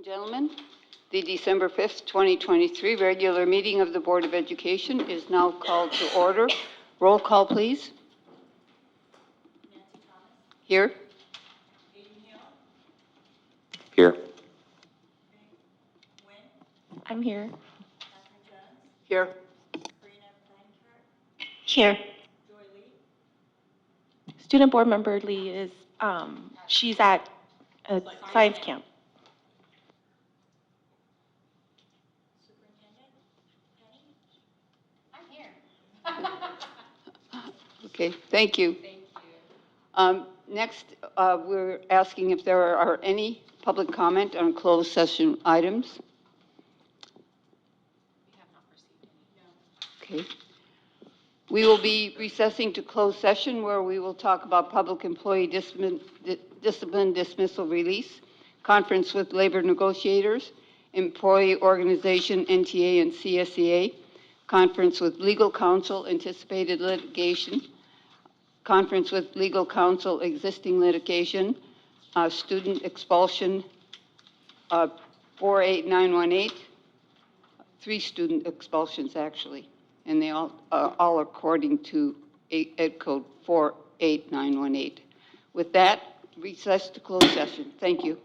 and gentlemen, the December 5th, 2023 regular meeting of the Board of Education is now called to order. Roll call, please. Here. Here. I'm here. Here. Here. Student Board Member Lee is, she's at a science camp. Okay, thank you. Next, we're asking if there are any public comment on closed session items. We have not received any. Okay. We will be recessing to closed session where we will talk about public employee discipline, dismissal, release, conference with labor negotiators, employee organization, NTA and CSEA, conference with legal counsel, anticipated litigation, conference with legal counsel, existing litigation, student expulsion, 48918, 3 student expulsions actually, and they all according to Ed Code 48918. With that, recess to closed session. Thank you.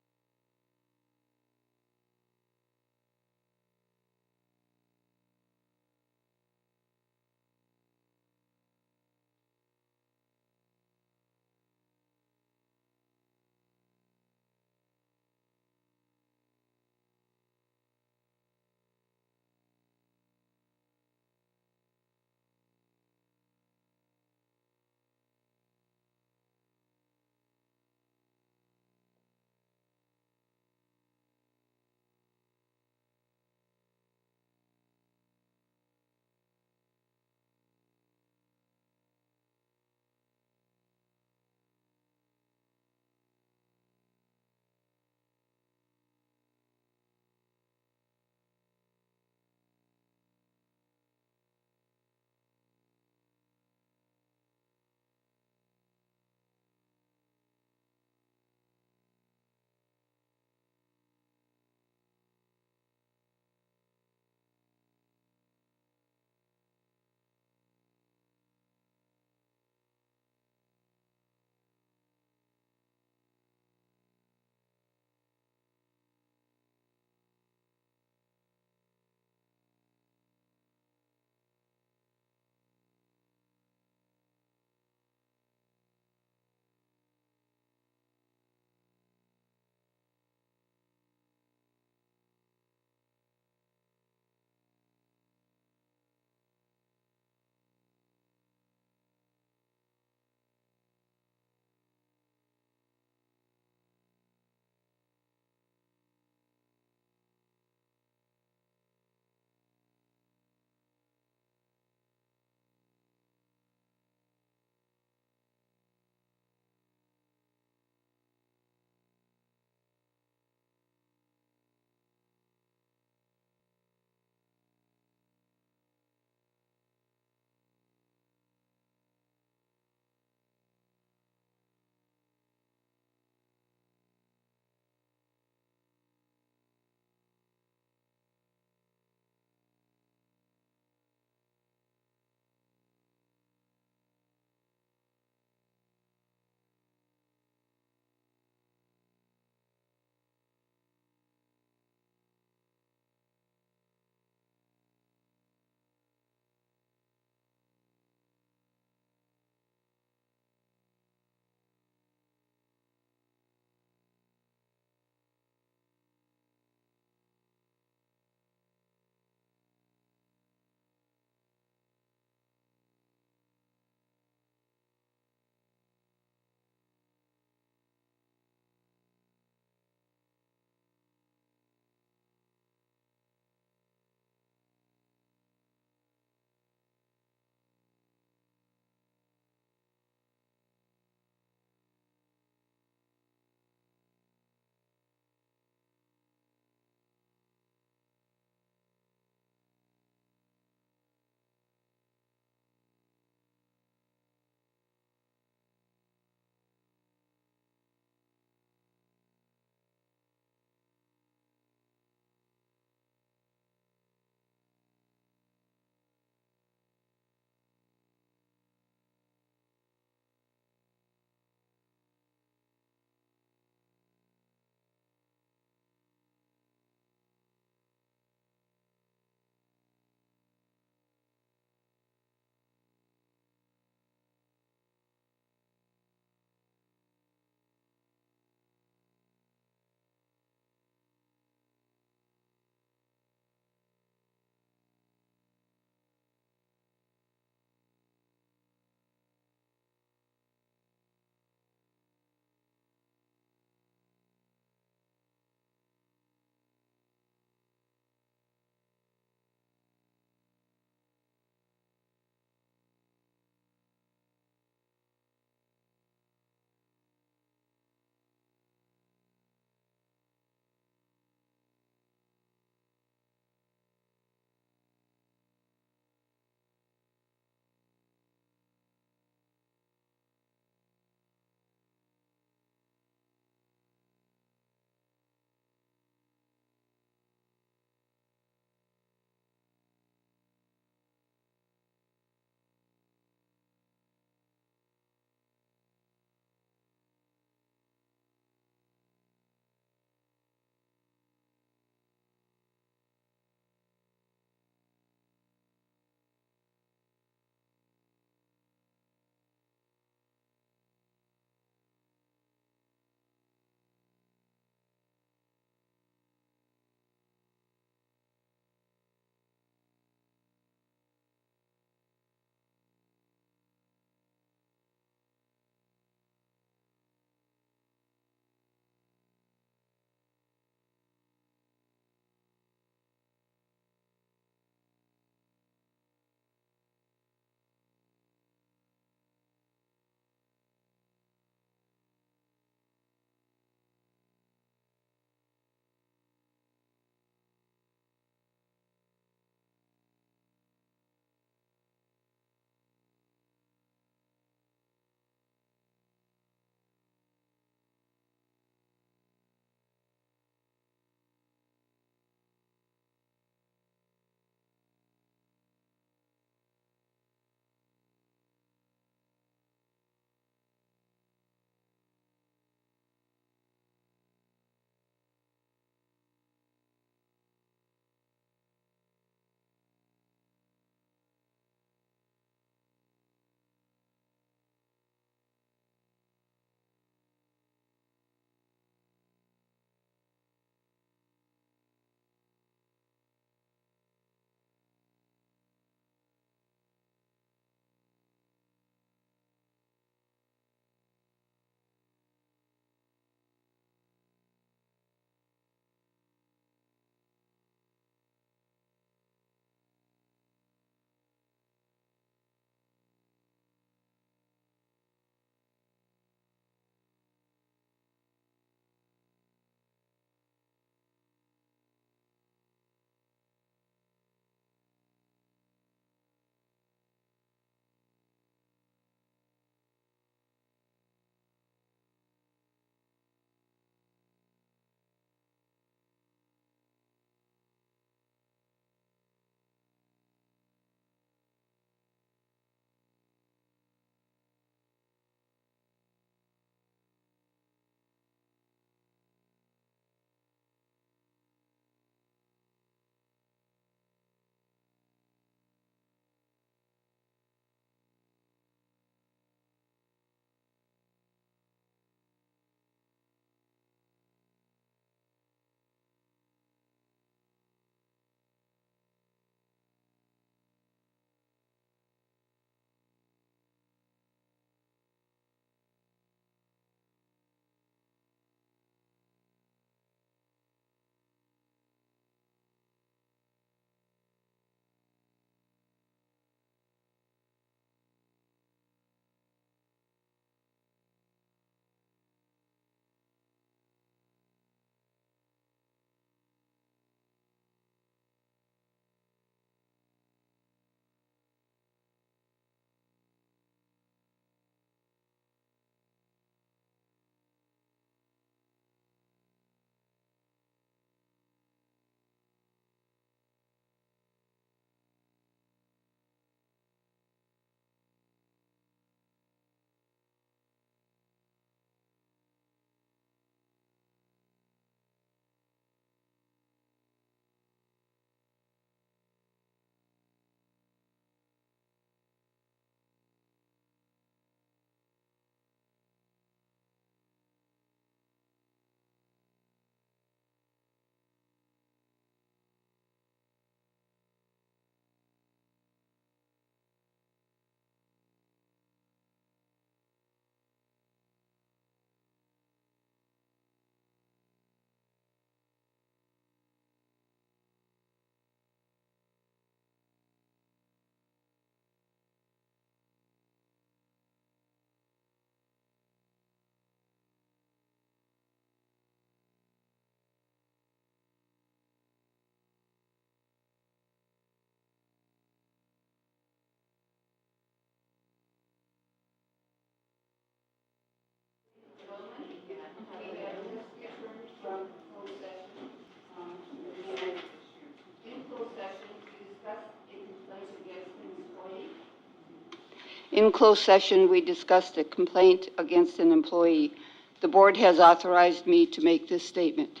In closed session, we discussed a complaint against an employee. The board has authorized me to make this statement.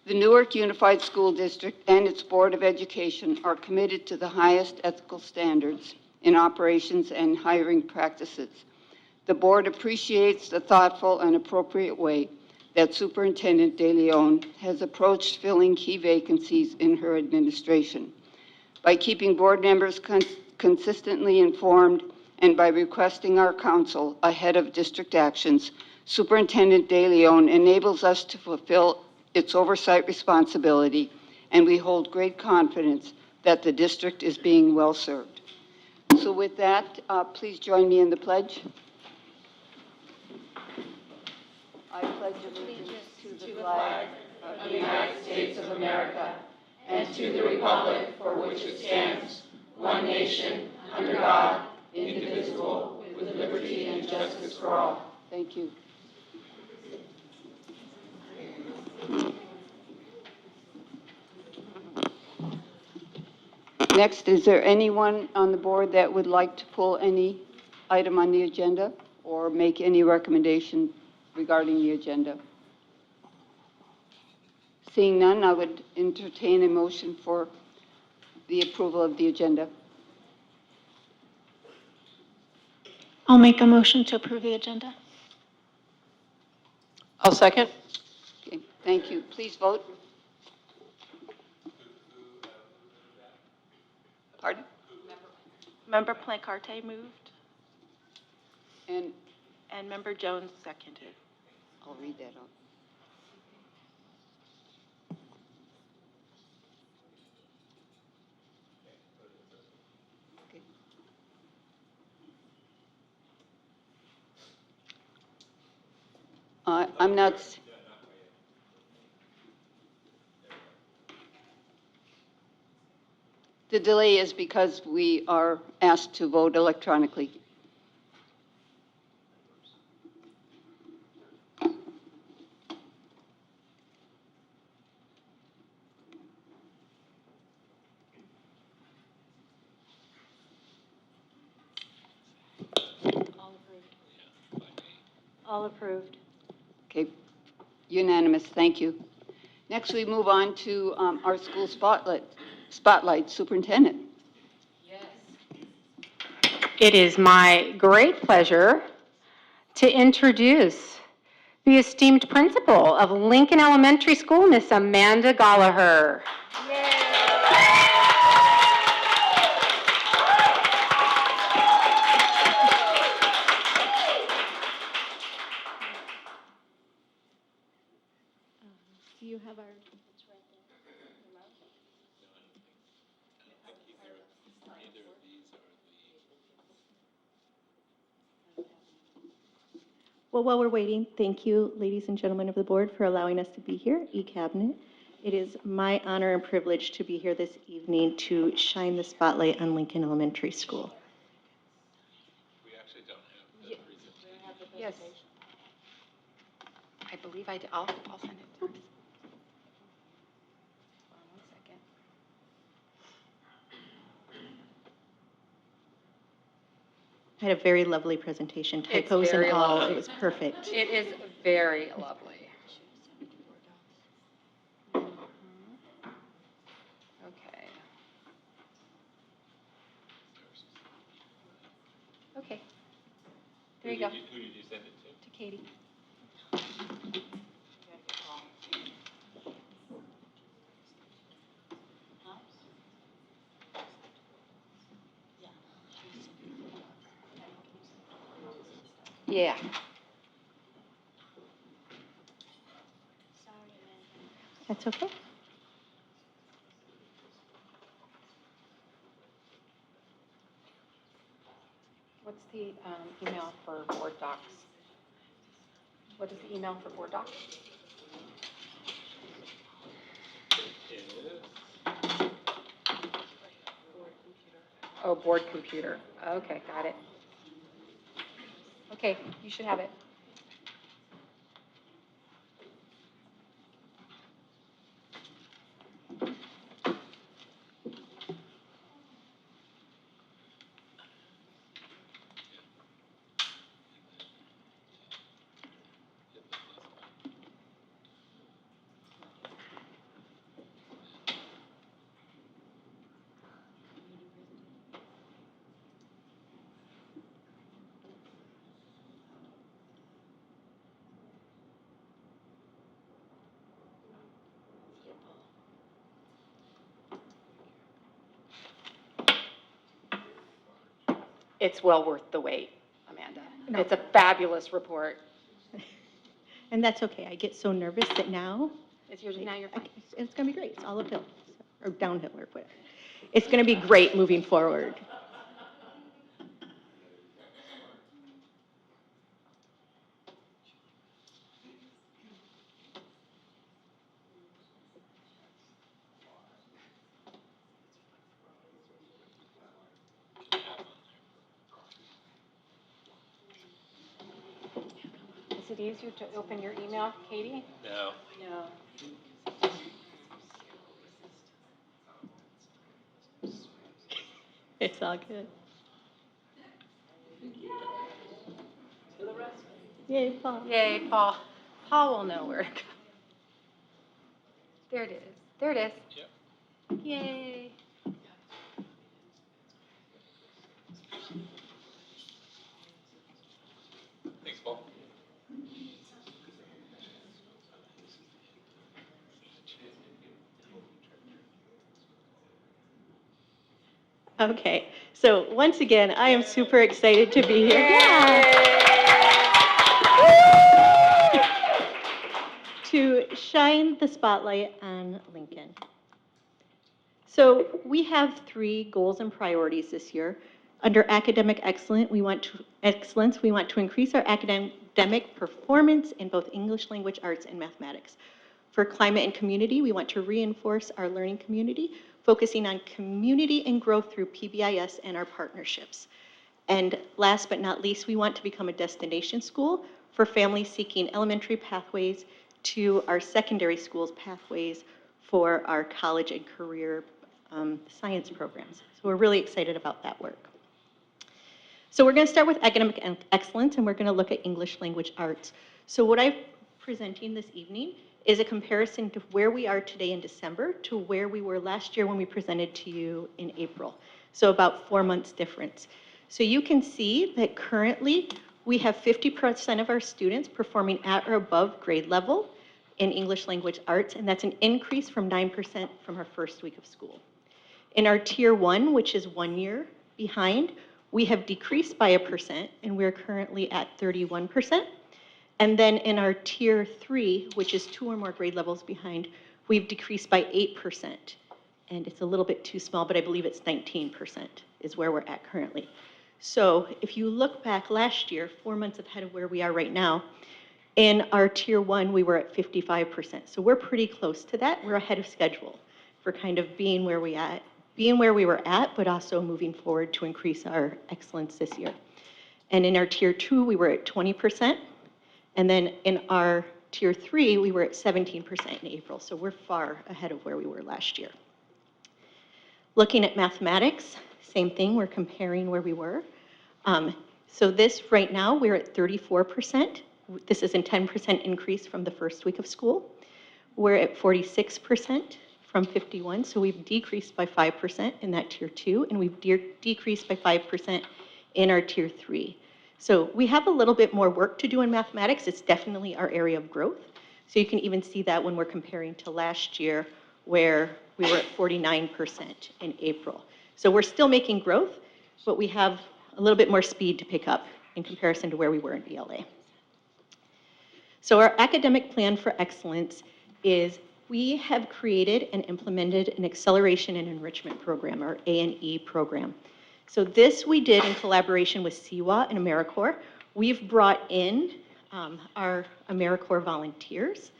The Newark Unified School District and its Board of Education are committed to the highest ethical standards in operations and hiring practices. The board appreciates the thoughtful and appropriate way that Superintendent De Leon has approached filling key vacancies in her administration. By keeping board members consistently informed and by requesting our counsel ahead of district actions, Superintendent De Leon enables us to fulfill its oversight responsibility, and we hold great confidence that the district is being well served. So with that, please join me in the pledge. I pledge allegiance to the flag of the United States of America and to the republic for which it stands, one nation, under God, indivisible, with liberty and justice for all. Thank you. Next, is there anyone on the board that would like to pull any item on the agenda or make any recommendation regarding the agenda? Seeing none, I would entertain a motion for the approval of the agenda. I'll make a motion to approve the agenda. I'll second. Okay, thank you. Please vote. Pardon? Member Plancarte moved, And and Member Jones seconded. I'll read that out. Okay. I'm not. The delay is because we are asked to vote electronically. All approved. Okay, unanimous, thank you. Next, we move on to our school spotlight, Superintendent. It is my great pleasure to introduce the esteemed principal of Lincoln Elementary School, Miss Amanda Gallagher. Do you have our? Well, while we're waiting, thank you, ladies and gentlemen of the board, for allowing us to be here, e-cabinet. It is my honor and privilege to be here this evening to shine the spotlight on Lincoln Elementary School. We actually don't have the presentation. Yes. I believe I did. I'll send it to you. Hold on 1 second. I had a very lovely presentation, It's typos and very all. lovely. It was perfect. It is very lovely. Okay. Okay. There you go. Who did you send it to? To Katie. Yeah. That's okay. What's the email for board docs? What is the email for board docs? Oh, board computer. Okay, got it. Okay, you should have it. it's well worth the wait, Amanda. No. It's a fabulous report. And that's okay. I get so nervous that now, It's yours, now you're fine. it's going to be great. It's all uphill, or downhill, or whatever. It's going to be great moving forward. Is it easier to open your email, Katie? No. No. It's all good. Yay, Paul. Yay, Paul. Paul will know where to go. There it is. There it is. Yep. Yay. Thanks, Paul. Okay, so once again, I am super excited to be here. To shine the spotlight on Lincoln. So we have 3 goals and priorities this year. Under academic excellence, we want to increase our academic performance in both English language arts and mathematics. For climate and community, we want to reinforce our learning community, focusing on community and growth through PBIS and our partnerships. And last but not least, we want to become a destination school for families seeking elementary pathways to our secondary schools pathways for our college and career science programs. So we're really excited about that work. So we're going to start with academic excellence, and we're going to look at English language arts. So what I'm presenting this evening is a comparison to where we are today in December to where we were last year when we presented to you in April. So about 4 months difference. So you can see that currently we have 50% of our students performing at or above grade level in English language arts, and that's an increase from 9% from our first week of school. In our tier 1, which is 1 year behind, we have decreased by 1%, and we're currently at 31%. And then in our tier 3, which is 2 or more grade levels behind, we've decreased by 8%. And it's a little bit too small, but I believe it's 19% is where we're at currently. So if you look back last year, 4 months ahead of where we are right now, in our tier 1, we were at 55%. So we're pretty close to that. We're ahead of schedule for kind of being where we were at, but also moving forward to increase our excellence this year. And in our tier 2, we were at 20%. And then in our tier 3, we were at 17% in April. So we're far ahead of where we were last year. Looking at mathematics, same thing, we're comparing where we were. So this right now, we're at 34%. This is a 10% increase from the first week of school. We're at 46% from 51, so we've decreased by 5% in that tier 2, and we've decreased by 5% in our tier 3. So we have a little bit more work to do in mathematics. It's definitely our area of growth. So you can even see that when we're comparing to last year, where we were at 49% in April. So we're still making growth, but we have a little bit more speed to pick up in comparison to where we were in ELA. So our academic plan for excellence is we have created and implemented an acceleration and enrichment program, or A&E program. So this we did in collaboration with CWA and AmeriCorps. We've brought in our AmeriCorps volunteers,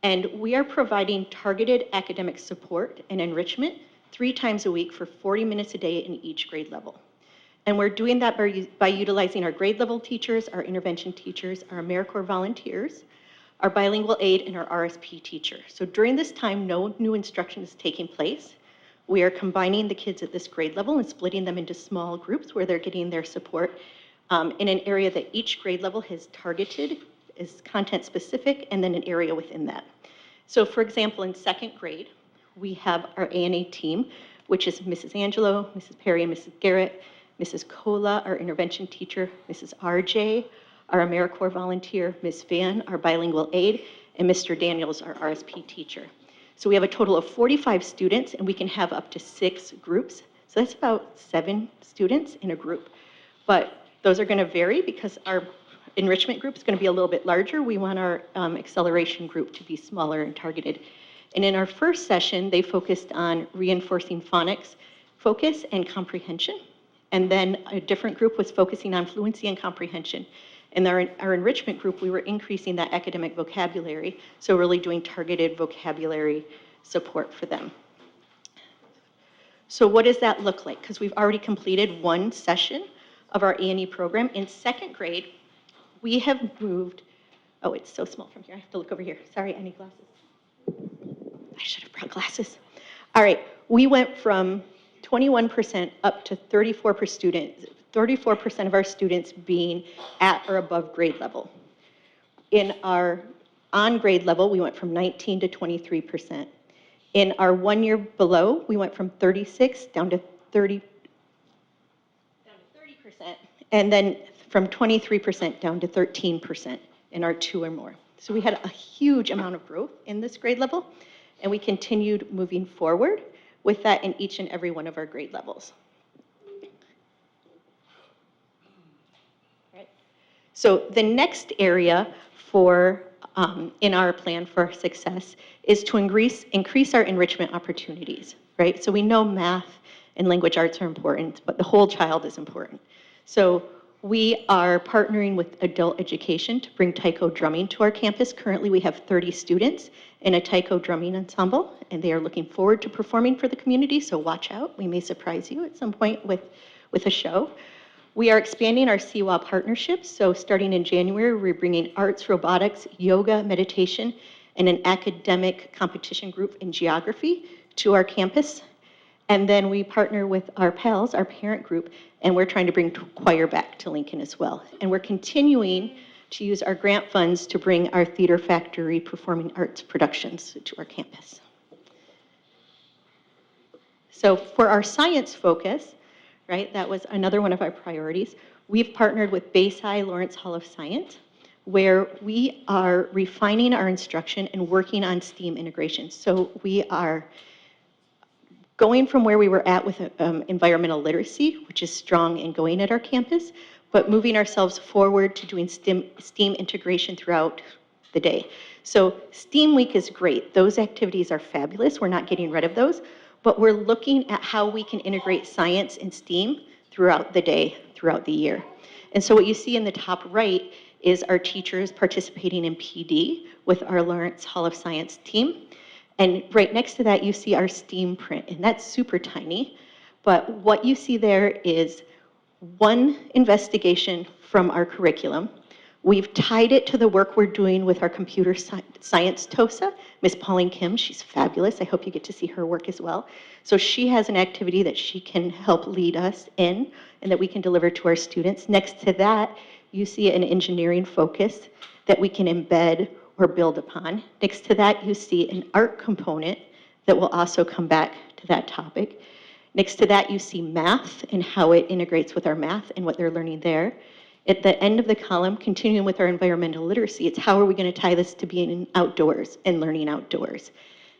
and we are providing targeted academic support and enrichment 3 times a week for 40 minutes a day in each grade level. And we're doing that by utilizing our grade level teachers, our intervention teachers, our AmeriCorps volunteers, our bilingual aid, and our RSP teacher. So during this time, no new instruction is taking place. We are combining the kids at this grade level and splitting them into small groups where they're getting their support in an area that each grade level has targeted is content specific, and then an area within that. So for example, in 2nd grade, we have our A&A team, which is Mrs. Angelo, Mrs. Perry, and Mrs. Garrett, Mrs. Cola, our intervention teacher, Mrs. RJ, our AmeriCorps volunteer, Ms. Van, our bilingual aid, and Mr. Daniels, our RSP teacher. So we have a total of 45 students, and we can have up to 6 groups. So that's about 7 students in a group. but those are going to vary because our enrichment group is going to be a little bit larger. We want our acceleration group to be smaller and targeted. And in our first session, they focused on reinforcing phonics focus and comprehension. And then a different group was focusing on fluency and comprehension. In our enrichment group, we were increasing that academic vocabulary, so really doing targeted vocabulary support for them. So what does that look like? Because we've already completed one session of our A&E program. In second grade, we have moved, oh, it's so small from here. I have to look over here. Sorry, I need glasses. I should have brought glasses. All right, we went from 21% up to 34% of our students being at or above grade level. In our on grade level, we went from 19 to 23%. In our 1 year below, we went from 36 down to 30%, and then from 23% down to 13% in our 2 or more. So we had a huge amount of growth in this grade level, and we continued moving forward with that in each and every one of our grade levels. Right. So the next area for in our plan for success is to increase our enrichment opportunities, right? So we know math and language arts are important, but the whole child is important. So we are partnering with adult education to bring taiko drumming to our campus. Currently, we have 30 students in a taiko drumming ensemble, and they are looking forward to performing for the community, so watch out. We may surprise you at some point with a show. We are expanding our CWA partnerships, so starting in January, we're bringing arts, robotics, yoga, meditation, and an academic competition group in geography to our campus. And then we partner with our PALs, our parent group, and we're trying to bring choir back to Lincoln as well. And we're continuing to use our grant funds to bring our Theater Factory performing arts productions to our campus. So for our science focus, right, that was another one of our priorities. We've partnered with Bayside Lawrence Hall of Science, where we are refining our instruction and working on STEAM integration. So we are going from where we were at with environmental literacy, which is strong and going at our campus, but moving ourselves forward to doing STEAM integration throughout the day. So STEAM Week is great. Those activities are fabulous. We're not getting rid of those, but we're looking at how we can integrate science and STEAM throughout the day, throughout the year. And so what you see in the top right is our teachers participating in PD with our Lawrence Hall of Science team. And right next to that, you see our STEAM print, and that's super tiny. But what you see there is one investigation from our curriculum. We've tied it to the work we're doing with our computer science TOSA, Miss Pauline Kim. She's fabulous. I hope you get to see her work as well. So she has an activity that she can help lead us in and that we can deliver to our students. Next to that, you see an engineering focus that we can embed or build upon. Next to that, you see an art component that will also come back to that topic. Next to that, you see math and how it integrates with our math and what they're learning there. At the end of the column, continuing with our environmental literacy, it's how are we going to tie this to being outdoors and learning outdoors.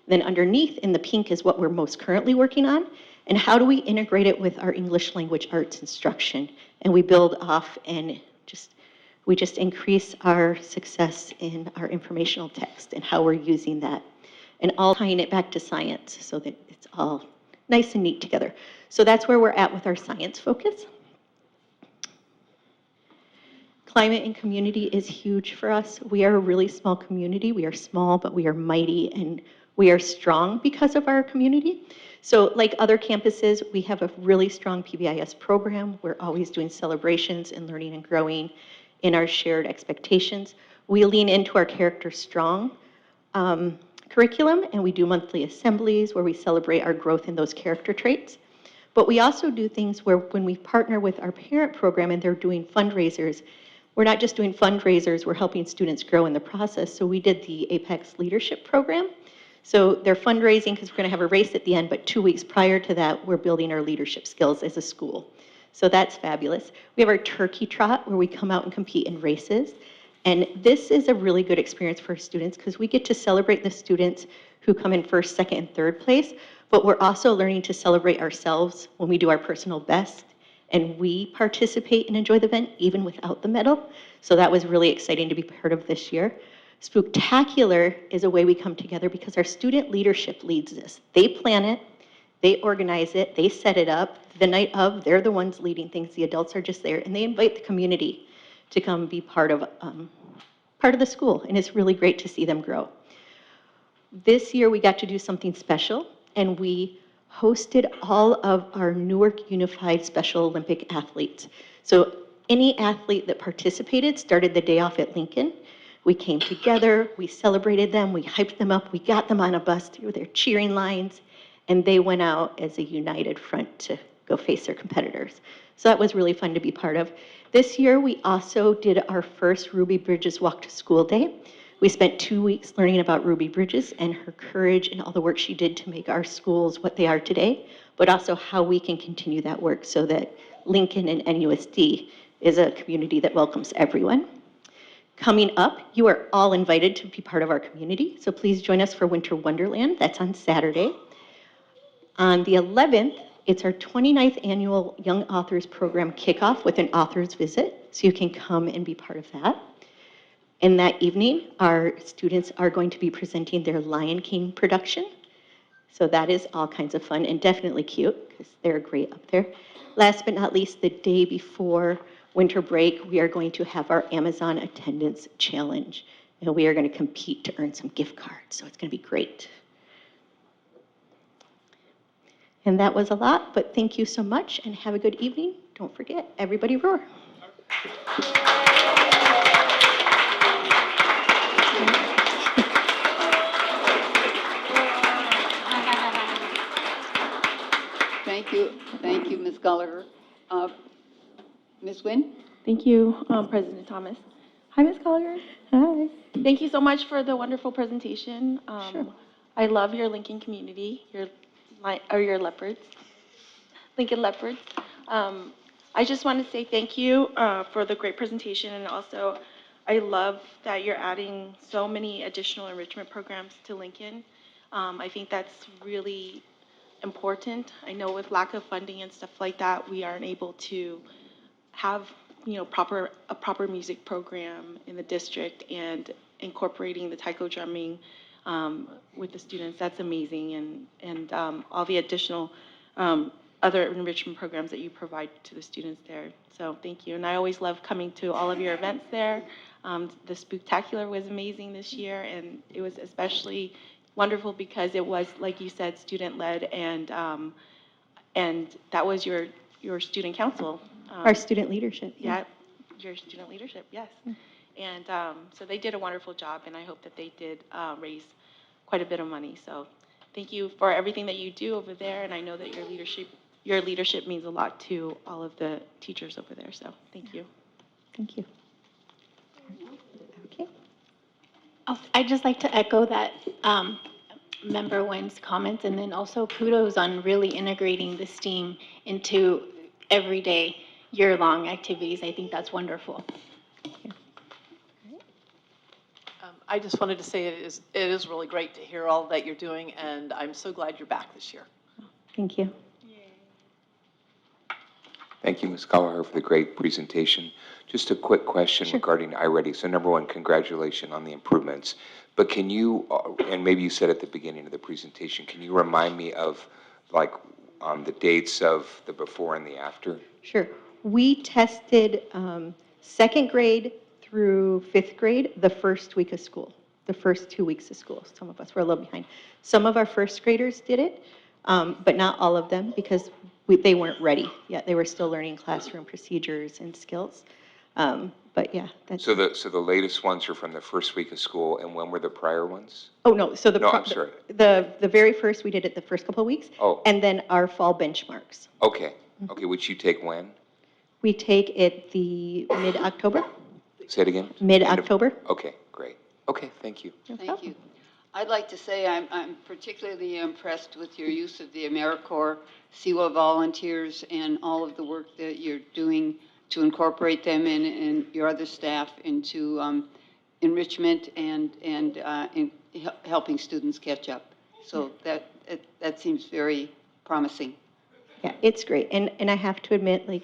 Then underneath in the pink is what we're most currently working on, and how do we integrate it with our English language arts instruction. And we build off and we just increase our success in our informational text and how we're using that. And all tying it back to science so that it's all nice and neat together. So that's where we're at with our science focus. Climate and community is huge for us. We are a really small community. We are small, but we are mighty, and we are strong because of our community. So like other campuses, we have a really strong PBIS program. We're always doing celebrations and learning and growing in our shared expectations. We lean into our character strong curriculum, and we do monthly assemblies where we celebrate our growth in those character traits. But we also do things where when we partner with our parent program and they're doing fundraisers, we're not just doing fundraisers, we're helping students grow in the process. So we did the Apex Leadership Program. So they're fundraising because we're going to have a race at the end, but 2 weeks prior to that, we're building our leadership skills as a school. So that's fabulous. We have our turkey trot where we come out and compete in races. And this is a really good experience for students because we get to celebrate the students who come in first, second, and third place, but we're also learning to celebrate ourselves when we do our personal best and we participate and enjoy the event even without the medal. So that was really exciting to be part of this year. Spooktacular is a way we come together because our student leadership leads this. They plan it, they organize it, they set it up. The night of, they're the ones leading things. The adults are just there, and they invite the community to come be part of the school, and it's really great to see them grow. This year, we got to do something special, and we hosted all of our Newark Unified Special Olympic athletes. So any athlete that participated started the day off at Lincoln. We came together, we celebrated them, we hyped them up, we got them on a bus through their cheering lines, and they went out as a united front to go face their competitors. So that was really fun to be part of. This year, we also did our first Ruby Bridges Walk to School Day. We spent 2 weeks learning about Ruby Bridges and her courage and all the work she did to make our schools what they are today, but also how we can continue that work so that Lincoln and NUSD is a community that welcomes everyone. Coming up, you are all invited to be part of our community, so please join us for Winter Wonderland. That's on Saturday. On the 11th, it's our 29th annual Young Authors Program kickoff with an author's visit, so you can come and be part of that. And that evening, our students are going to be presenting their Lion King production. So that is all kinds of fun and definitely cute because they're great up there. Last but not least, the day before winter break, we are going to have our Amazon Attendance Challenge. And we are going to compete to earn some gift cards, so it's going to be great. And that was a lot, but thank you so much and have a good evening. Don't forget, everybody roar. Thank you, Ms. Gallagher. Ms. Nguyen? Thank you, President Thomas. Hi, Ms. Collier. Hi. Thank you so much for the wonderful presentation. Sure. I love your Lincoln community, your leopards, Lincoln leopards. I just want to say thank you for the great presentation, and also I love that you're adding so many additional enrichment programs to Lincoln. I think that's really important. I know with lack of funding and stuff like that, we aren't able to have a proper music program in the district, and incorporating the taiko drumming with the students. That's amazing, and all the additional other enrichment programs that you provide to the students there. So thank you. And I always love coming to all of your events there. The Spooktacular was amazing this year, and it was especially wonderful because it was, like you said, student-led, and that was your student council. Our student leadership. Yeah, your student leadership, yes. And so they did a wonderful job, and I hope that they did raise quite a bit of money. So thank you for everything that you do over there, and I know that your leadership means a lot to all of the teachers over there. So thank you. Thank you. Okay. I'd just like to echo that Member Nguyen's comments, and then also kudos on really integrating the STEAM into everyday, year-long activities. I think that's wonderful. I just wanted to say it is really great to hear all that you're doing, and I'm so glad you're back this year. Thank you. Thank you, Ms. Gallagher, for the great presentation. Just a quick question regarding iReady. So number one, congratulations on the improvements. But can you, and maybe you said at the beginning of the presentation, can you remind me of the dates of the before and the after? Sure. We tested second grade through fifth grade the first week of school, the first 2 weeks of school. Some of us were a little behind. Some of our first graders did it, but not all of them because they weren't ready yet. They were still learning classroom procedures and skills. But yeah, that's. So the latest ones are from the first week of school, and when were the prior ones? Oh, no, so No, I'm sorry. the very first, we did it the first couple of weeks. Oh. And then our fall benchmarks. Okay, okay, which you take when? We take it the mid-October, Say it again? mid-October. Okay, great. Okay, thank you. Thank you. I'd like to say I'm particularly impressed with your use of the AmeriCorps SEWA volunteers and all of the work that you're doing to incorporate them and your other staff into enrichment and in helping students catch up. So that seems very promising. Yeah, it's great. And I have to admit, like,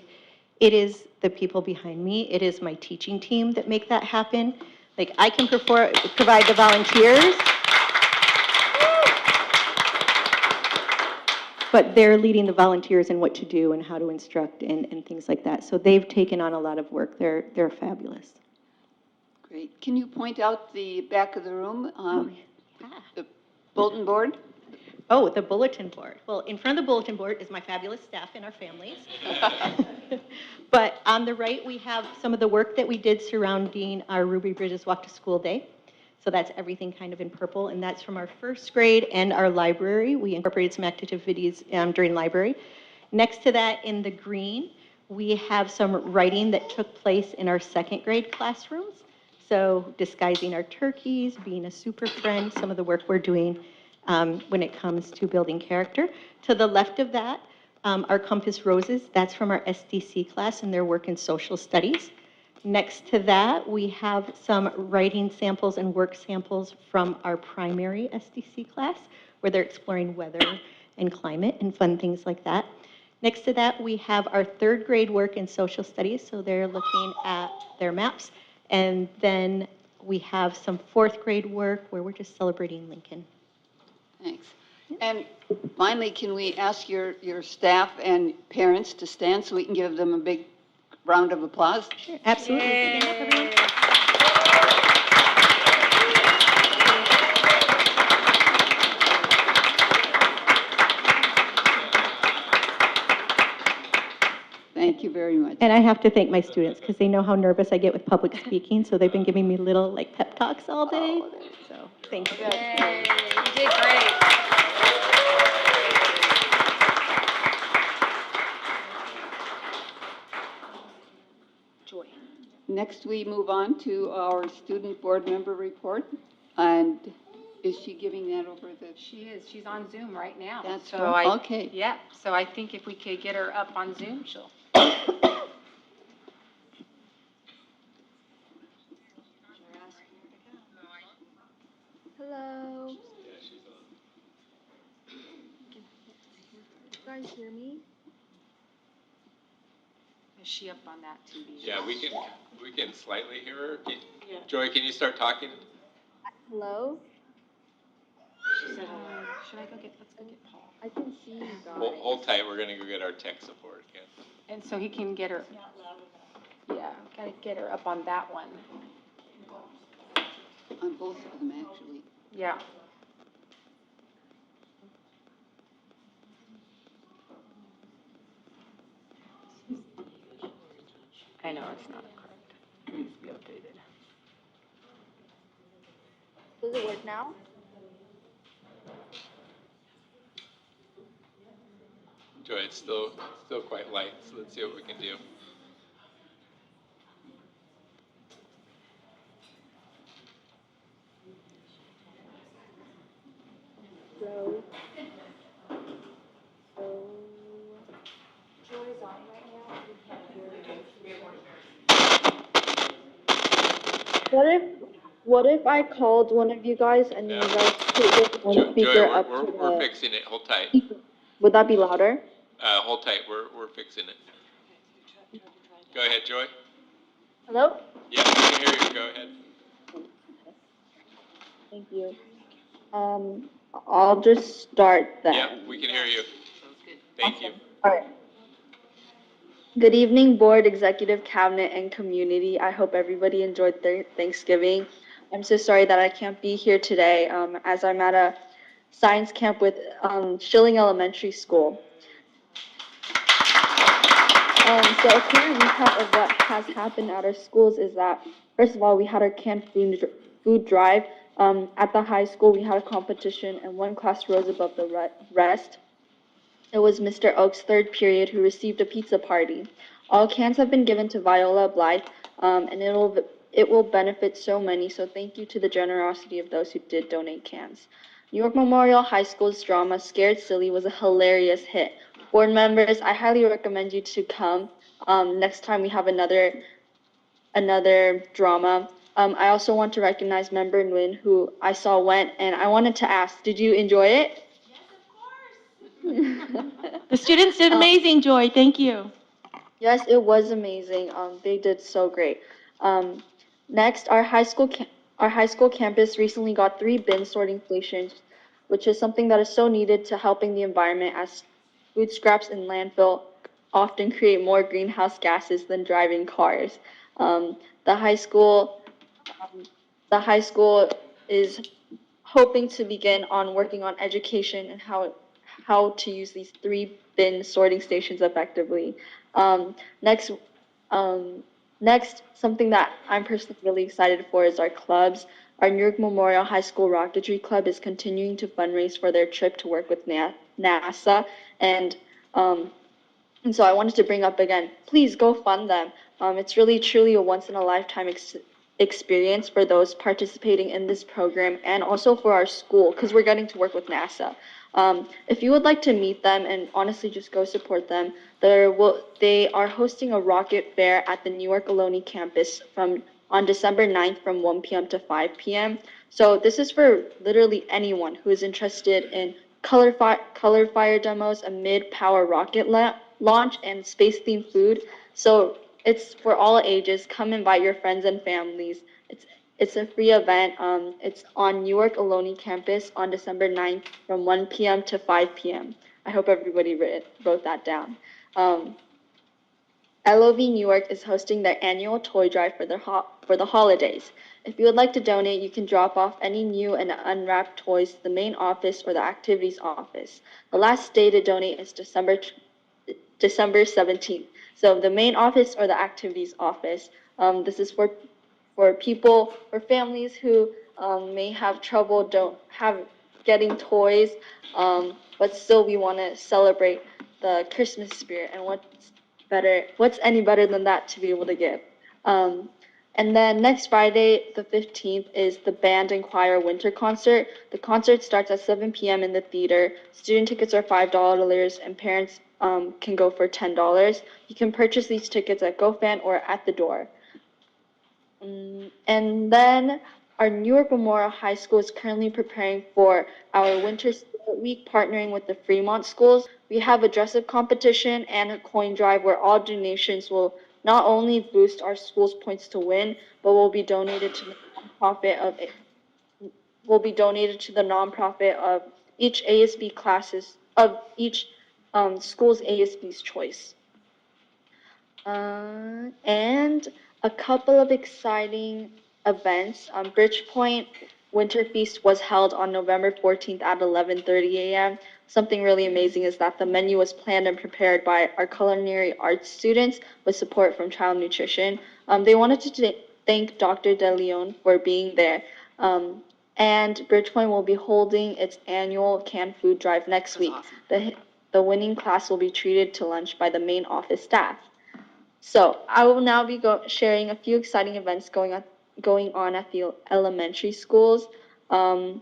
it is the people behind me, it is my teaching team that make that happen. Like, I can provide the volunteers, but they're leading the volunteers in what to do and how to instruct and things like that. So they've taken on a lot of work. They're fabulous. Great. Can you point out the back of the room, Yeah. the bulletin board? Oh, the bulletin board. Well, in front of the bulletin board is my fabulous staff and our families. But on the right, we have some of the work that we did surrounding our Ruby Bridges Walk to School Day. So that's everything kind of in purple, and that's from our first grade and our library. We incorporated some activities during library. Next to that, in the green, we have some writing that took place in our second grade classrooms. So disguising our turkeys, being a super friend, some of the work we're doing when it comes to building character. To the left of that, our Compass Roses, that's from our SDC class and their work in social studies. Next to that, we have some writing samples and work samples from our primary SDC class, where they're exploring weather and climate and fun things like that. Next to that, we have our third grade work in social studies, so they're looking at their maps. And then we have some fourth grade work where we're just celebrating Lincoln. Thanks. And finally, can we ask your staff and parents to stand so we can give them a big round of applause? Sure, absolutely. Stand up, everyone. Thank you very much. And I have to thank my students because they know how nervous I get with public speaking, so they've been giving me little like pep talks all day. So thank you. You did great. Joy. Next, we move on to our student board member report. And is she giving that over the? She is. She's on Zoom right now. That's so right. I, Okay. Yeah. So I think if we could get her up on Zoom, she'll. Hello. You guys hear me? Is she up on that TV? Yeah, we can slightly hear her. Joy, can you start talking? Hello? She said hello. Should I go get? Let's go get Paul. I can see you guys. Hold tight, we're gonna go get our tech support again. And so he can get her. Yeah, gotta get her up on that one. On both of them, actually. Yeah. I know it's not correct. It needs to be updated. Does it work now? Joy, it's still quite light, so let's see what we can do. So. Joy's on right now. We can't hear her. What if I called one of you guys and you guys put your phone speaker Joy, up to we're fixing it. Hold tight. Would that be louder? Hold tight. We're fixing it. Go ahead, Joy. Hello? Yeah, we can hear you. Go ahead. Thank you. I'll just start then. Yeah, we can hear you. Thank you. All right. Good evening, Board, Executive, Cabinet, and community. I hope everybody enjoyed their Thanksgiving. I'm so sorry that I can't be here today as I'm at a science camp with Schilling Elementary School. So a clear recap of what has happened at our schools is that, first of all, we had our canned food drive. At the high school, we had a competition, and one class rose above the rest. It was Mr. Oak's third period who received a pizza party. All cans have been given to Viola Blythe, and it will benefit so many, so thank you to the generosity of those who did donate cans. New York Memorial High School's drama, Scared Silly, was a hilarious hit. Board members, I highly recommend you to come next time we have another drama. I also want to recognize Member Nguyen, who I saw went, and I wanted to ask, did you enjoy it? Yes, of course. The students did amazing, Joy. Thank you. Yes, it was amazing. They did so great. Next, our high school campus recently got 3 bin sorting stations, which is something that is so needed to helping the environment as food scraps in landfill often create more greenhouse gases than driving cars. Um, the high school, the high school is hoping to begin on working on education and how to use these 3 bin sorting stations effectively. Um, next, um, next, something that I'm personally really excited for is our clubs. Our New York Memorial High School Rocketry Club is continuing to fundraise for their trip to work with NASA, and um, and so I wanted to bring up again, please go fund them. It's really truly a once in a lifetime experience for those participating in this program and also for our school because we're getting to work with NASA. If you would like to meet them and honestly just go support them, they are hosting a rocket fair at the New York Ohlone campus on December 9th from 1 p.m. to 5 p.m. So this is for literally anyone who is interested in color fire demos, a mid-power rocket launch, and space-themed food. So it's for all ages. Come invite your friends and families. It's a free event. It's on New York Ohlone campus on December 9th from 1 p.m. to 5 p.m. I hope everybody wrote that down. LOV New York is hosting their annual toy drive for the holidays. If you would like to donate, you can drop off any new and unwrapped toys to the main office or the activities office. The last day to donate is December 17th. So the main office or the activities office. This is for families who may have trouble don't have getting toys, but still we want to celebrate the Christmas spirit, and what's any better than that to be able to give. And then next Friday, the 15th, is the band and choir winter concert. The concert starts at 7 p.m. in the theater. Student tickets are $5 and parents can go for $10. You can purchase these tickets at GoFan or at the door. And then our New York Memorial High School is currently preparing for our Winter Spirit Week, partnering with the Fremont schools. We have a dress-up competition and a coin drive where all donations will not only boost our school's points to win, but will be donated to the nonprofit of each ASB classes of each school's ASB's choice. And a couple of exciting events. Bridgepoint Winter Feast was held on November 14th at 11:30 a.m. Something really amazing is that the menu was planned and prepared by our culinary arts students with support from Child Nutrition. They wanted to thank Dr. De Leon for being there. And Bridgepoint will be holding its annual canned food drive next week. Awesome. The winning class will be treated to lunch by the main office staff. So I will now be sharing a few exciting events going on at the elementary schools. So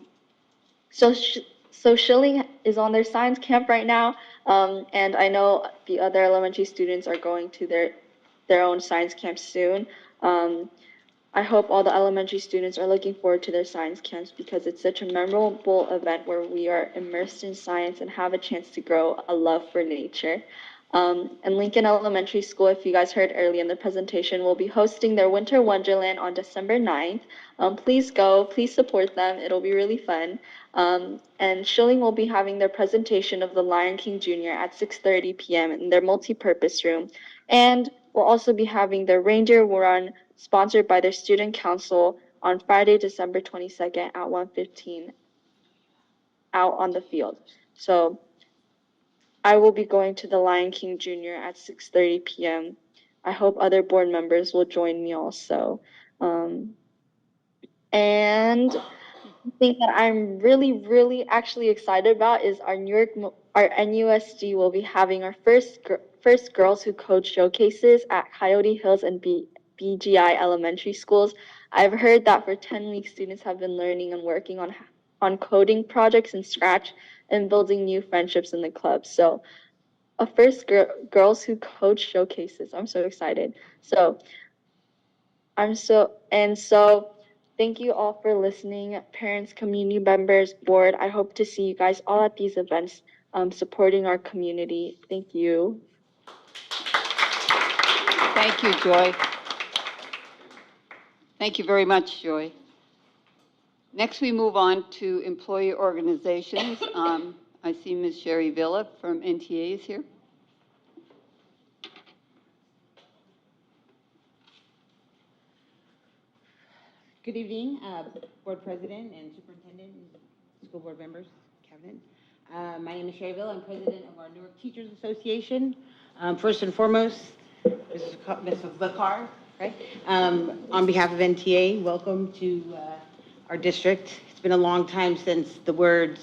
Schilling is on their science camp right now, and I know the other elementary students are going to their own science camp soon. I hope all the elementary students are looking forward to their science camps because it's such a memorable event where we are immersed in science and have a chance to grow a love for nature. And Lincoln Elementary School, if you guys heard early in the presentation, will be hosting their Winter Wonderland on December 9th. Please go, please support them. It'll be really fun. And Schilling will be having their presentation of The Lion King Jr. at 6:30 p.m. in their multi-purpose room. And we'll also be having their Reindeer Run sponsored by their student council on Friday, December 22nd at 1:15 out on the field. So I will be going to the Lion King Jr. at 6:30 p.m. I hope other board members will join me also. And the thing that I'm really, really actually excited about is our NUSD will be having our first Girls Who Code showcases at Coyote Hills and BGI elementary schools. I've heard that for 10 weeks, students have been learning and working on coding projects in Scratch and building new friendships in the club. So a first Girls Who Code showcases. I'm so excited. So thank you all for listening, parents, community members, board. I hope to see you guys all at these events supporting our community. Thank you. Thank you, Joy. Thank you very much, Joy. Next, we move on to employee organizations. I see Ms. Sherry Villa from NTA is here. Good evening, Board President and Superintendent, and School Board members, Cabinet. My name is Sherry Villa. I'm President of our Newark Teachers Association. First and foremost, Mrs. Bakar, right? On behalf of NTA, welcome to our district. It's been a long time since the words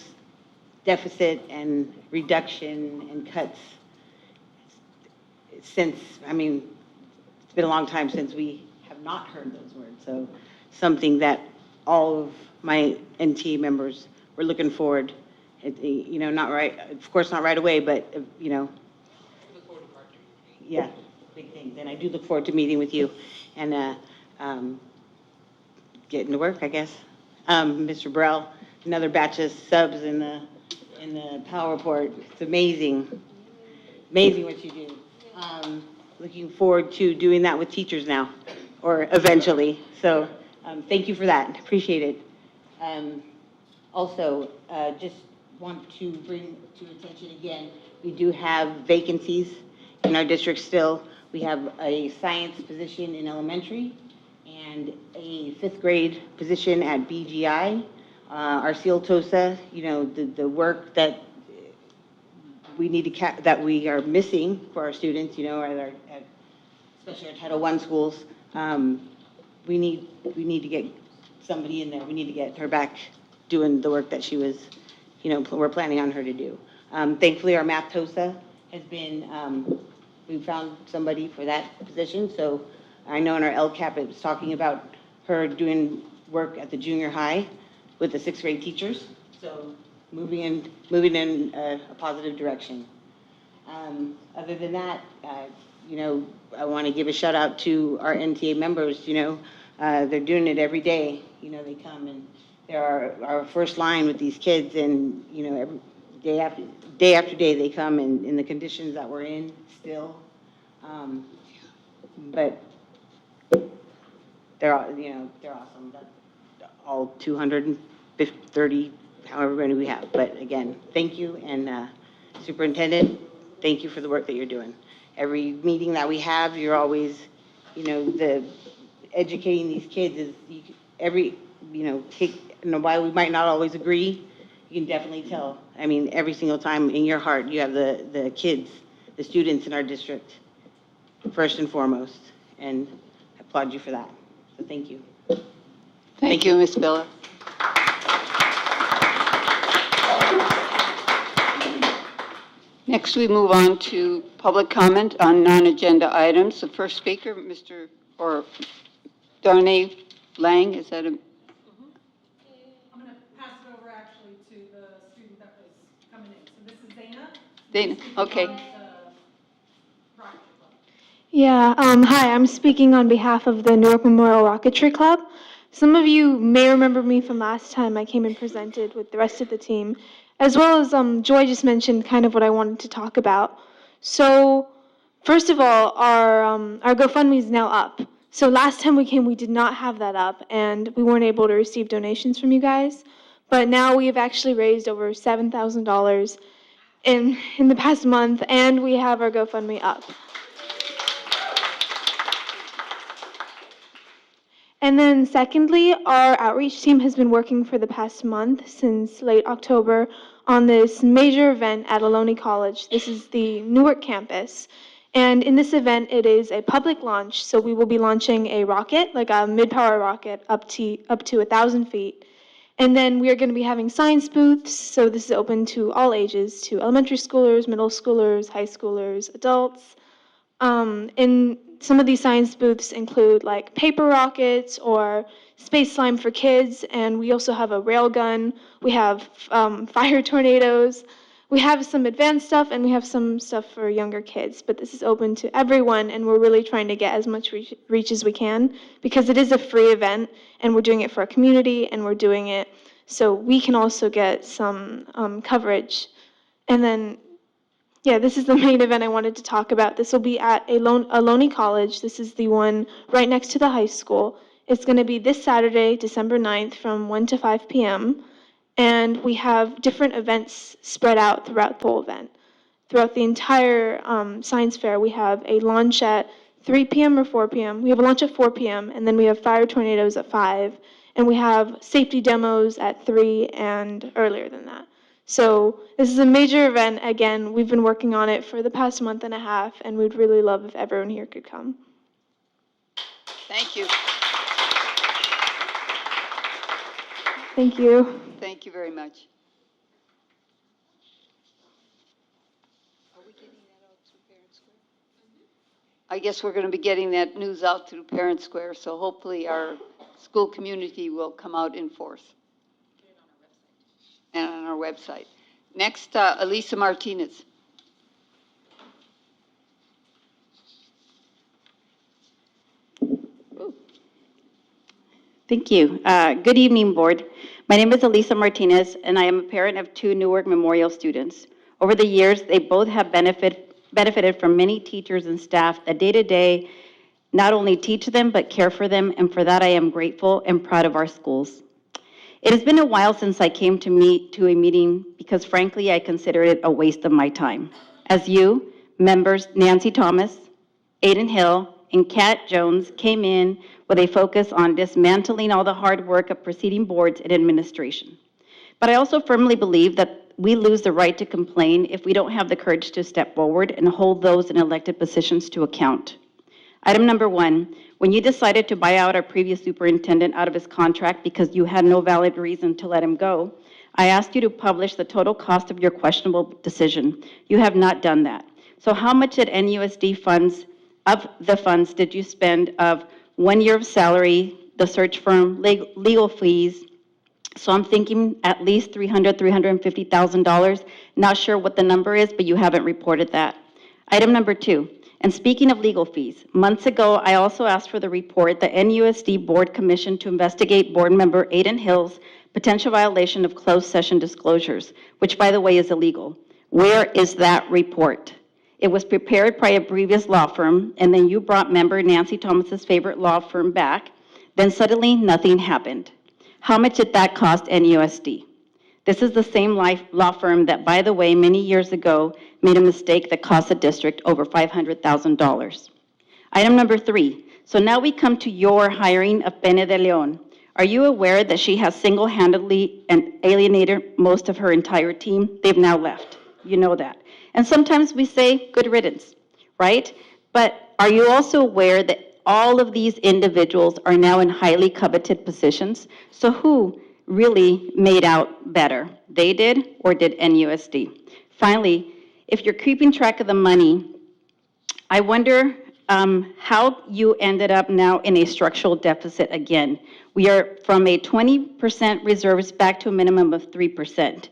deficit and reduction and cuts, it's been a long time since we have not heard those words. So something that all of my NT members were looking forward, not right, of course, not right away, but, yeah, big things. And I do look forward to meeting with you and getting to work, I guess. Mr. Burrell, another batch of subs in the power report. It's amazing what you do. Looking forward to doing that with teachers now, or eventually. So thank you for that. Appreciate it. Also, just want to bring to attention again, we do have vacancies in our district still. We have a science position in elementary and a 5th grade position at BGI. Our SEAL TOSA, the work that we need to that we are missing for our students, especially our Title I schools. We need to get somebody in there. We need to get her back doing the work that she was, we're planning on her to do. Thankfully, our math TOSA has been, we found somebody for that position. So I know in our LCAP it was talking about her doing work at the junior high with the 6th grade teachers. So moving in a positive direction. Other than that, I want to give a shout out to our NTA members. They're doing it every day. They come and they're our first line with these kids, and every day after day they come in the conditions that we're in still. But they're awesome. All 230, however many we have. But again, thank you, and Superintendent, thank you for the work that you're doing. Every meeting that we have, you're always, the educating these kids is while we might not always agree, you can definitely tell. Every single time in your heart, you have the kids, the students in our district, first and foremost, and I applaud you for that. So thank you. Thank you, Ms. Villa. Next, we move on to public comment on non-agenda items. The first speaker, Darnay Lang, is that a? I'm going to pass it over actually to the student that was coming in. So this is Dana. Dana, okay. Yeah, hi, I'm speaking on behalf of the Newark Memorial Rocketry Club. Some of you may remember me from last time I came and presented with the rest of the team, as well as Joy just mentioned kind of what I wanted to talk about. So, first of all, our GoFundMe is now up. So last time we came, we did not have that up, and we weren't able to receive donations from you guys. But now we have actually raised over $7,000 in the past month, and we have our GoFundMe up. And then secondly, our outreach team has been working for the past month, since late October, on this major event at Ohlone College. This is the Newark campus. And in this event, it is a public launch, so we will be launching a rocket, like a mid-power rocket, up to 1,000 feet. And then we are going to be having science booths, so this is open to all ages, to elementary schoolers, middle schoolers, high schoolers, adults. And some of these science booths include like paper rockets or space slime for kids, and we also have a rail gun. We have fire tornadoes. We have some advanced stuff, and we have some stuff for younger kids, but this is open to everyone, and we're really trying to get as much reach as we can, because it is a free event, and we're doing it for our community, and we're doing it so we can also get some coverage And then, yeah, this is the main event I wanted to talk about. This will be at Ohlone College. This is the one right next to the high school. It's going to be this Saturday, December 9th, from 1 to 5 p.m. And we have different events spread out throughout the whole event. Throughout the entire science fair, we have a launch at 3 p.m. or 4 p.m. We have a launch at 4 p.m., and then we have fire tornadoes at 5, and we have safety demos at 3 and earlier than that. So this is a major event. Again, we've been working on it for the past month and a half, and we'd really love if everyone here could come. Thank you. Thank you. Thank you very much. Are we getting that out through Parent Square? I guess we're going to be getting that news out through Parent Square, so hopefully our school community will come out in force. And on our website. Next, Elisa Martinez. Thank you. Good evening, Board. My name is Elisa Martinez, and I am a parent of 2 Newark Memorial students. Over the years, they both have benefited from many teachers and staff that day-to-day not only teach them, but care for them, and for that I am grateful and proud of our schools. It has been a while since I came to a meeting because, frankly, I consider it a waste of my time. As you, members Nancy Thomas, Aiden Hill, and Kat Jones came in with a focus on dismantling all the hard work of preceding boards and administration. But I also firmly believe that we lose the right to complain if we don't have the courage to step forward and hold those in elected positions to account. Item number 1, when you decided to buy out our previous superintendent out of his contract because you had no valid reason to let him go, I asked you to publish the total cost of your questionable decision. You have not done that. So how much did NUSD funds, of the funds, did you spend of 1 year of salary, the search firm, legal fees? So I'm thinking at least $300,000, $350,000. Not sure what the number is, but you haven't reported that. Item number 2. And speaking of legal fees, months ago, I also asked for the report, the NUSD Board Commission to investigate board member Aiden Hill's potential violation of closed session disclosures, which, by the way, is illegal. Where is that report? It was prepared by a previous law firm, and then you brought member Nancy Thomas's favorite law firm back. Then suddenly, nothing happened. How much did that cost NUSD? This is the same law firm that, by the way, many years ago made a mistake that cost the district over $500,000. Item number 3. So now we come to your hiring of Pene de Leon. Are you aware that she has single-handedly and alienated most of her entire team? They've now left. You know that. And sometimes we say good riddance, right? But are you also aware that all of these individuals are now in highly coveted positions? So who really made out better? They did, or did NUSD? Finally, if you're keeping track of the money, I wonder how you ended up now in a structural deficit again. We are from a 20% reserves back to a minimum of 3%.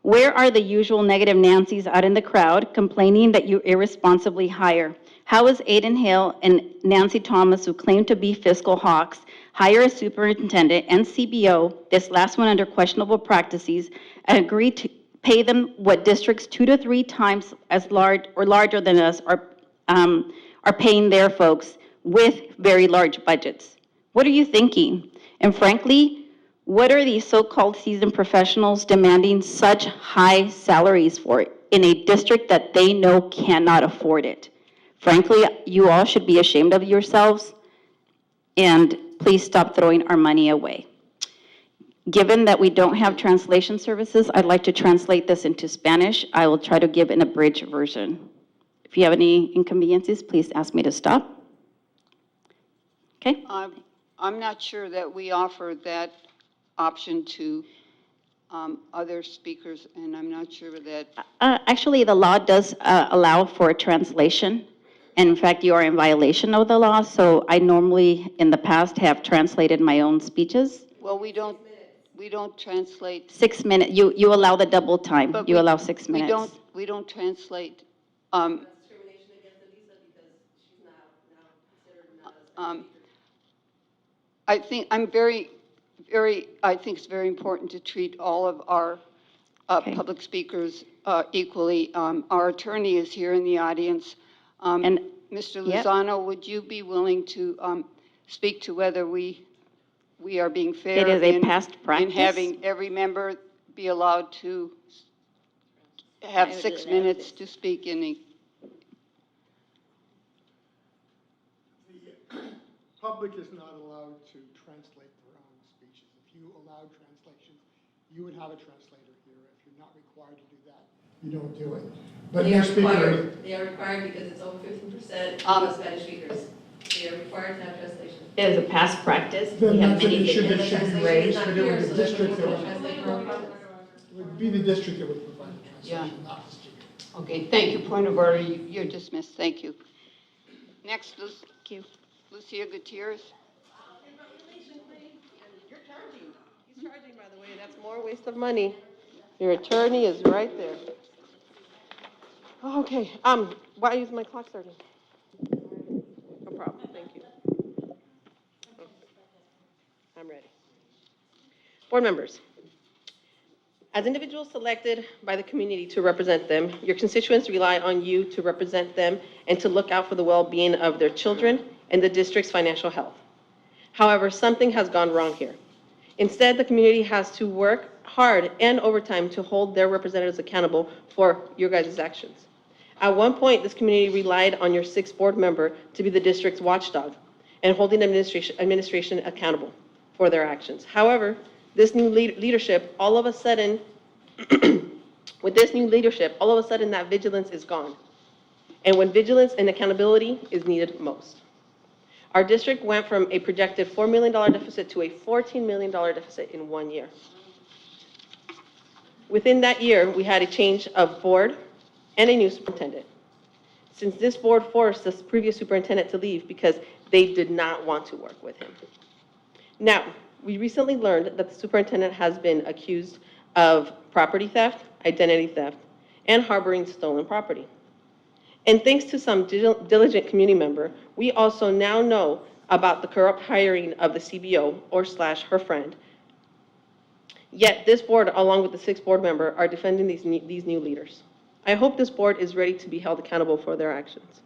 Where are the usual negative Nancys out in the crowd complaining that you irresponsibly hire? How is Aiden Hill and Nancy Thomas, who claim to be fiscal hawks, hire a superintendent and CBO, this last one under questionable practices, and agree to pay them what districts 2 to 3 times as large or larger than us are paying their folks with very large budgets? What are you thinking? And frankly, what are these so-called seasoned professionals demanding such high salaries for in a district that they know cannot afford it? Frankly, you all should be ashamed of yourselves, and please stop throwing our money away. Given that we don't have translation services, I'd like to translate this into Spanish. I will try to give an abridged version. If you have any inconveniences, please ask me to stop. Okay? I'm not sure that we offer that option to other speakers, and I'm not sure that... Actually, the law does allow for a translation. And in fact, you are in violation of the law, so I normally, in the past, have translated my own speeches. Well, we don't translate... 6 minutes, you allow the double time. But you allow 6 minutes. We don't translate... discrimination against Elisa because she's now considered not a speaker. I think I think it's very important to treat all of our public speakers equally. Our attorney is here in the audience. And- Mr. Yep. Lozano, would you be willing to speak to whether we are being fair? It is a in- past practice. In having every member be allowed to have 6 minutes to speak in the, The public is not allowed to translate their own speeches. If you allowed translations, you would have a translator here. If you're not required to do that, you don't do it. But They your are speaker, required, they are required because it's over 15% of Spanish speakers. They are required to have translation. It is a past practice. then We have that's an many issue different- that should be Translation is raised, not but it here, would so the there's district that no would, translate for all. it would be the district that would provide the translation, not the student. okay, thank you. Point of order, you're dismissed. Thank you. Next, Lucia Gutierrez. You're charging. He's charging, by the way. That's more waste of money. Your attorney is right there. Okay, why is my clock starting? No problem, thank you. I'm ready. Board members, as individuals selected by the community to represent them, your constituents rely on you to represent them and to look out for the well-being of their children and the district's financial health. However, something has gone wrong here. Instead, the community has to work hard and overtime to hold their representatives accountable for your guys' actions. At one point, this community relied on your 6th board member to be the district's watchdog and holding administration accountable for their actions. However, this new leadership, all of a sudden, with this new leadership, all of a sudden that vigilance is gone. And when vigilance and accountability is needed most. Our district went from a projected $4 million deficit to a $14 million deficit in 1 year. Within that year, we had a change of board and a new superintendent. Since this board forced the previous superintendent to leave because they did not want to work with him. Now, we recently learned that the superintendent has been accused of property theft, identity theft, and harboring stolen property. And thanks to some diligent community member, we also now know about the corrupt hiring of the CBO or / her friend. Yet this board, along with the 6th board member, are defending these new leaders. I hope this board is ready to be held accountable for their actions.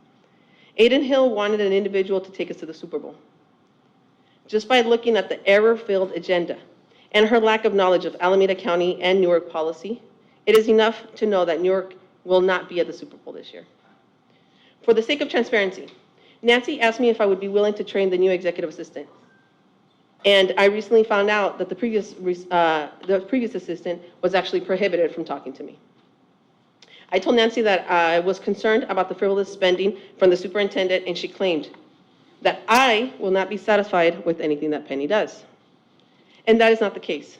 Aiden Hill wanted an individual to take us to the Super Bowl. Just by looking at the error-filled agenda and her lack of knowledge of Alameda County and Newark policy, it is enough to know that Newark will not be at the Super Bowl this year. For the sake of transparency, Nancy asked me if I would be willing to train the new executive assistant. And I recently found out that the previous assistant was actually prohibited from talking to me. I told Nancy that I was concerned about the frivolous spending from the superintendent, and she claimed that I will not be satisfied with anything that Penny does. And that is not the case.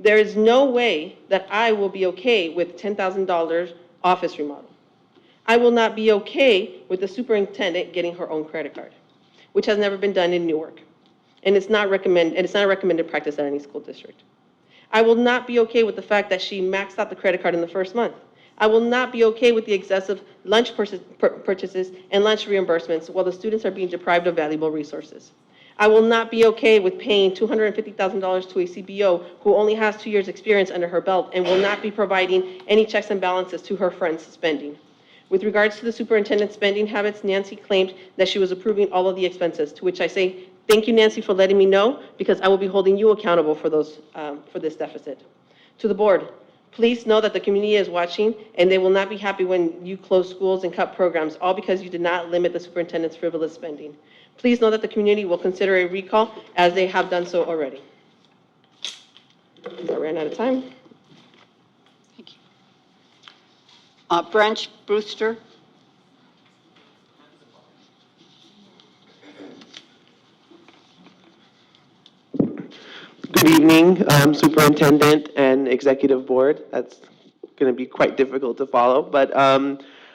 There is no way that I will be okay with $10,000 office remodel. I will not be okay with the superintendent getting her own credit card, which has never been done in Newark. And it's not a recommended practice at any school district. I will not be okay with the fact that she maxed out the credit card in the first month. I will not be okay with the excessive lunch purchases and lunch reimbursements while the students are being deprived of valuable resources. I will not be okay with paying $250,000 to a CBO who only has 2 years' experience under her belt and will not be providing any checks and balances to her friends' spending. With regards to the superintendent's spending habits, Nancy claimed that she was approving all of the expenses, to which I say, thank you, Nancy, for letting me know, because I will be holding you accountable for this deficit. To the board, please know that the community is watching, and they will not be happy when you close schools and cut programs, all because you did not limit the superintendent's frivolous spending. Please know that the community will consider a recall, as they have done so already. I ran out of time. Thank you. Branch Brewster. Good evening, Superintendent and Executive Board. That's going to be quite difficult to follow, but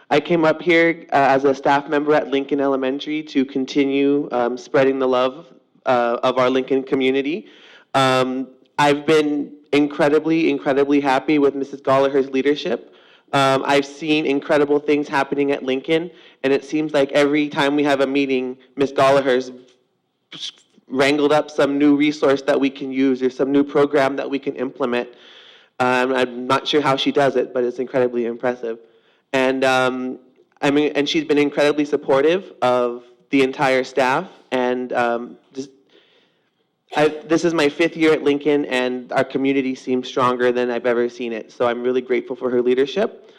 I came up here as a staff member at Lincoln Elementary to continue spreading the love of our Lincoln community. I've been incredibly happy with Mrs. Gallagher's leadership. I've seen incredible things happening at Lincoln, and it seems like every time we have a meeting, Ms. Gallagher's wrangled up some new resource that we can use or some new program that we can implement. I'm not sure how she does it, but it's incredibly impressive. And and she's been incredibly supportive of the entire staff. And this is my 5th year at Lincoln, and our community seems stronger than I've ever seen it. So I'm really grateful for her leadership.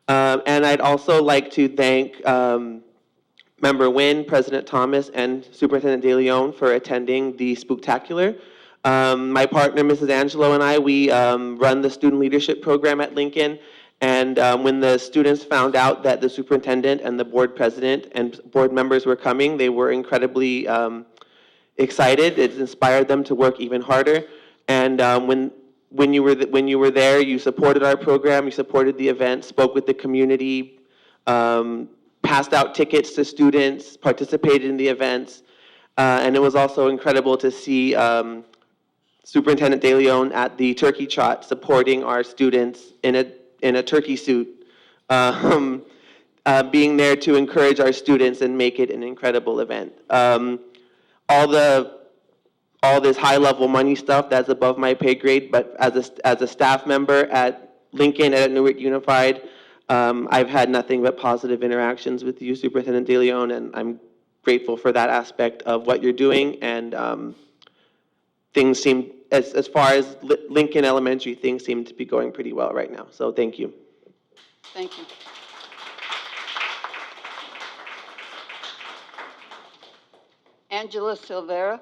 And I'd also like to thank Member Nguyen, President Thomas, and Superintendent De Leon for attending the Spooktacular. My partner, Mrs. Angelo, and I, we run the student leadership program at Lincoln. And when the students found out that the superintendent and the board president and board members were coming, they were incredibly excited. It inspired them to work even harder. And when you were there, you supported our program, you supported the event, spoke with the community, passed out tickets to students, participated in the events, and it was also incredible to see Superintendent De Leon at the turkey trot supporting our students in a turkey suit, being there to encourage our students and make it an incredible event. All this high-level money stuff, that's above my pay grade, but as a staff member at Lincoln and at Newark Unified, I've had nothing but positive interactions with you, Superintendent De Leon, and I'm grateful for that aspect of what you're doing. And things seem, as far as Lincoln Elementary, things seem to be going pretty well right now. So thank you. Thank you. Angela Silvera.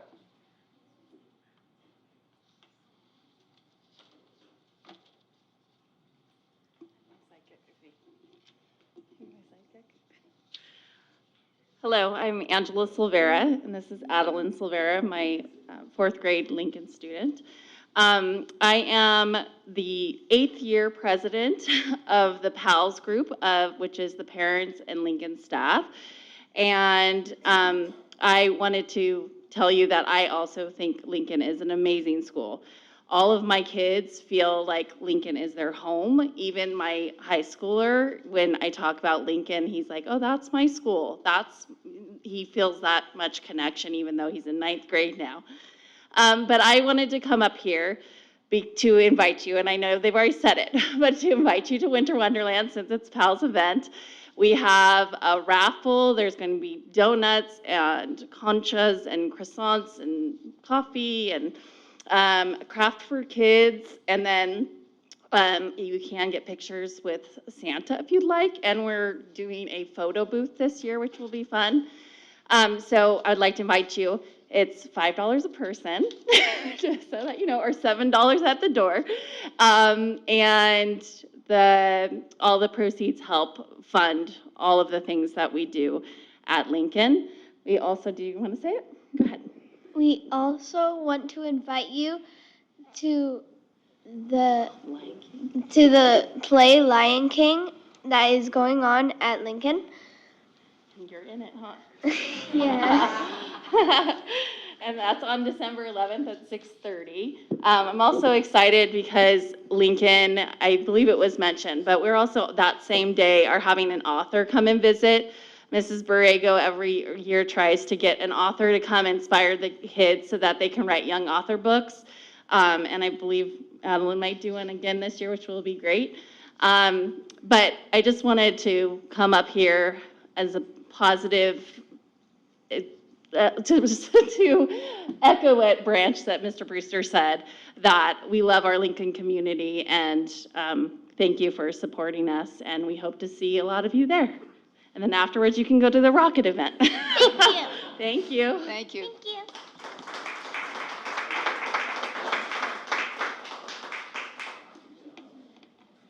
Hello, I'm Angela Silvera, and this is Adeline Silvera, my 4th grade Lincoln student. I am the 8th year president of the PALS group, which is the parents and Lincoln staff. And I wanted to tell you that I also think Lincoln is an amazing school. All of my kids feel like Lincoln is their home. Even my high schooler, when I talk about Lincoln, he's like, oh, that's my school. He feels that much connection, even though he's in 9th grade now. But I wanted to come up here to invite you, and I know they've already said it, but to invite you to Winter Wonderland since it's PAL's event. We have a raffle. There's going to be donuts and conchas and croissants and coffee and craft for kids, and then you can get pictures with Santa if you'd like, and we're doing a photo booth this year, which will be fun. So I'd like to invite you. It's $5 a person, just so that you know, or $7 at the door, and all the proceeds help fund all of the things that we do at Lincoln. We also, do you want to say it? Go ahead. We also want to invite you to the play Lion King that is going on at Lincoln. You're in it, huh? Yeah. And that's on December 11th at 6:30. I'm also excited because Lincoln, I believe it was mentioned, but we're also that same day are having an author come and visit. Mrs. Borrego every year tries to get an author to come inspire the kids so that they can write young author books. And I believe Adeline might do one again this year, which will be great. But I just wanted to come up here as a positive, to echo what Branch that Mr. Brewster said, that we love our Lincoln community, and thank you for supporting us, and we hope to see a lot of you there. And then afterwards, you can go to the rocket event. Thank you. Thank you. Thank you. Thank you.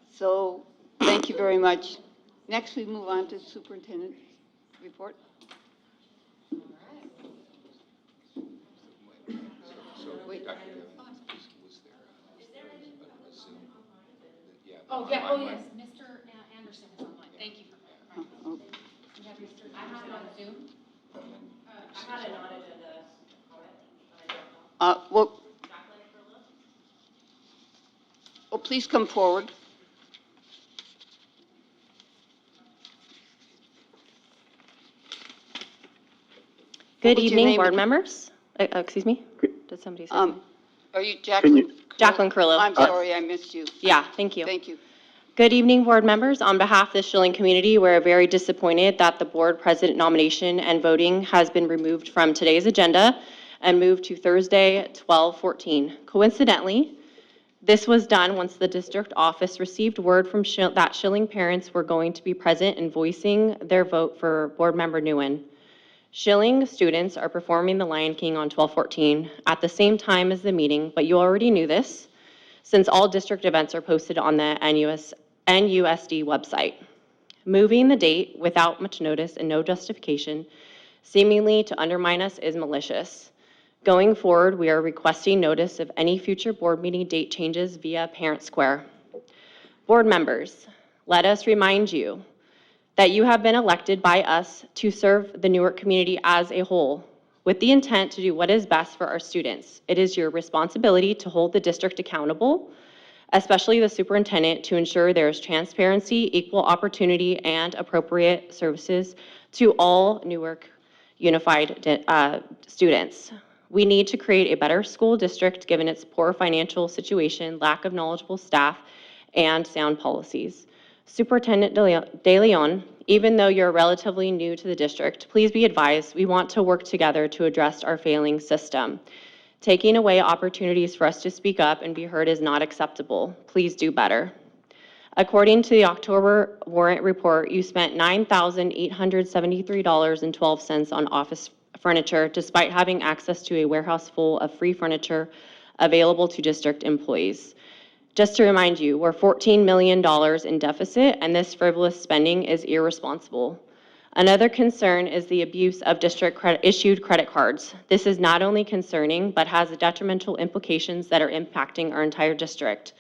So, thank you very much. Next, we move on to Superintendent's report. Wait. Oh, yeah, oh, yes, Mr. Anderson is online, thank you. Oh. You have Mr. I have it on Zoom. I had it on it Well, please come forward. Good What's your evening, name board and- members. Excuse me? Did somebody say Are you Jacqueline Jacqueline Carrillo. I'm sorry, I missed you. Yeah, thank you. Thank you. Good evening, board members. On behalf of the Schilling community, we're very disappointed that the board president nomination and voting has been removed from today's agenda and moved to Thursday, 12/14. Coincidentally, this was done once the district office received word from that Schilling parents were going to be present and voicing their vote for board member Nguyen. Schilling students are performing The Lion King on 12/14 at the same time as the meeting, but you already knew this since all district events are posted on the NUSD website. Moving the date without much notice and no justification, seemingly to undermine us, is malicious. Going forward, we are requesting notice of any future board meeting date changes via Parent Square. Board members, let us remind you that you have been elected by us to serve the Newark community as a whole, with the intent to do what is best for our students. It is your responsibility to hold the district accountable, especially the superintendent, to ensure there is transparency, equal opportunity, and appropriate services to all Newark Unified students. We need to create a better school district given its poor financial situation, lack of knowledgeable staff, and sound policies. Superintendent De Leon, even though you're relatively new to the district, please be advised we want to work together to address our failing system. Taking away opportunities for us to speak up and be heard is not acceptable. Please do better. According to the October warrant report, you spent $9,873.12 on office furniture, despite having access to a warehouse full of free furniture available to district employees. Just to remind you, we're $14 million in deficit, and this frivolous spending is irresponsible. Another concern is the abuse of district-issued credit cards. This is not only concerning, but has detrimental implications that are impacting our entire district.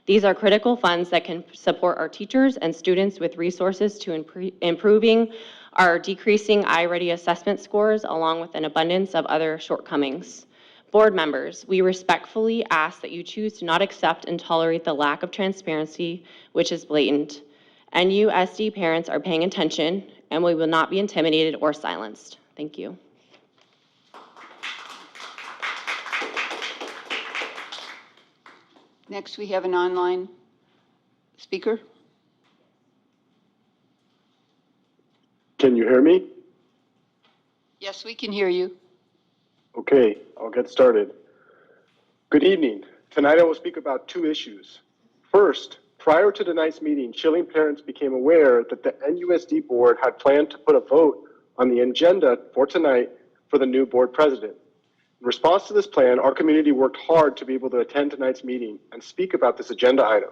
These are critical funds that can support our teachers and students with resources to improving our decreasing iReady assessment scores, along with an abundance of other shortcomings. Board members, we respectfully ask that you choose to not accept and tolerate the lack of transparency, which is blatant. NUSD parents are paying attention, and we will not be intimidated or silenced. Thank you. Next, we have an online speaker. Can you hear me? Yes, we can hear you. Okay, I'll get started. Good evening. Tonight I will speak about two issues. First, prior to tonight's meeting, Schilling parents became aware that the NUSD board had planned to put a vote on the agenda for tonight for the new board president. In response to this plan, our community worked hard to be able to attend tonight's meeting and speak about this agenda item.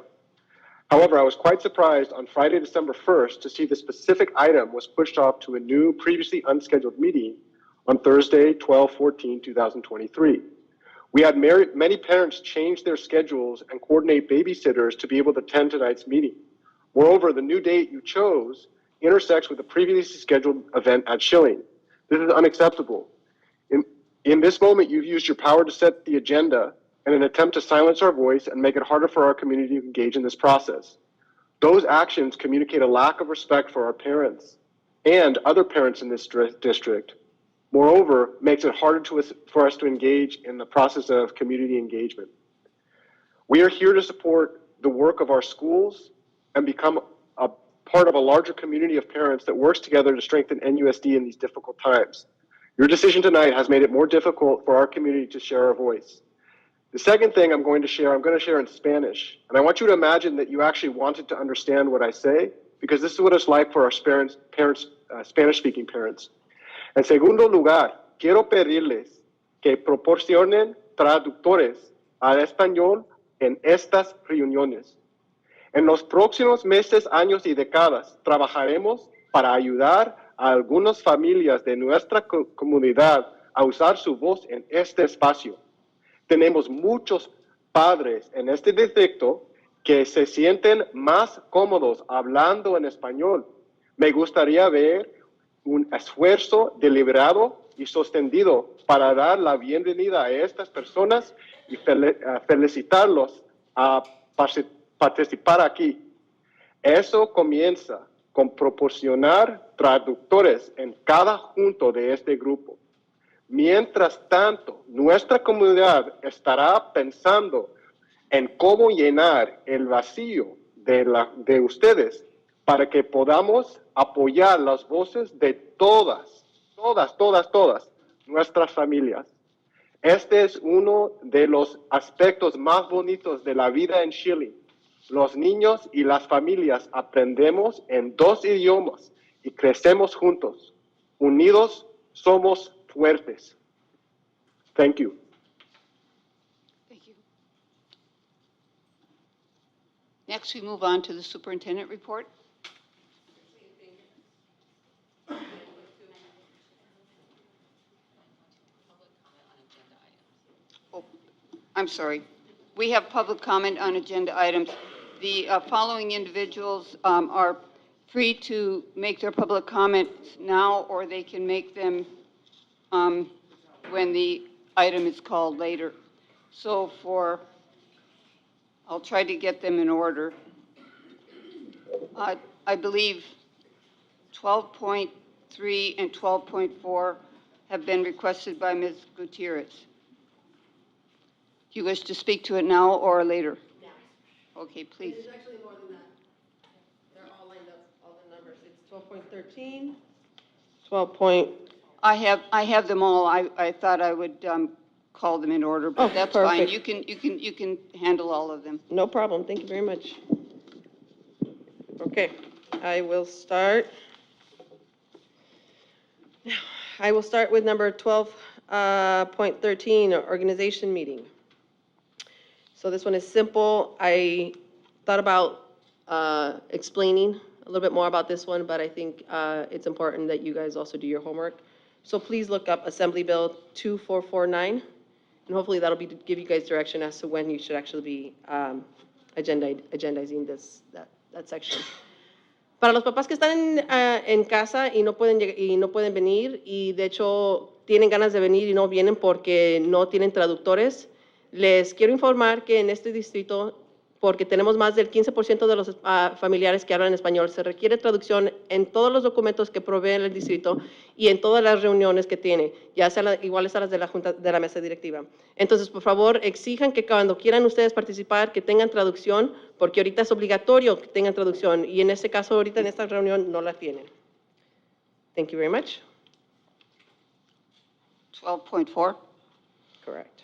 However, I was quite surprised on Friday, December 1st to see the specific item was pushed off to a new, previously unscheduled meeting on Thursday, 12/14/2023. We had many parents change their schedules and coordinate babysitters to be able to attend tonight's meeting. Moreover, the new date you chose intersects with the previously scheduled event at Schilling. This is unacceptable. In this moment, you've used your power to set the agenda in an attempt to silence our voice and make it harder for our community to engage in this process. Those actions communicate a lack of respect for our parents and other parents in this district. Moreover, makes it harder for us to engage in the process of community engagement. We are here to support the work of our schools and become a part of a larger community of parents that works together to strengthen NUSD in these difficult times. Your decision tonight has made it more difficult for our community to share our voice. The second thing I'm going to share in Spanish. And I want you to imagine that you actually wanted to understand what I say, because this is what it's like for our Spanish-speaking parents. En segundo lugar, quiero pedirles que proporcionen traductores al español en estas reuniones. En los próximos meses, años y décadas, trabajaremos para ayudar a algunas familias de nuestra comunidad a usar su voz en este espacio. Tenemos muchos padres en este distrito que se sienten más cómodos hablando en español. Me gustaría ver un esfuerzo deliberado y sostenido para dar la bienvenida a estas personas y felicitarlos a participar aquí. Eso comienza con proporcionar traductores en cada junto de este grupo. Mientras tanto, nuestra comunidad estará pensando en cómo llenar el vacío de ustedes para que podamos apoyar las voces de todas nuestras familias. Este es uno de los aspectos más bonitos de la vida en Chile. Los niños y las familias aprendemos en 2 idiomas y crecemos juntos. Unidos somos fuertes. Thank you. Thank you. Next, we move on to the superintendent report. Oh, I'm sorry. We have public comment on agenda items. The following individuals are free to make their public comments now, or they can make them when the item is called later. So I'll try to get them in order. I believe 12.3 and 12.4 have been requested by Ms. Gutierrez. Do you wish to speak to it now or later? Now. Okay, please. It's actually more than that. They're all lined up, all the numbers. It's 12.13, 12. I have them all. I thought I would call them in order, but that's fine. Perfect. You can handle all of them. No problem. Thank you very much. Okay, I will start. I will start with number 12.13, organization meeting. So this one is simple. I thought about explaining a little bit more about this one, but I think it's important that you guys also do your homework. So please look up Assembly Bill 2449, and hopefully that'll give you guys direction as to when you should actually be agendizing that section. Para los papás que están en casa y no pueden venir, y de hecho tienen ganas de venir y no vienen porque no tienen traductores, les quiero informar que en este distrito, porque tenemos más del 15% de los familiares que hablan español, se requiere traducción en todos los documentos que provee el distrito y en todas las reuniones que tiene, ya sean iguales a las de la Junta de la Mesa Directiva. Entonces, por favor, exijan que cuando quieran ustedes participar, que tengan traducción, porque ahorita es obligatorio que tengan traducción, y en este caso, ahorita en esta reunión, no la tienen. Thank you very much. 12.4. Correct.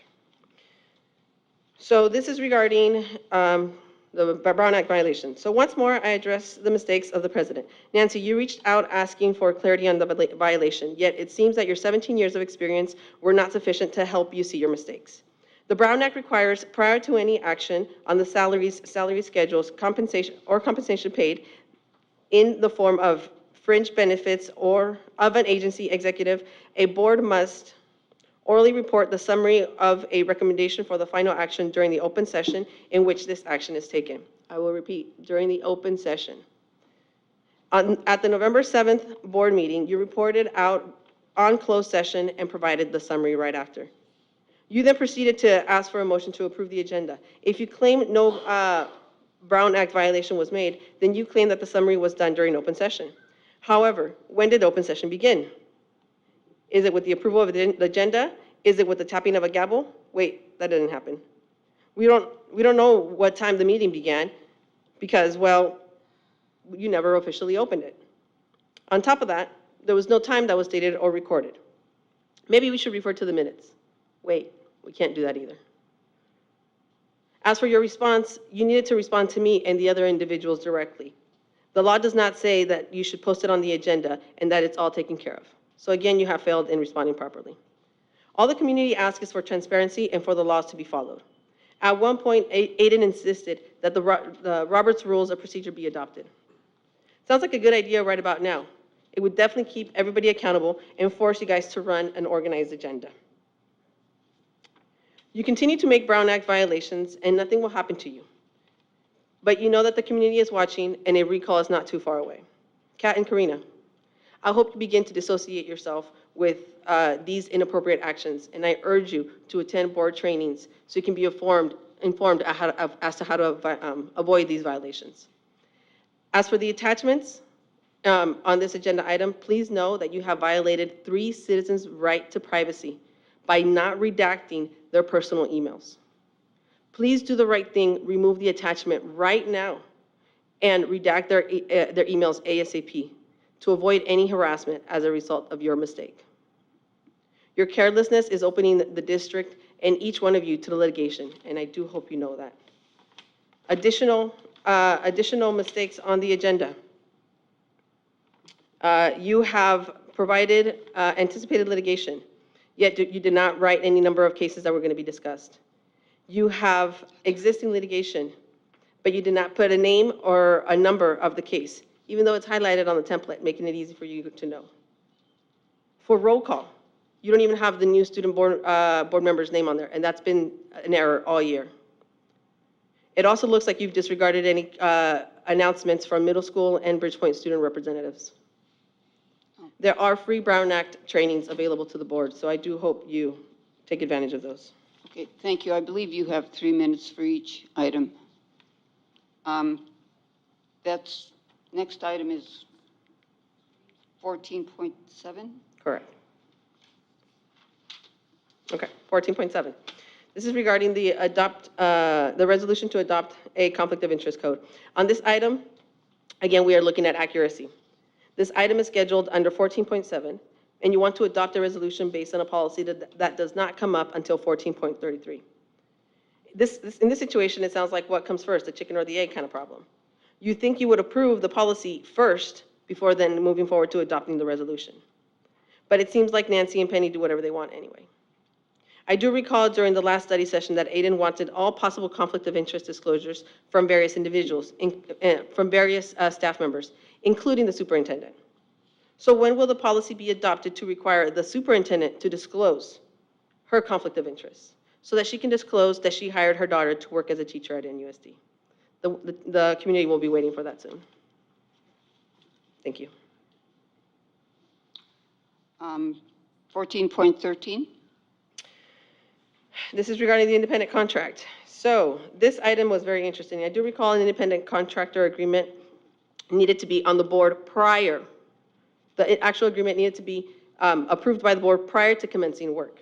So this is regarding the Brown Act violation. So once more, I address the mistakes of the president. Nancy, you reached out asking for clarity on the violation, yet it seems that your 17 years of experience were not sufficient to help you see your mistakes. The Brown Act requires, prior to any action on the salary schedules, compensation paid in the form of fringe benefits or of an agency executive, a board must orally report the summary of a recommendation for the final action during the open session in which this action is taken. I will repeat, during the open session. At the November 7th board meeting, you reported out on closed session and provided the summary right after. You then proceeded to ask for a motion to approve the agenda. If you claim no Brown Act violation was made, then you claim that the summary was done during open session. However, when did open session begin? Is it with the approval of the agenda? Is it with the tapping of a gavel? Wait, that didn't happen. We don't know what time the meeting began because, well, you never officially opened it. On top of that, there was no time that was stated or recorded. Maybe we should refer to the minutes. Wait, we can't do that either. As for your response, you needed to respond to me and the other individuals directly. The law does not say that you should post it on the agenda and that it's all taken care of. So again, you have failed in responding properly. All the community asks is for transparency and for the laws to be followed. At one point, Aiden insisted that the Roberts Rules of Procedure be adopted. Sounds like a good idea right about now. It would definitely keep everybody accountable and force you guys to run an organized agenda. You continue to make Brown Act violations and nothing will happen to you. But you know that the community is watching and a recall is not too far away. Kat and Karina, I hope you begin to dissociate yourself with these inappropriate actions, and I urge you to attend board trainings so you can be informed as to how to avoid these violations. As for the attachments on this agenda item, please know that you have violated 3 citizens' right to privacy by not redacting their personal emails. Please do the right thing, remove the attachment right now, and redact their emails ASAP to avoid any harassment as a result of your mistake. Your carelessness is opening the district and each one of you to the litigation, and I do hope you know that. Additional mistakes on the agenda. You have provided anticipated litigation, yet you did not write any number of cases that were going to be discussed. You have existing litigation, but you did not put a name or a number of the case, even though it's highlighted on the template, making it easy for you to know. For roll call, you don't even have the new student board member's name on there, and that's been an error all year. It also looks like you've disregarded any announcements from middle school and Bridgepoint student representatives. There are free Brown Act trainings available to the board, so I do hope you take advantage of those. Okay, thank you. I believe you have 3 minutes for each item. Next item is 14.7? Correct. Okay, 14.7. This is regarding the resolution to adopt a conflict of interest code. On this item, again, we are looking at accuracy. This item is scheduled under 14.7, and you want to adopt a resolution based on a policy that does not come up until 14.33. In this situation, it sounds like what comes first, the chicken or the egg kind of problem. You think you would approve the policy first before then moving forward to adopting the resolution. But it seems like Nancy and Penny do whatever they want anyway. I do recall during the last study session that Aiden wanted all possible conflict of interest disclosures from various individuals, from various staff members, including the superintendent. So when will the policy be adopted to require the superintendent to disclose her conflict of interest so that she can disclose that she hired her daughter to work as a teacher at NUSD? The community will be waiting for that soon. Thank you. 14.13? This is regarding the independent contract. So this item was very interesting. I do recall an independent contractor agreement needed to be on the board prior. The actual agreement needed to be approved by the board prior to commencing work.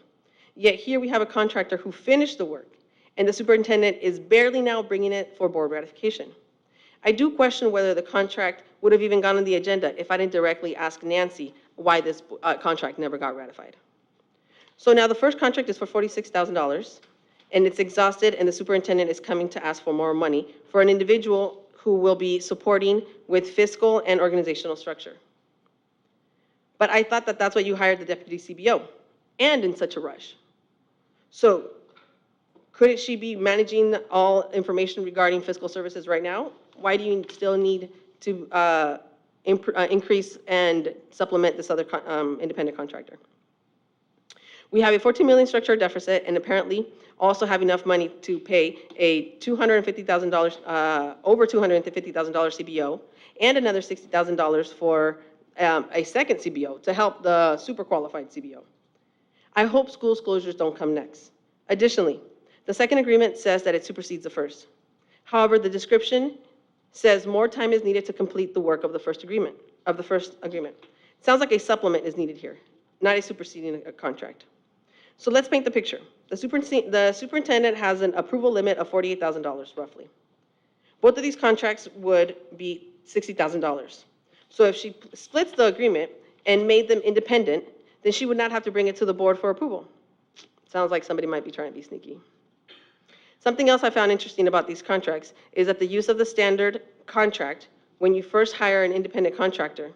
Yet here we have a contractor who finished the work, and the superintendent is barely now bringing it for board ratification. I do question whether the contract would have even gone on the agenda if I didn't directly ask Nancy why this contract never got ratified. So now the first contract is for $46,000, and it's exhausted, and the superintendent is coming to ask for more money for an individual who will be supporting with fiscal and organizational structure. But I thought that that's what you hired the deputy CBO, and in such a rush. So couldn't she be managing all information regarding fiscal services right now? Why do you still need to increase and supplement this other independent contractor? We have a $14 million structural deficit, and apparently also have enough money to pay a $250,000, over $250,000 CBO, and another $60,000 for a second CBO to help the super qualified CBO. I hope school closures don't come next. Additionally, the second agreement says that it supersedes the first. However, the description says more time is needed to complete the work of the first agreement. It sounds like a supplement is needed here, not a superseding contract. So let's paint the picture. The superintendent has an approval limit of $48,000 roughly. Both of these contracts would be $60,000. So if she splits the agreement and made them independent, then she would not have to bring it to the board for approval. Sounds like somebody might be trying to be sneaky. Something else I found interesting about these contracts is that the use of the standard contract when you first hire an independent contractor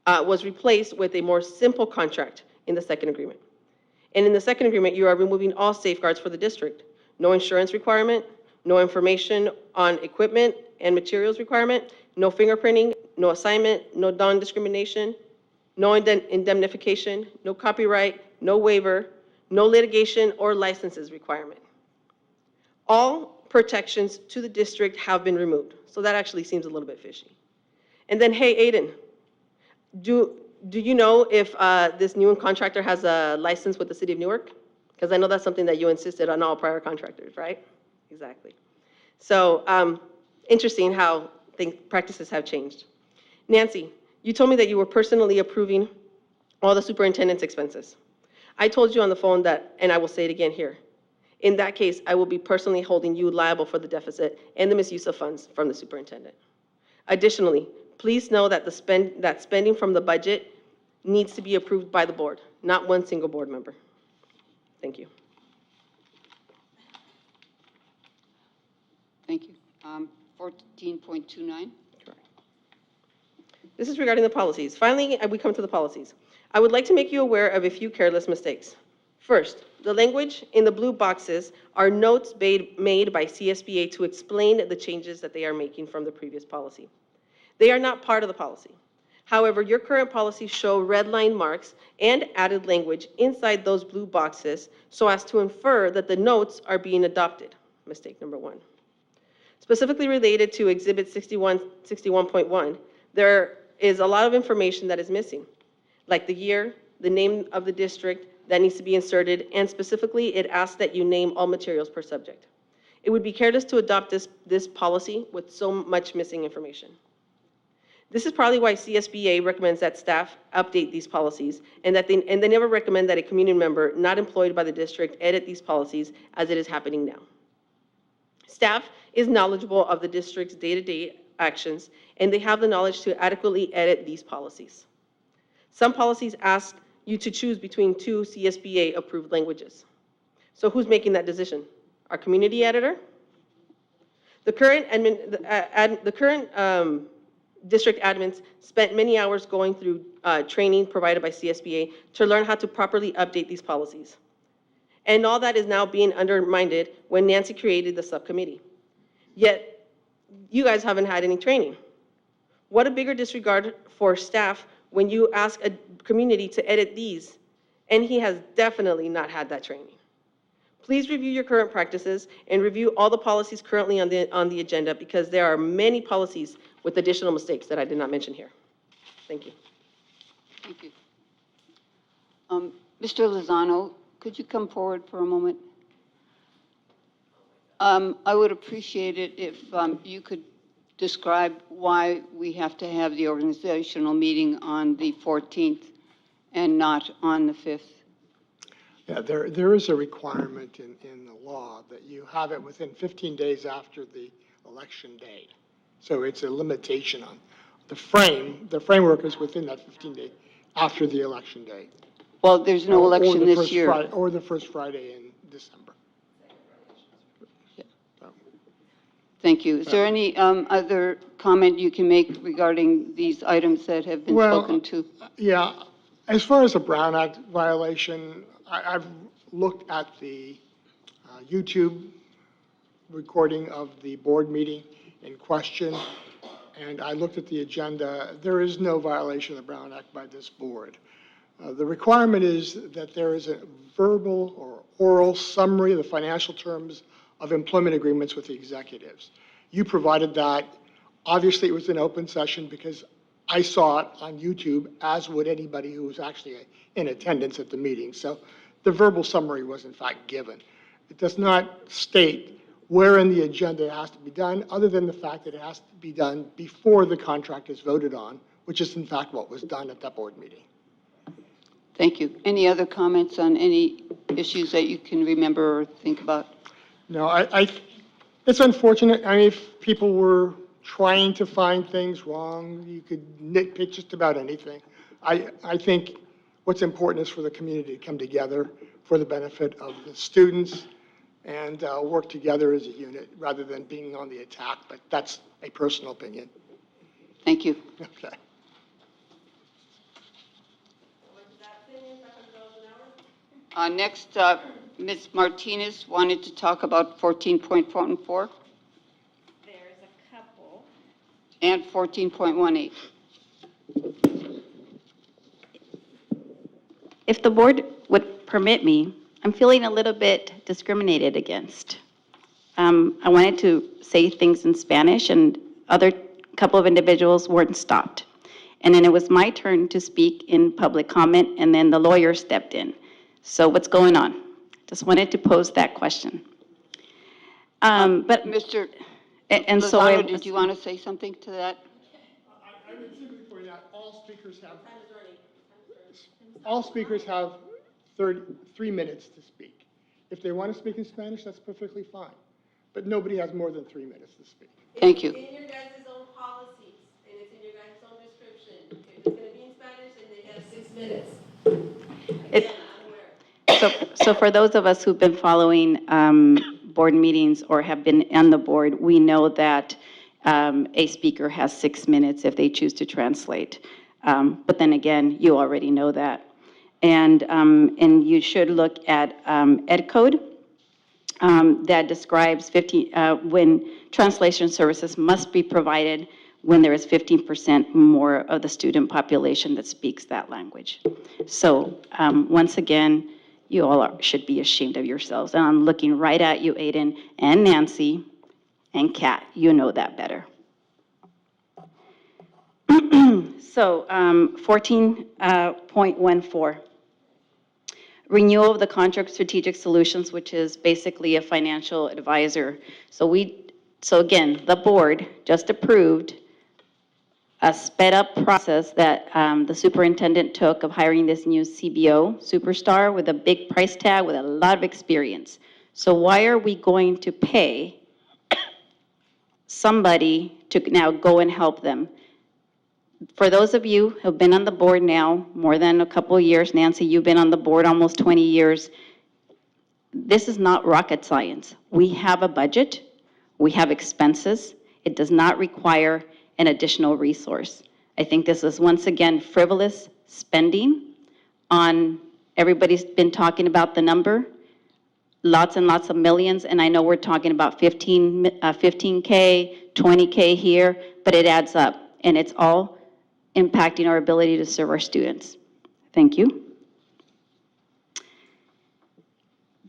was replaced with a more simple contract in the second agreement. And in the second agreement, you are removing all safeguards for the district. No insurance requirement, no information on equipment and materials requirement, no fingerprinting, no assignment, no non-discrimination, no indemnification, no copyright, no waiver, no litigation or licenses requirement. All protections to the district have been removed. So that actually seems a little bit fishy. And then, hey, Aiden, do you know if this new contractor has a license with the city of Newark? Because I know that's something that you insisted on all prior contractors, right? Exactly. So interesting how practices have changed. Nancy, you told me that you were personally approving all the superintendent's expenses. I told you on the phone that, and I will say it again here, In that case, I will be personally holding you liable for the deficit and the misuse of funds from the superintendent. Additionally, please know that that spending from the budget needs to be approved by the board, not one single board member. Thank you. Thank you. 14.29. This is regarding the policies. Finally, we come to the policies. I would like to make you aware of a few careless mistakes. First, the language in the blue boxes are notes made by CSBA to explain the changes that they are making from the previous policy. They are not part of the policy. However, your current policies show red line marks and added language inside those blue boxes so as to infer that the notes are being adopted. Mistake number one. Specifically related to Exhibit 61.1, there is a lot of information that is missing, like the year, the name of the district that needs to be inserted, and specifically it asks that you name all materials per subject. It would be careless to adopt this policy with so much missing information. This is probably why CSBA recommends that staff update these policies and they never recommend that a community member not employed by the district edit these policies as it is happening now. Staff is knowledgeable of the district's day-to-day actions, and they have the knowledge to adequately edit these policies. Some policies ask you to choose between two CSBA-approved languages. So who's making that decision? Our community editor? The current district admins spent many hours going through training provided by CSBA to learn how to properly update these policies. And all that is now being undermined when Nancy created the subcommittee. Yet, you guys haven't had any training. What a bigger disregard for staff when you ask a community to edit these, and he has definitely not had that training. Please review your current practices and review all the policies currently on the agenda because there are many policies with additional mistakes that I did not mention here. Thank you. Thank you. Mr. Lozano, could you come forward for a moment? I would appreciate it if you could describe why we have to have the organizational meeting on the 14th and not on the 5th. Yeah, there is a requirement in the law that you have it within 15 days after the election day. So it's a limitation on the framework is within that 15 days after the election day. Well, there's no election this year. Or the first Friday in December. Thank you. Is there any other comment you can make regarding these items that have been spoken to? Yeah, as far as the Brown Act violation, I've looked at the YouTube recording of the board meeting in question, and I looked at the agenda. There is no violation of the Brown Act by this board. The requirement is that there is a verbal or oral summary of the financial terms of employment agreements with the executives. You provided that. Obviously, it was an open session because I saw it on YouTube, as would anybody who was actually in attendance at the meeting. So the verbal summary was in fact given. It does not state where in the agenda it has to be done, other than the fact that it has to be done before the contract is voted on, which is in fact what was done at that board meeting. Thank you. Any other comments on any issues that you can remember or think about? No, it's unfortunate. I mean, if people were trying to find things wrong, you could nitpick just about anything. I think what's important is for the community to come together for the benefit of the students and work together as a unit rather than being on the attack, but that's a personal opinion. Thank you. Okay. Next, Ms. Martinez wanted to talk about 14.14. There's a couple. And 14.18. If the board would permit me, I'm feeling a little bit discriminated against. I wanted to say things in Spanish, and other couple of individuals weren't stopped. And then it was my turn to speak in public comment, and then the lawyer stepped in. So what's going on? Just wanted to pose that question. But Mr. And so Lozano, did you want to say something to that? I would simply point out all speakers have 3 minutes to speak. If they want to speak in Spanish, that's perfectly fine. But nobody has more than 3 minutes to speak. Thank you. It's in your guys' own policies, and it's in your guys' own description. If it's gonna be in Spanish, then they have 6 minutes. It- So for those of us who've been following board meetings or have been on the board, we know that a speaker has 6 minutes if they choose to translate. But then again, you already know that. And you should look at Ed Code that describes when translation services must be provided when there is 15% more of the student population that speaks that language. So once again, you all should be ashamed of yourselves. And I'm looking right at you, Aiden, and Nancy, and Kat. You know that better. So 14.14. Renewal of the contract strategic solutions, which is basically a financial advisor. So again, the board just approved a sped up process that the superintendent took of hiring this new CBO superstar with a big price tag with a lot of experience. So why are we going to pay somebody to now go and help them? For those of you who have been on the board now more than a couple of years, Nancy, you've been on the board almost 20 years. This is not rocket science. We have a budget. We have expenses. It does not require an additional resource. I think this is once again frivolous spending on, everybody's been talking about the number, lots and lots of millions, and I know we're talking about 15K, 20K here, but it adds up, and it's all impacting our ability to serve our students. Thank you.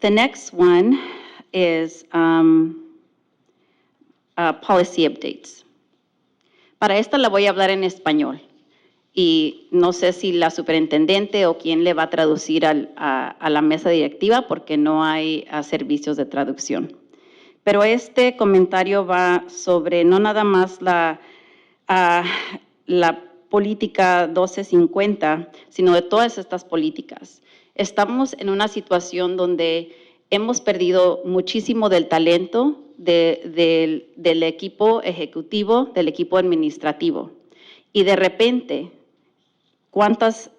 The next one is policy updates. Para esta la voy a hablar en español y no sé si la superintendente o quién le va a traducir a la mesa directiva porque no hay servicios de traducción. Pero este comentario va sobre no nada más la política 1250, sino de todas estas políticas. Estamos en una situación donde hemos perdido muchísimo del talento del equipo ejecutivo, del equipo administrativo. Y de repente, ¿cuántas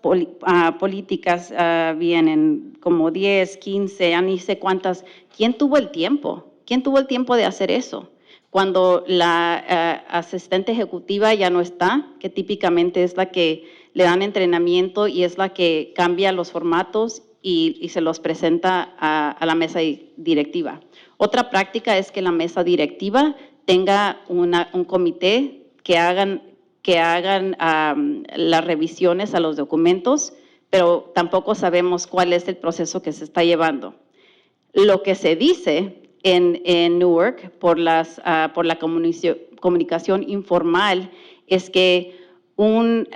políticas vienen? Como 10, 15, ya ni sé cuántas. ¿Quién tuvo el tiempo? ¿Quién tuvo el tiempo de hacer eso? Cuando la asistente ejecutiva ya no está, que típicamente es la que le dan entrenamiento y es la que cambia los formatos y se los presenta a la mesa directiva. Otra práctica es que la mesa directiva tenga un comité que hagan las revisiones a los documentos, pero tampoco sabemos cuál es el proceso que se está llevando. Lo que se dice en Newark por la comunicación informal es que un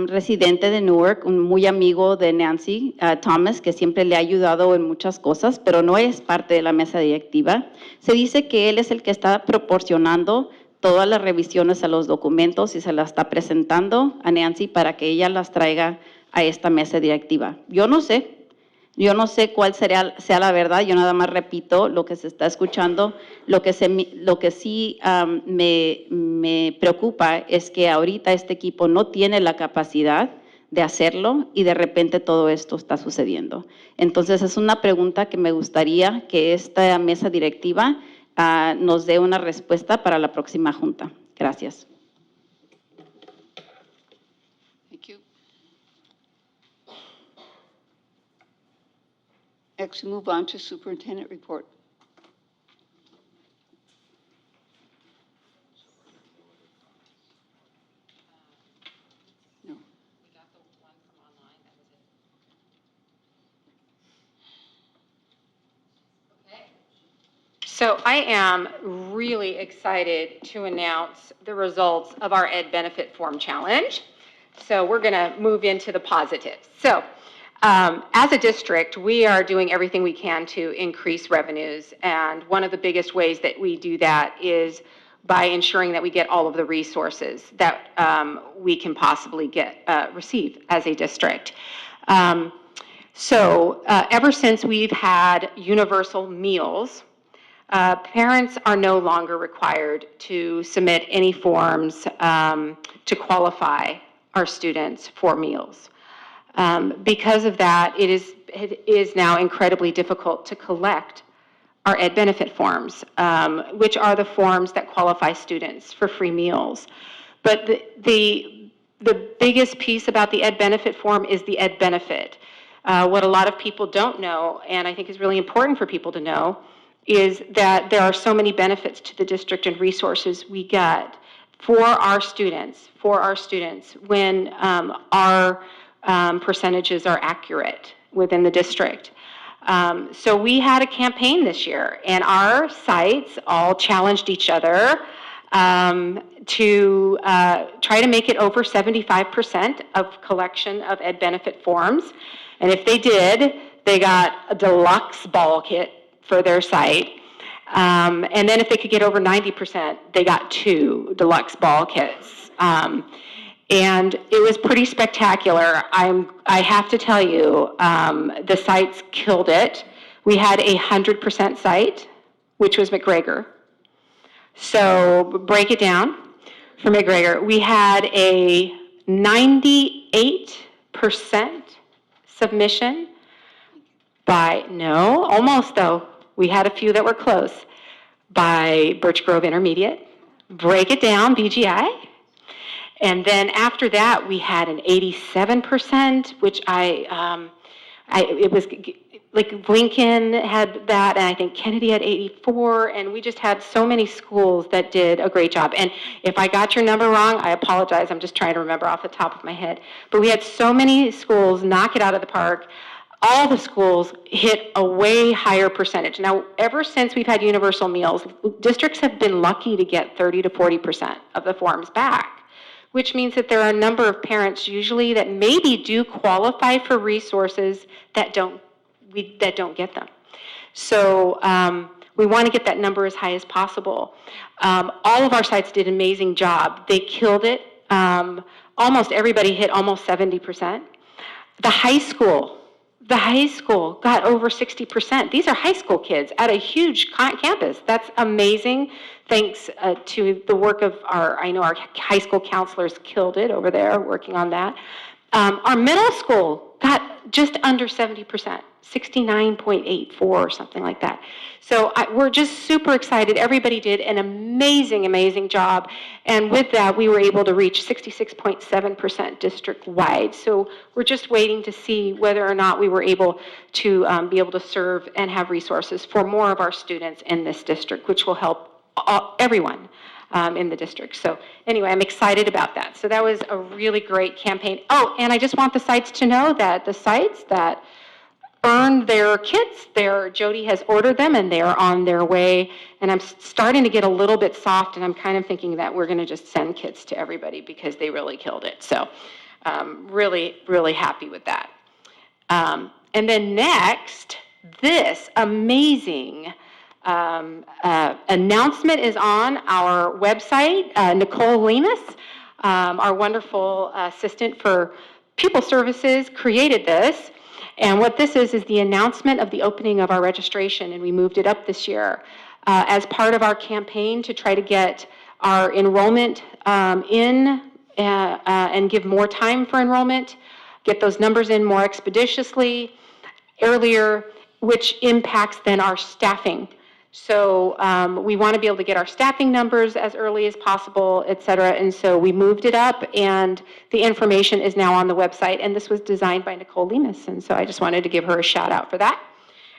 residente de Newark, un muy amigo de Nancy, Thomas, que siempre le ha ayudado en muchas cosas, pero no es parte de la mesa directiva, se dice que él es el que está proporcionando todas las revisiones a los documentos y se las está presentando a Nancy para que ella las traiga a esta mesa directiva. Yo no sé cuál sea la verdad, yo nada más repito lo que se está escuchando. Lo que sí me preocupa es que ahorita este equipo no tiene la capacidad de hacerlo y de repente todo esto está sucediendo. Entonces es una pregunta que me gustaría que esta mesa directiva nos dé una respuesta para la próxima junta. Gracias. Next, we move on to superintendent report. No. So I am really excited to announce the results of our Ed Benefit Form Challenge. So we're going to move into the positives. So as a district, we are doing everything we can to increase revenues. And one of the biggest ways that we do that is by ensuring that we get all of the resources that we can possibly receive as a district. So ever since we've had universal meals, parents are no longer required to submit any forms to qualify our students for meals. Because of that, it is now incredibly difficult to collect our ed benefit forms, which are the forms that qualify students for free meals. But the biggest piece about the ed benefit form is the ed benefit. What a lot of people don't know, and I think is really important for people to know, is that there are so many benefits to the district and resources we get for our students when our percentages are accurate within the district. So we had a campaign this year, and our sites all challenged each other to try to make it over 75% of collection of ed benefit forms. And if they did, they got a deluxe ball kit for their site. And then if they could get over 90%, they got 2 deluxe ball kits. And it was pretty spectacular. I have to tell you, the sites killed it. We had a 100% site, which was McGregor. So break it down for McGregor. We had a 98% submission almost though. We had a few that were close, by Birch Grove Intermediate. Break it down, BGI. And then after that, we had an 87%, which it was like Lincoln had that, and I think Kennedy had 84, and we just had so many schools that did a great job. And if I got your number wrong, I apologize. I'm just trying to remember off the top of my head. But we had so many schools knock it out of the park. All the schools hit a way higher percentage. Now, ever since we've had universal meals, districts have been lucky to get 30 to 40% of the forms back, which means that there are a number of parents usually that maybe do qualify for resources that don't get them. So we want to get that number as high as possible. All of our sites did an amazing job. They killed it. Almost everybody hit almost 70%. The high school got over 60%. These are high school kids at a huge campus. That's amazing. Thanks to the work of our high school counselors killed it over there working on that. Our middle school got just under 70%, 69.84 or something like that. So we're just super excited. Everybody did an amazing, amazing job. And with that, we were able to reach 66.7% district-wide. So we're just waiting to see whether or not we were able to be able to serve and have resources for more of our students in this district, which will help everyone in the district. So anyway, I'm excited about that. So that was a really great campaign. Oh, and I just want the sites to know that the sites that earned their kits, Jody has ordered them and they are on their way. And I'm starting to get a little bit soft, and I'm kind of thinking that we're going to just send kits to everybody because they really killed it. So really, really happy with that. And then next, this amazing announcement is on our website. Nicole Lemus, our wonderful assistant for pupil services, created this. And what this is the announcement of the opening of our registration, and we moved it up this year as part of our campaign to try to get our enrollment in and give more time for enrollment, get those numbers in more expeditiously, earlier, which impacts then our staffing. So we want to be able to get our staffing numbers as early as possible, et cetera. And so we moved it up, and the information is now on the website. And this was designed by Nicole Lemus. And so I just wanted to give her a shout out for that.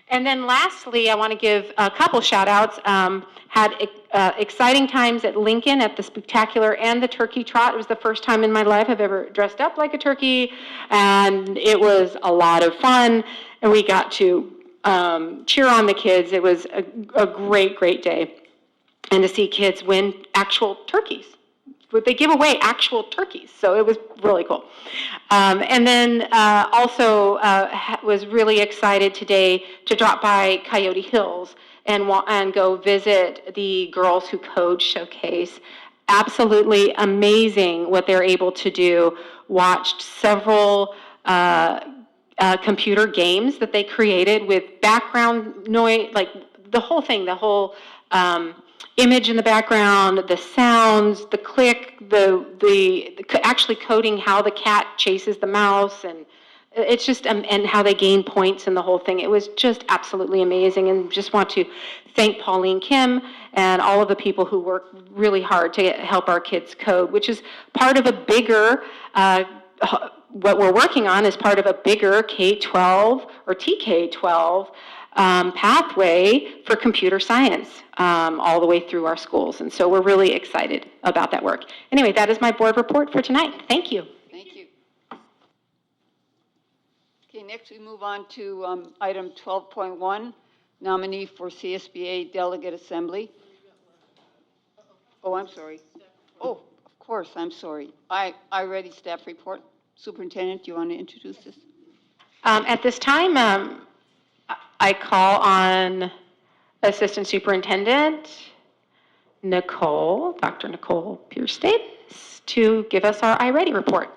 And then lastly, I want to give a couple shout outs. Had exciting times at Lincoln at the Spectacular and the Turkey Trot. It was the first time in my life I've ever dressed up like a turkey. And it was a lot of fun. And we got to cheer on the kids. It was a great, great day. And to see kids win actual turkeys. They give away actual turkeys, so it was really cool. And then also was really excited today to drop by Coyote Hills and go visit the Girls Who Code showcase. Absolutely amazing what they're able to do. Watched several computer games that they created with background noise, like the whole thing, the whole image in the background, the sounds, the click, actually coding how the cat chases the mouse, and it's just, and how they gain points and the whole thing. It was just absolutely amazing, and just want to thank Pauline Kim and all of the people who work really hard to help our kids code, which is part of a bigger, what we're working on is part of a bigger K-12 or TK-12 pathway for computer science all the way through our schools. And so we're really excited about that work. Anyway, that is my board report for tonight. Thank you. Thank you. Okay, next we move on to item 12.1, nominee for CSBA Delegate Assembly. Oh, I'm sorry. Oh, of course, I'm sorry. I ready staff report. Superintendent, do you want to introduce this? At this time, I call on Assistant Superintendent Dr. Nicole Pierce-Davis, to give us our iReady report.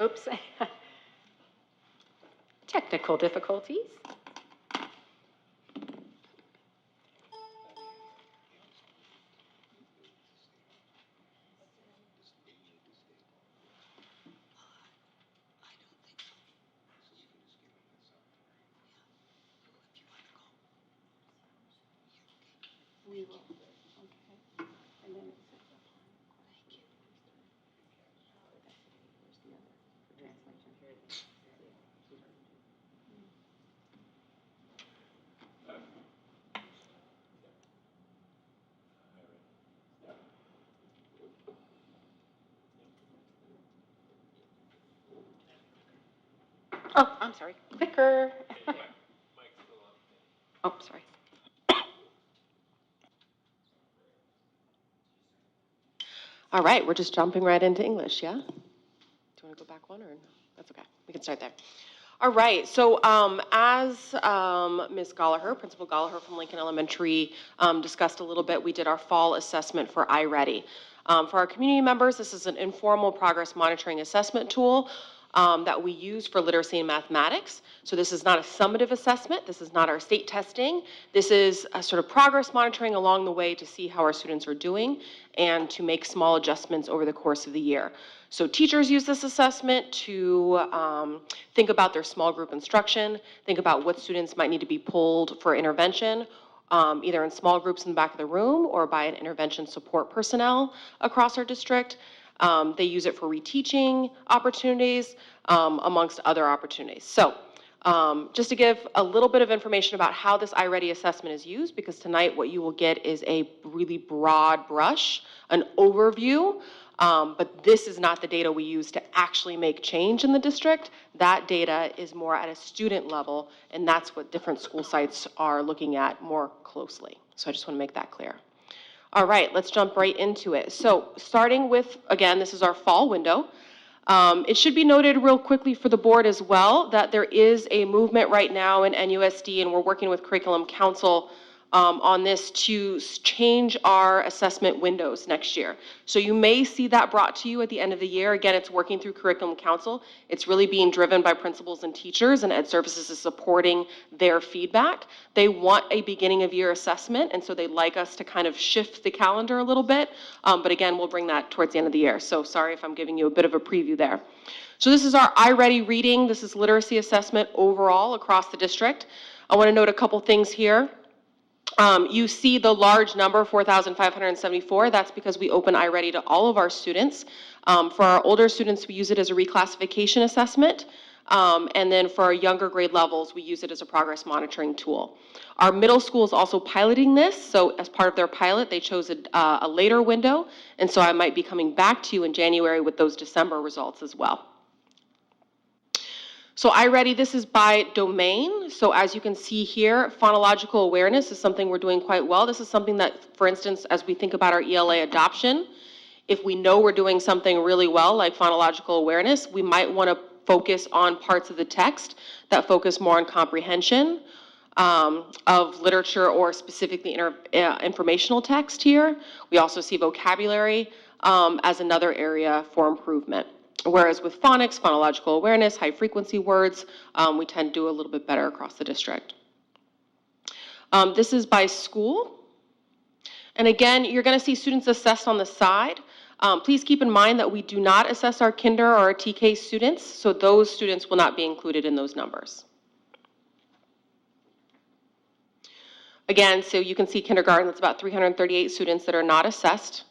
Oops. Technical difficulties. We will. Okay. And then it's thank you. Oh, I'm sorry. Clicker. Oh, sorry. All right, we're just jumping right into English, yeah? Do you want to go back one or no? That's okay. We can start there. All right, so as Ms. Gallagher, Principal Gallagher from Lincoln Elementary discussed a little bit, we did our fall assessment for iReady. For our community members, this is an informal progress monitoring assessment tool that we use for literacy and mathematics. So this is not a summative assessment. This is not our state testing. This is a sort of progress monitoring along the way to see how our students are doing and to make small adjustments over the course of the year. So teachers use this assessment to think about their small group instruction, think about what students might need to be pulled for intervention, either in small groups in the back of the room or by an intervention support personnel across our district. They use it for reteaching opportunities, amongst other opportunities. So just to give a little bit of information about how this iReady assessment is used, because tonight what you will get is a really broad brush, an overview, but this is not the data we use to actually make change in the district. That data is more at a student level, and that's what different school sites are looking at more closely. So I just want to make that clear. All right, let's jump right into it. So starting with, again, this is our fall window. It should be noted real quickly for the board as well that there is a movement right now in NUSD, and we're working with Curriculum Council on this to change our assessment windows next year. So you may see that brought to you at the end of the year. Again, it's working through Curriculum Council. It's really being driven by principals and teachers, and Ed Services is supporting their feedback. They want a beginning of year assessment, and so they'd like us to kind of shift the calendar a little bit. But again, we'll bring that towards the end of the year. So sorry if I'm giving you a bit of a preview there. So this is our iReady reading. This is literacy assessment overall across the district. I want to note a couple things here. You see the large number, 4,574. That's because we open iReady to all of our students. For our older students, we use it as a reclassification assessment. And then for our younger grade levels, we use it as a progress monitoring tool. Our middle school is also piloting this. So as part of their pilot, they chose a later window. And so I might be coming back to you in January with those December results as well. So iReady, this is by domain. So as you can see here, phonological awareness is something we're doing quite well. This is something that, for instance, as we think about our ELA adoption, if we know we're doing something really well, like phonological awareness, we might want to focus on parts of the text that focus more on comprehension of literature or specifically informational text here. We also see vocabulary as another area for improvement. Whereas with phonics, phonological awareness, high-frequency words, we tend to do a little bit better across the district. This is by school. And again, you're going to see students assessed on the side. Please keep in mind that we do not assess our kinder or our TK students, so those students will not be included in those numbers. Again, so you can see kindergarten, that's about 338 students that are not assessed.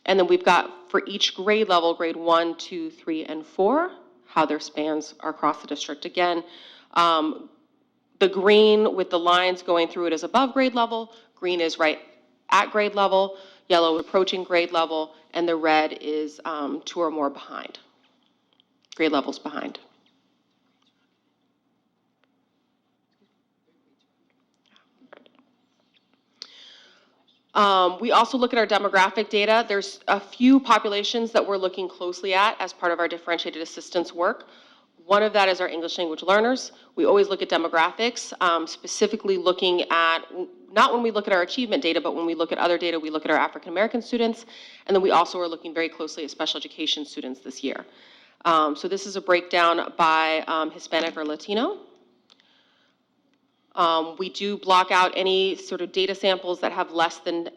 And then we've got for each grade level, grade 1, 2, 3, and 4, how their spans are across the district. Again, the green with the lines going through it is above grade level, green is right at grade level, yellow approaching grade level, and the red is 2 or more behind, grade levels behind. We also look at our demographic data. There's a few populations that we're looking closely at as part of our differentiated assistance work. One of that is our English language learners. We always look at demographics, specifically looking at, not when we look at our achievement data, but when we look at other data, we look at our African American students, and then we also are looking very closely at special education students this year. So this is a breakdown by Hispanic or Latino. We do block out any sort of data samples that have less than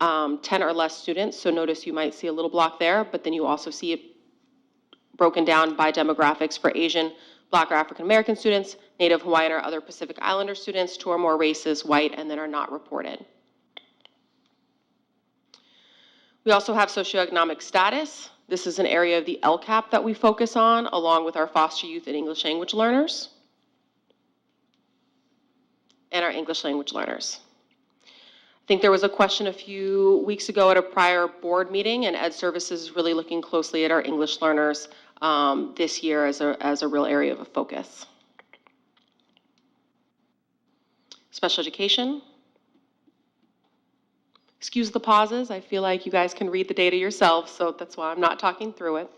10 or less students. So notice you might see a little block there, but then you also see it broken down by demographics for Asian, Black or African American students, Native Hawaiian or other Pacific Islander students, 2 or more races, white, and then are not reported. We also have socioeconomic status. This is an area of the LCAP that we focus on, along with our foster youth and English language learners, and our English language learners. I think there was a question a few weeks ago at a prior board meeting, and Ed Services is really looking closely at our English learners this year as a real area of a focus. Special education. Excuse the pauses. I feel like you guys can read the data yourselves, so that's why I'm not talking through it.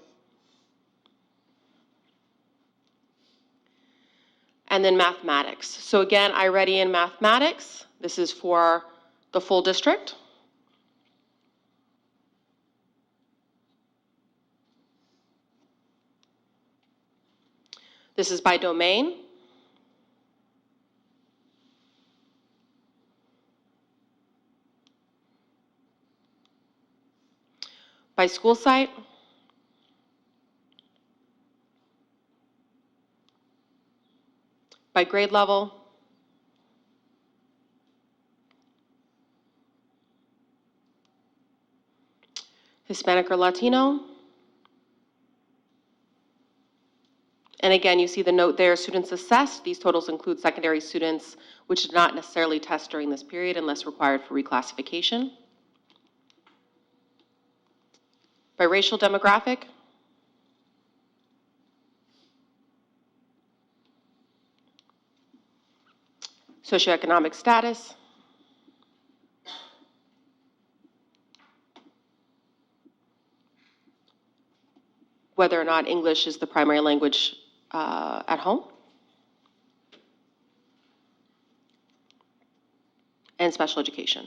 And then mathematics. So again, iReady in mathematics. This is for the full district. This is by domain. By school site. By grade level. Hispanic or Latino. And again, you see the note there, students assessed. These totals include secondary students, which did not necessarily test during this period unless required for reclassification. By racial demographic. Socioeconomic status. Whether or not English is the primary language at home. And special education.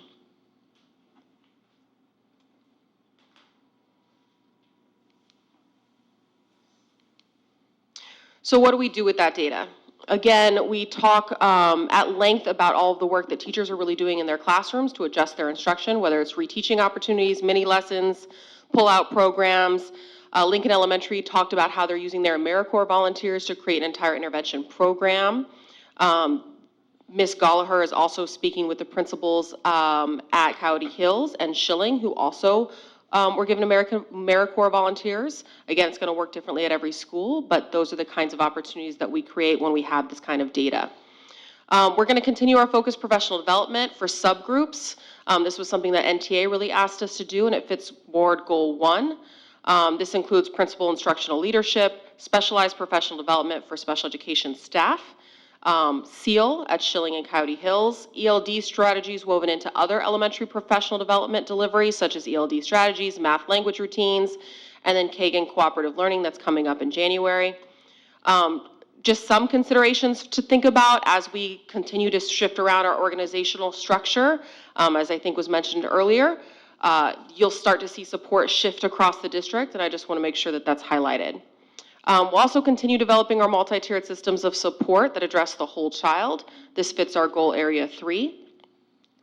So what do we do with that data? Again, we talk at length about all of the work that teachers are really doing in their classrooms to adjust their instruction, whether it's reteaching opportunities, mini lessons, pull-out programs. Lincoln Elementary talked about how they're using their AmeriCorps volunteers to create an entire intervention program. Ms. Gallagher is also speaking with the principals at Coyote Hills and Schilling, who also were given AmeriCorps volunteers. Again, it's going to work differently at every school, but those are the kinds of opportunities that we create when we have this kind of data. We're going to continue our focused professional development for subgroups. This was something that NTA really asked us to do, and it fits Board Goal 1. This includes principal instructional leadership, specialized professional development for special education staff, SEAL at Schilling and Coyote Hills, ELD strategies woven into other elementary professional development deliveries, such as ELD strategies, math language routines, and then Kagan cooperative learning that's coming up in January. Just some considerations to think about as we continue to shift around our organizational structure. As I think was mentioned earlier, you'll start to see support shift across the district, and I just want to make sure that that's highlighted. We'll also continue developing our multi-tiered systems of support that address the whole child. This fits our goal area 3.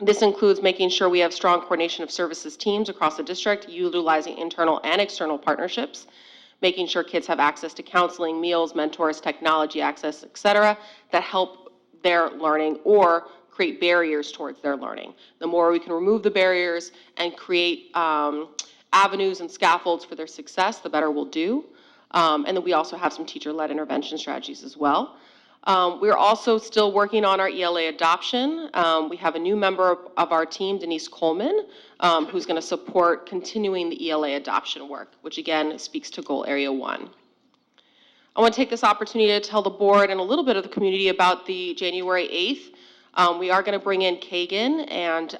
This includes making sure we have strong coordination of services teams across the district, utilizing internal and external partnerships, making sure kids have access to counseling, meals, mentors, technology access, et cetera, that help their learning or create barriers towards their learning. The more we can remove the barriers and create avenues and scaffolds for their success, the better we'll do. And then we also have some teacher-led intervention strategies as well. We're also still working on our ELA adoption. We have a new member of our team, Denise Coleman, who's going to support continuing the ELA adoption work, which again speaks to goal area 1. I want to take this opportunity to tell the board and a little bit of the community about the January 8th. We are going to bring in Kagan, and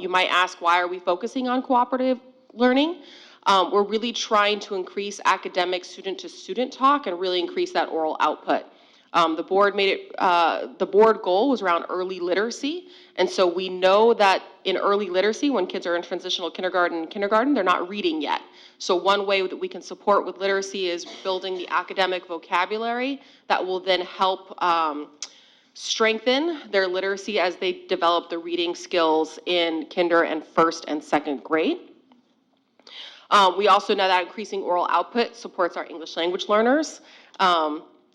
you might ask, why are we focusing on cooperative learning? We're really trying to increase academic student-to-student talk and really increase that oral output. The board goal was around early literacy, and so we know that in early literacy, when kids are in transitional kindergarten, they're not reading yet. So one way that we can support with literacy is building the academic vocabulary that will then help strengthen their literacy as they develop the reading skills in kinder and first and second grade. We also know that increasing oral output supports our English language learners.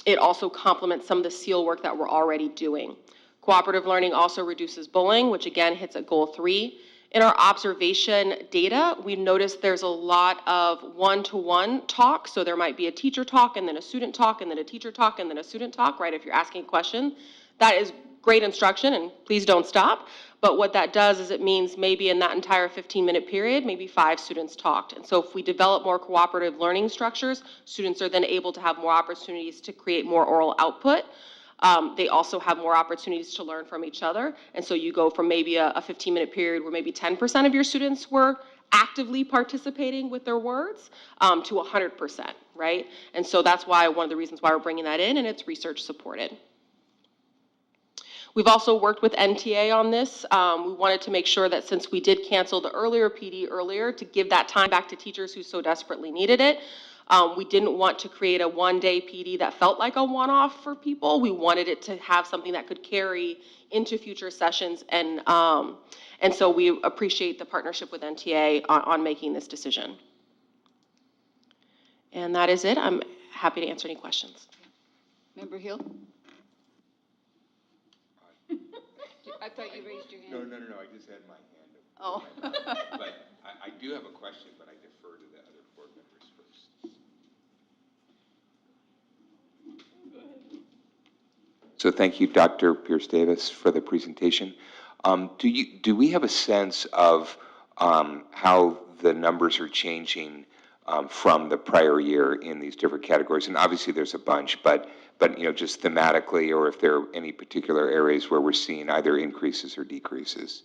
It also complements some of the SEAL work that we're already doing. Cooperative learning also reduces bullying, which again hits at goal 3. In our observation data, we noticed there's a lot of one-to-one talk. So there might be a teacher talk and then a student talk and then a teacher talk and then a student talk, right? If you're asking a question, that is great instruction, and please don't stop. But what that does is it means maybe in that entire 15-minute period, maybe 5 students talked. And so if we develop more cooperative learning structures, students are then able to have more opportunities to create more oral output. They also have more opportunities to learn from each other. And so you go from maybe a 15-minute period where maybe 10% of your students were actively participating with their words to 100%, right? And so that's why one of the reasons why we're bringing that in, and it's research supported. We've also worked with NTA on this. We wanted to make sure that since we did cancel the earlier PD earlier, to give that time back to teachers who so desperately needed it. We didn't want to create a one-day PD that felt like a one-off for people. We wanted it to have something that could carry into future sessions, and so we appreciate the partnership with NTA on making this decision. And that is it. I'm happy to answer any questions. Member Hill? I thought you raised your hand. No, I just had my hand up. Oh. But I do have a question, but I defer to the other board members first. So thank you, Dr. Pierce-Davis, for the presentation. Do we have a sense of how the numbers are changing from the prior year in these different categories? And obviously there's a bunch, but just thematically, or if there are any particular areas where we're seeing either increases or decreases?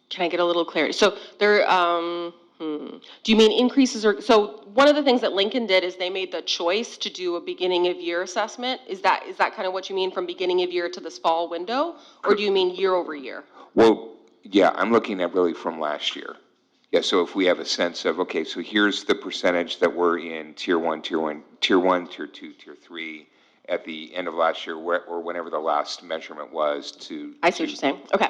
Can I get a little clarity? So there, do you mean increases or, so one of the things that Lincoln did is they made the choice to do a beginning of year assessment. Is that kind of what you mean, from beginning of year to this fall window? Or do you mean year over year? Well, yeah, I'm looking at really from last year. Yeah, so if we have a sense of, okay, so here's the percentage that we're in tier 1, tier 2, tier 3 at the end of last year, or whenever the last measurement was to. I see what you're saying. Okay.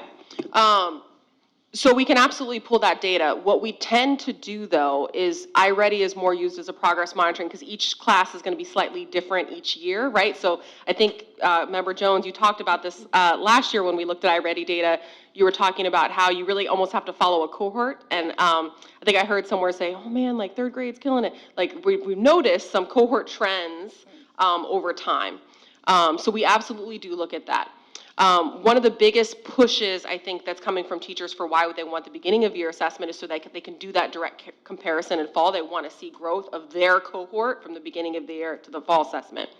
So we can absolutely pull that data. What we tend to do, though, is iReady is more used as a progress monitoring because each class is going to be slightly different each year, right? So I think, Member Jones, you talked about this last year when we looked at iReady data. You were talking about how you really almost have to follow a cohort. And I think I heard somewhere say, oh man, like third grade's killing it. Like we've noticed some cohort trends over time. So we absolutely do look at that. One of the biggest pushes, I think, that's coming from teachers for why they want the beginning of year assessment is so that they can do that direct comparison in fall. They want to see growth of their cohort from the beginning of the year to the fall assessment.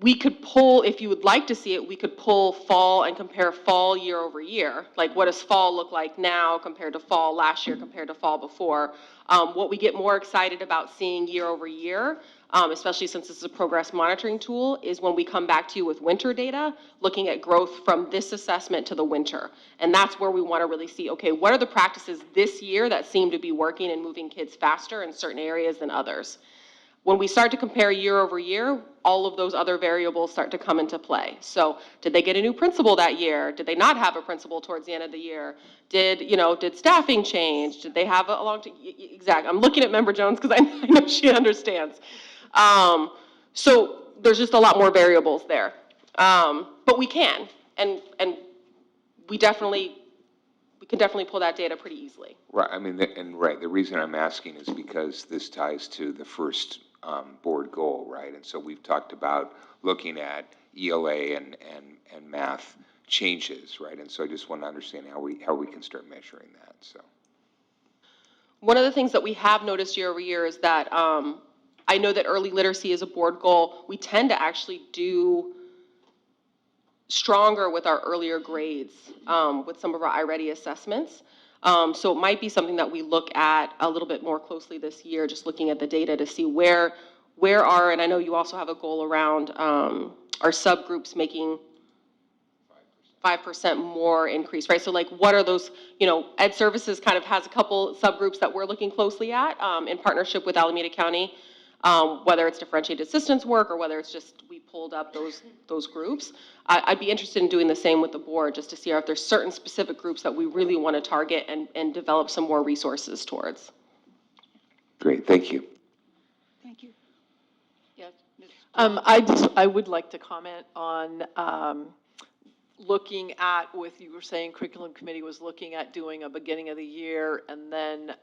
We could pull, if you would like to see it, we could pull fall and compare fall year over year. Like, what does fall look like now compared to fall last year compared to fall before? What we get more excited about seeing year over year especially since this is a progress monitoring tool, is when we come back to you with winter data, looking at growth from this assessment to the winter. And that's where we want to really see, okay, what are the practices this year that seem to be working and moving kids faster in certain areas than others? When we start to compare year over year, all of those other variables start to come into play. So did they get a new principal that year? Did they not have a principal towards the end of the year? Did staffing change? Did they have a long, exactly. I'm looking at Member Jones because I know she understands. So there's just a lot more variables there. But we can, and we can definitely pull that data pretty easily. Right, I mean, the reason I'm asking is because this ties to the first board goal, right? And so we've talked about looking at ELA and math changes, right? And so I just want to understand how we can start measuring that, so. One of the things that we have noticed year over year is that I know that early literacy is a board goal. We tend to actually do stronger with our earlier grades with some of our iReady assessments. So it might be something that we look at a little bit more closely this year, just looking at the data to see where are, and I know you also have a goal around our subgroups making 5% more increase, right? So like what are those, Ed Services kind of has a couple subgroups that we're looking closely at in partnership with Alameda County, whether it's differentiated assistance work or whether it's just we pulled up those groups. I'd be interested in doing the same with the board just to see if there's certain specific groups that we really want to target and develop some more resources towards. Great, thank you. Thank you. Yes. I would like to comment on looking at, you were saying curriculum committee was looking at doing a beginning of the year, and then,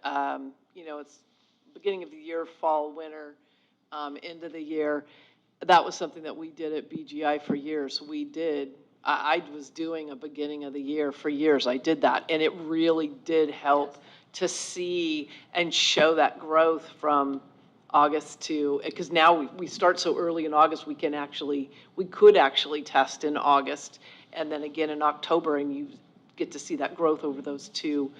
it's beginning of the year, fall, winter, into the year. That was something that we did at BGI for years. I was doing a beginning of the year for years. I did that, and it really did help to see and show that growth from August to, because now we start so early in August, we could actually test in August and then again in October, and you get to see that growth over those 2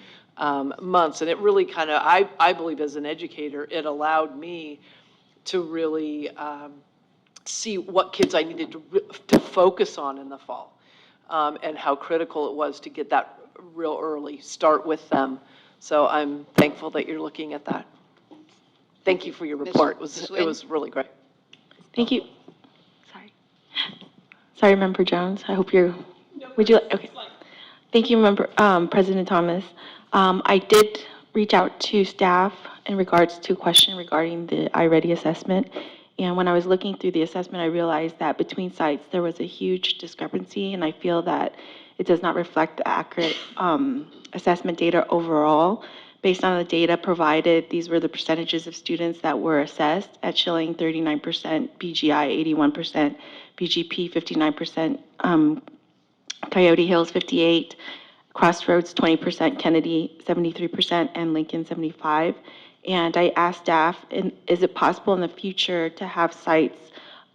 months. And it really kind of, I believe as an educator, it allowed me to really see what kids I needed to focus on in the fall, and how critical it was to get that real early start with them. So I'm thankful that you're looking at that. Thank you for your report. It was really great. Thank you. Sorry, Member Jones. I hope would you, okay. Thank you, President Thomas. I did reach out to staff in regards to a question regarding the iReady assessment. And when I was looking through the assessment, I realized that between sites, there was a huge discrepancy, and I feel that it does not reflect the accurate assessment data overall. Based on the data provided, these were the percentages of students that were assessed at Schilling, 39%, BGI, 81%, BGP, 59%, Coyote Hills, 58%, Crossroads, 20%, Kennedy, 73%, and Lincoln, 75%. And I asked staff, is it possible in the future to have sites,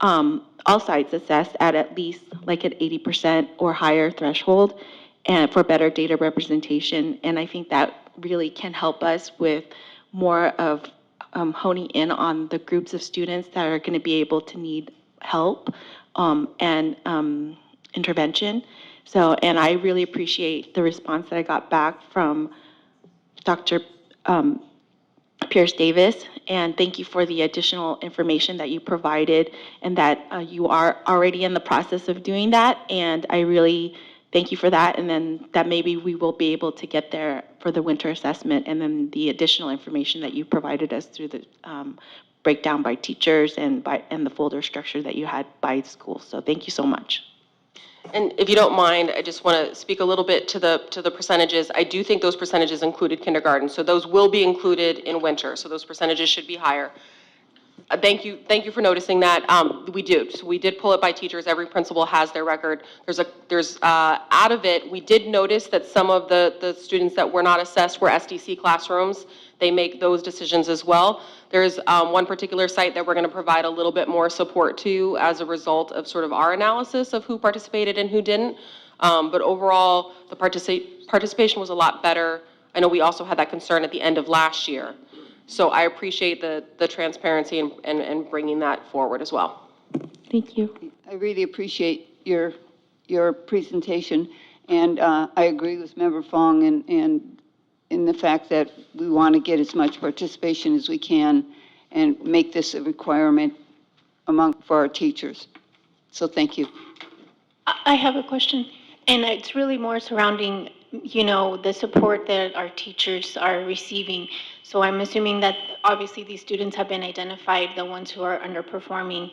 all sites assessed at least like an 80% or higher threshold, and for better data representation? And I think that really can help us with more of honing in on the groups of students that are going to be able to need help and intervention. So, and I really appreciate the response that I got back from Dr. Pierce Davis, and thank you for the additional information that you provided, and that you are already in the process of doing that, and I really thank you for that, and then that maybe we will be able to get there for the winter assessment, and then the additional information that you provided us through the breakdown by teachers and the folder structure that you had by school. So thank you so much. And if you don't mind, I just want to speak a little bit to the percentages. I do think those percentages included kindergarten, so those will be included in winter, so those percentages should be higher. Thank you for noticing that. We do. So we did pull it by teachers. Every principal has their record. There's out of it, we did notice that some of the students that were not assessed were SDC classrooms. They make those decisions as well. There's one particular site that we're going to provide a little bit more support to as a result of sort of our analysis of who participated and who didn't. But overall, the participation was a lot better. I know we also had that concern at the end of last year. So I appreciate the transparency and bringing that forward as well. Thank you. I really appreciate your presentation, and I agree with Member Fong and in the fact that we want to get as much participation as we can and make this a requirement for our teachers. So thank you. I have a question, and it's really more surrounding, the support that our teachers are receiving. So I'm assuming that obviously these students have been identified, the ones who are underperforming.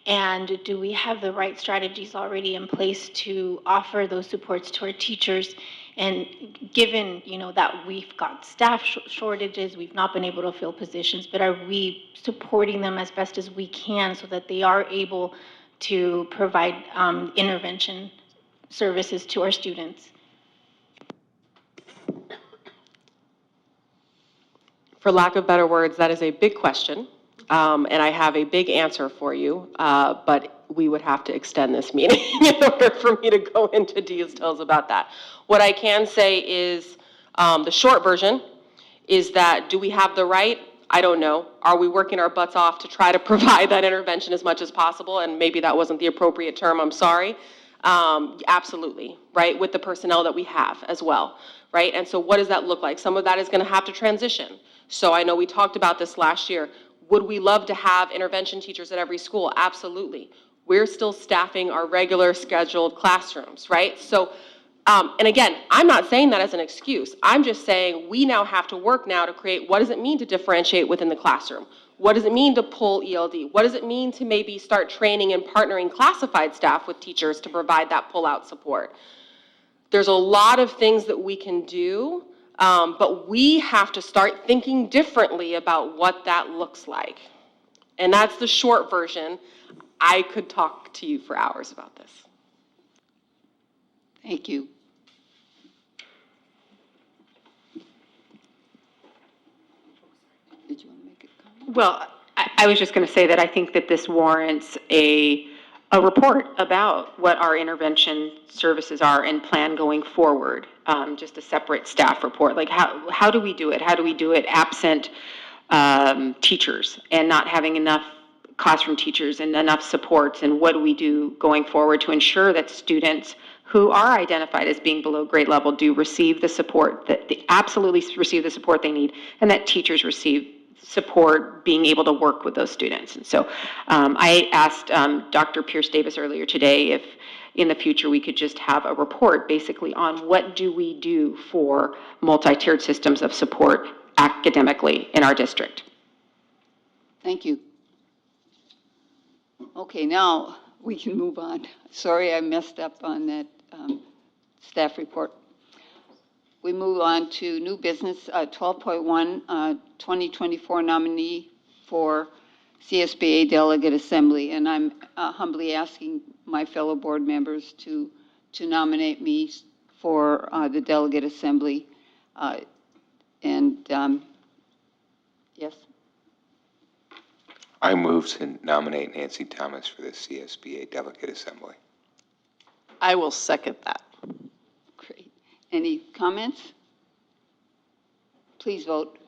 And do we have the right strategies already in place to offer those supports to our teachers? And given, that we've got staff shortages, we've not been able to fill positions, but are we supporting them as best as we can so that they are able to provide intervention services to our students? For lack of better words, that is a big question, and I have a big answer for you, but we would have to extend this meeting in order for me to go into details about that. What I can say is, the short version is that, do we have the right? I don't know. Are we working our butts off to try to provide that intervention as much as possible? And maybe that wasn't the appropriate term, I'm sorry. Absolutely, right? With the personnel that we have as well, right? And so what does that look like? Some of that is going to have to transition. So I know we talked about this last year. Would we love to have intervention teachers at every school? Absolutely. We're still staffing our regular scheduled classrooms, right? So, and again, I'm not saying that as an excuse. I'm just saying we now have to work now to create, what does it mean to differentiate within the classroom? What does it mean to pull ELD? What does it mean to maybe start training and partnering classified staff with teachers to provide that pull-out support? There's a lot of things that we can do, but we have to start thinking differently about what that looks like. And that's the short version. I could talk to you for hours about this. Thank you. Did you want to make a comment? Well, I was just going to say that I think that this warrants a report about what our intervention services are and plan going forward, just a separate staff report. Like, how do we do it? How do we do it absent teachers and not having enough classroom teachers and enough supports? And what do we do going forward to ensure that students who are identified as being below grade level do receive the support, that they absolutely receive the support they need, and that teachers receive support being able to work with those students? And so I asked Dr. Pierce Davis earlier today if in the future we could just have a report basically on what do we do for multi-tiered systems of support academically in our district. Thank you. Okay, now we can move on. Sorry I messed up on that staff report. We move on to new business, 12.1, 2024 nominee for CSBA Delegate Assembly. And I'm humbly asking my fellow board members to nominate me for the Delegate Assembly. Yes. I move to nominate Nancy Thomas for the CSBA Delegate Assembly. I will second that. Great. Any comments? Please vote.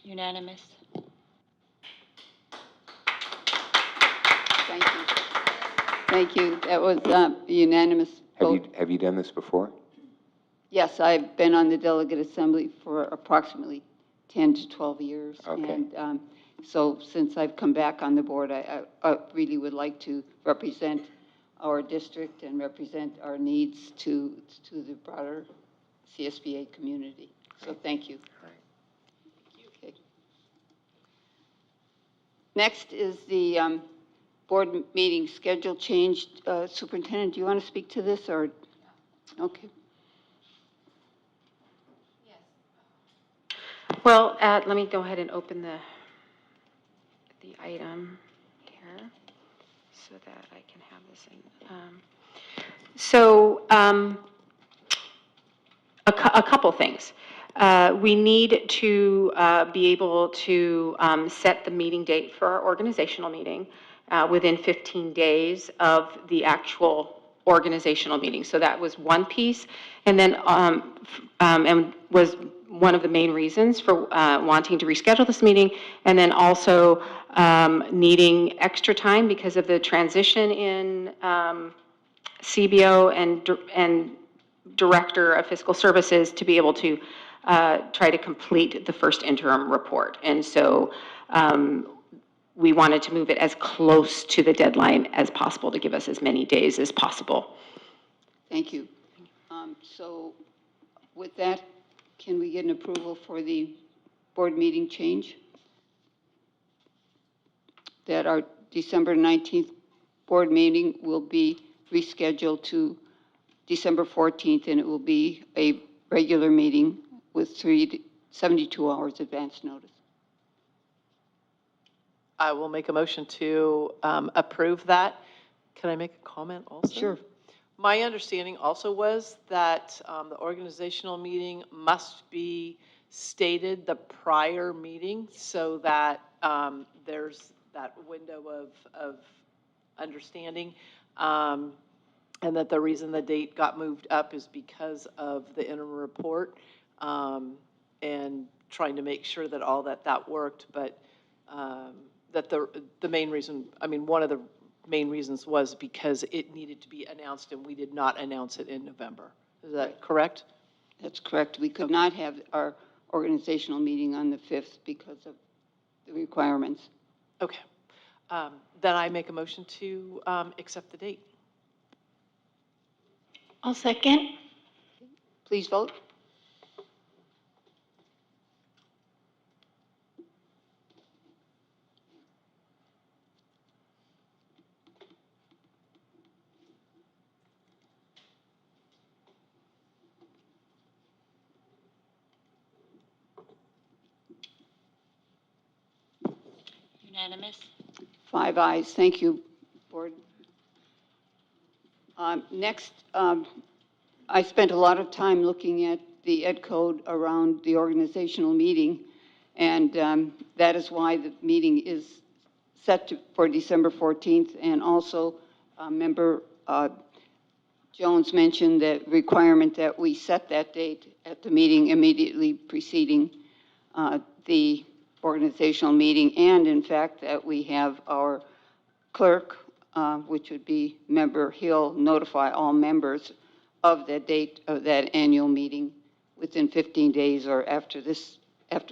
Unanimous. Thank you. Thank you. That was unanimous vote. Have you done this before? Yes, I've been on the Delegate Assembly for approximately 10 to 12 years. Okay. And so since I've come back on the board, I really would like to represent our district and represent our needs to the broader CSBA community. So thank you. Okay. Next is the board meeting schedule changed. Superintendent, do you want to speak to this or? Okay. Well, let me go ahead and open the item here so that I can have this in. A couple things. We need to be able to set the meeting date for our organizational meeting within 15 days of the actual organizational meeting. So that was one piece. And then, and was one of the main reasons for wanting to reschedule this meeting. And then also needing extra time because of the transition in CBO and Director of Fiscal Services to be able to try to complete the first interim report. And so we wanted to move it as close to the deadline as possible to give us as many days as possible. Thank you. So with that, can we get an approval for the board meeting change? That our December 19th board meeting will be rescheduled to December 14th, and it will be a regular meeting with 72 hours advance notice. I will make a motion to approve that. Can I make a comment also? Sure. My understanding also was that the organizational meeting must be stated the prior meeting so that there's that window of understanding, and that the reason the date got moved up is because of the interim report, and trying to make sure that all that worked, but that the main reason, I mean, one of the main reasons was because it needed to be announced and we did not announce it in November. Is that correct? That's correct. We could not have our organizational meeting on the 5th because of the requirements. Okay. Then I make a motion to accept the date. I'll second. Please vote. Unanimous? 5 ayes. Thank you, Board. Next, I spent a lot of time looking at the Ed Code around the organizational meeting, and that is why the meeting is set for December 14th. And also, Member Jones mentioned the requirement that we set that date at the meeting immediately preceding the organizational meeting, and in fact, that we have our clerk, which would be Member Hill, notify all members of the date of that annual meeting within 15 days or after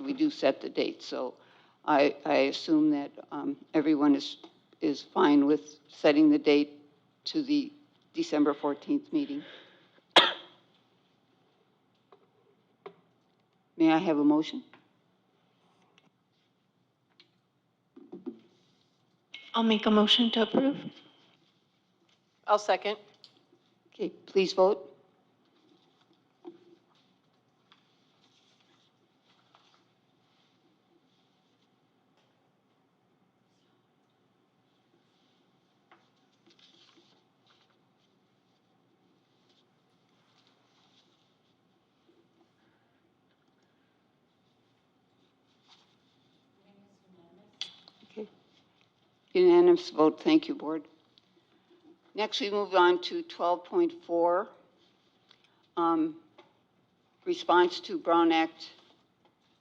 we do set the date. So I assume that everyone is fine with setting the date to the December 14th meeting. May I have a motion? I'll make a motion to approve. I'll second. Okay, please vote. Okay. Unanimous vote. Thank you, Board. Next, we move on to 12.4, response to Brown Act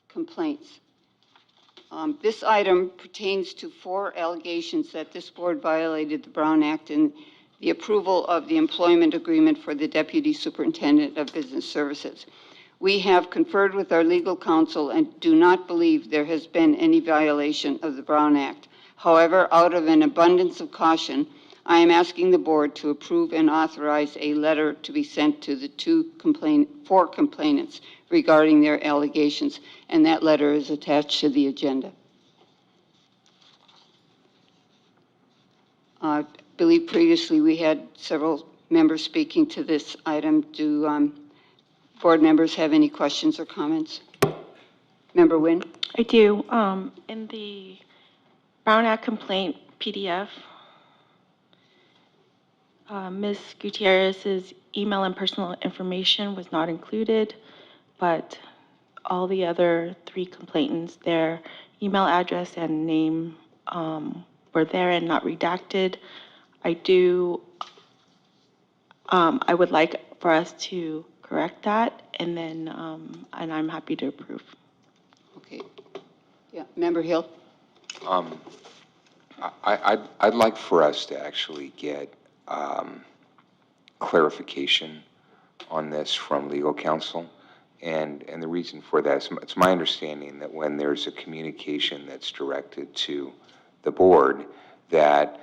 complaints. This item pertains to 4 allegations that this board violated the Brown Act in the approval of the employment agreement for the Deputy Superintendent of Business Services. We have conferred with our legal counsel and do not believe there has been any violation of the Brown Act. However, out of an abundance of caution, I am asking the board to approve and authorize a letter to be sent to the 4 complainants regarding their allegations, and that letter is attached to the agenda. I believe previously we had several members speaking to this item. Do board members have any questions or comments? Member Nguyen? I do. In the Brown Act complaint PDF, Ms. Gutierrez's email and personal information was not included, but all the other 3 complainants, their email address and name were there and not redacted. I would like for us to correct that, and then, and I'm happy to approve. Okay. Yeah, Member Hill? I'd like for us to actually get clarification on this from legal counsel. And the reason for that is it's my understanding that when there's a communication that's directed to the board, that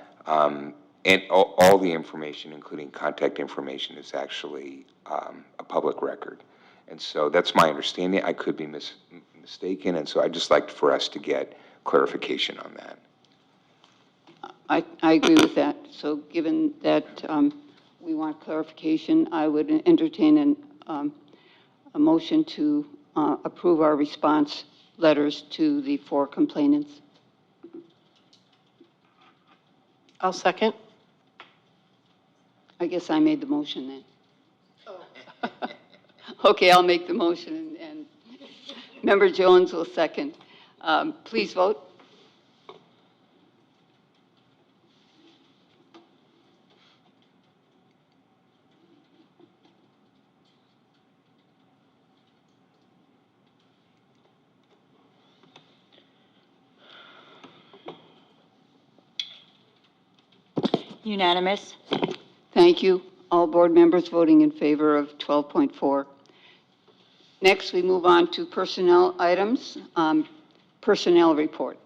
and all the information, including contact information, is actually a public record. And so that's my understanding. I could be mistaken, and so I'd just like for us to get clarification on that. I agree with that. So given that we want clarification, I would entertain a motion to approve our response letters to the 4 complainants. I'll second. I guess I made the motion then. Okay, I'll make the motion, and Member Jones will second. Please vote. Unanimous. Thank you. All board members voting in favor of 12.4. Next, we move on to personnel items. Personnel report.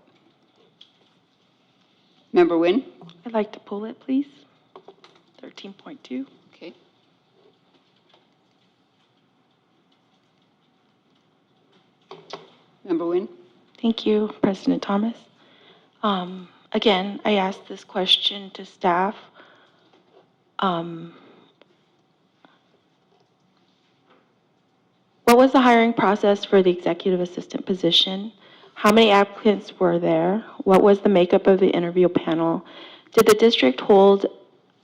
Member Nguyen? I'd like to pull it, please. 13.2. Okay. Member Nguyen? Thank you, President Thomas. Again, I asked this question to staff. What was the hiring process for the executive assistant position? How many applicants were there? What was the makeup of the interview panel? Did the district hold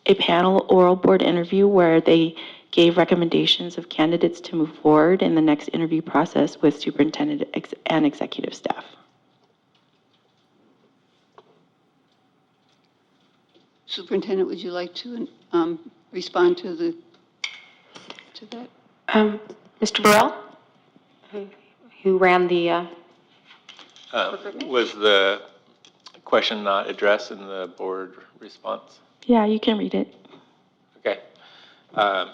a panel oral board interview where they gave recommendations of candidates to move forward in the next interview process with superintendent and executive staff? Superintendent, would you like to respond to that? Mr. Burrell, who ran the, Was the question not addressed in the board response? Yeah, you can read it. Okay,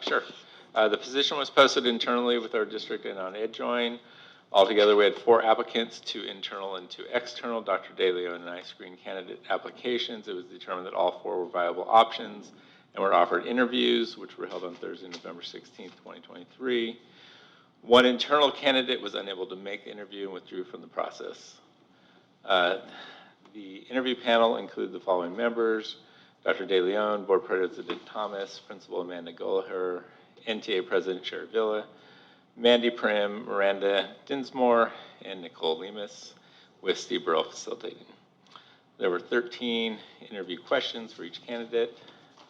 sure. The position was posted internally with our district and on EdJoin. Altogether, we had 4 applicants, 2 internal and 2 external. Dr. DeLeon and I screened candidate applications. It was determined that all 4 were viable options and were offered interviews, which were held on Thursday, November 16th, 2023. 1 internal candidate was unable to make the interview and withdrew from the process. The interview panel included the following members: Dr. DeLeon, Board President Thomas, Principal Amanda Gallagher, NTA President Sherry Villa, Mandy Prim, Miranda Dinsmore, and Nicole Lemus, with Steve Burrell facilitating. There were 13 interview questions for each candidate.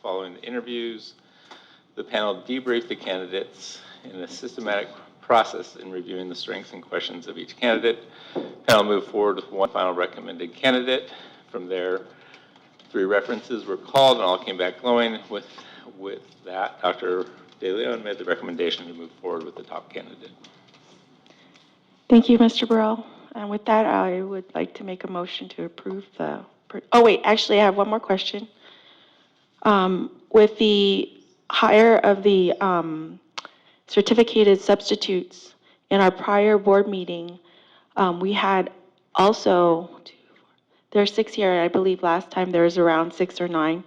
Following the interviews, the panel debriefed the candidates in a systematic process in reviewing the strengths and questions of each candidate. The panel moved forward with 1 final recommended candidate. From there, 3 references were called and all came back glowing. With that, Dr. DeLeon made the recommendation to move forward with the top candidate. Thank you, Mr. Burrell. And with that, I would like to make a motion to approve the, oh wait, actually I have one more question. With the hire of the certificated substitutes in our prior board meeting, we had also, there are 6 here, I believe last time there was around 6 or 9.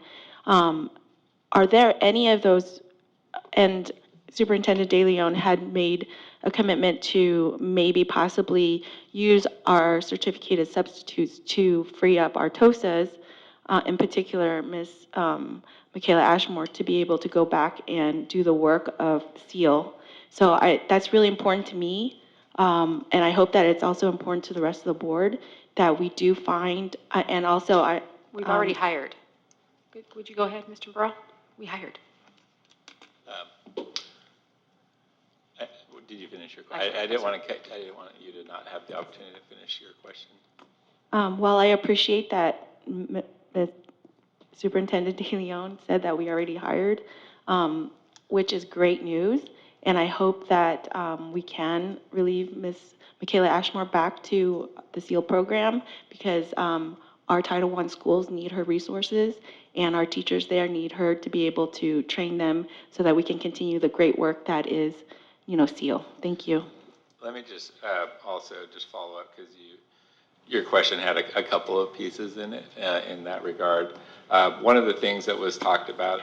Are there any of those, and Superintendent DeLeon had made a commitment to maybe possibly use our certificated substitutes to free up our TOSAs, in particular Ms. Michaela Ashmore, to be able to go back and do the work of SEAL. So that's really important to me, and I hope that it's also important to the rest of the board that we do find, and also We've already hired. Would you go ahead, Mr. Burrell? We hired. Did you finish your question? I didn't want you to not have the opportunity to finish your question. Well, I appreciate that the Superintendent De Leon said that we already hired, which is great news. And I hope that we can relieve Ms. Michaela Ashmore back to the SEAL program because our Title I schools need her resources and our teachers there need her to be able to train them so that we can continue the great work that is, SEAL. Thank you. Let me just also just follow up because your question had a couple of pieces in it in that regard. One of the things that was talked about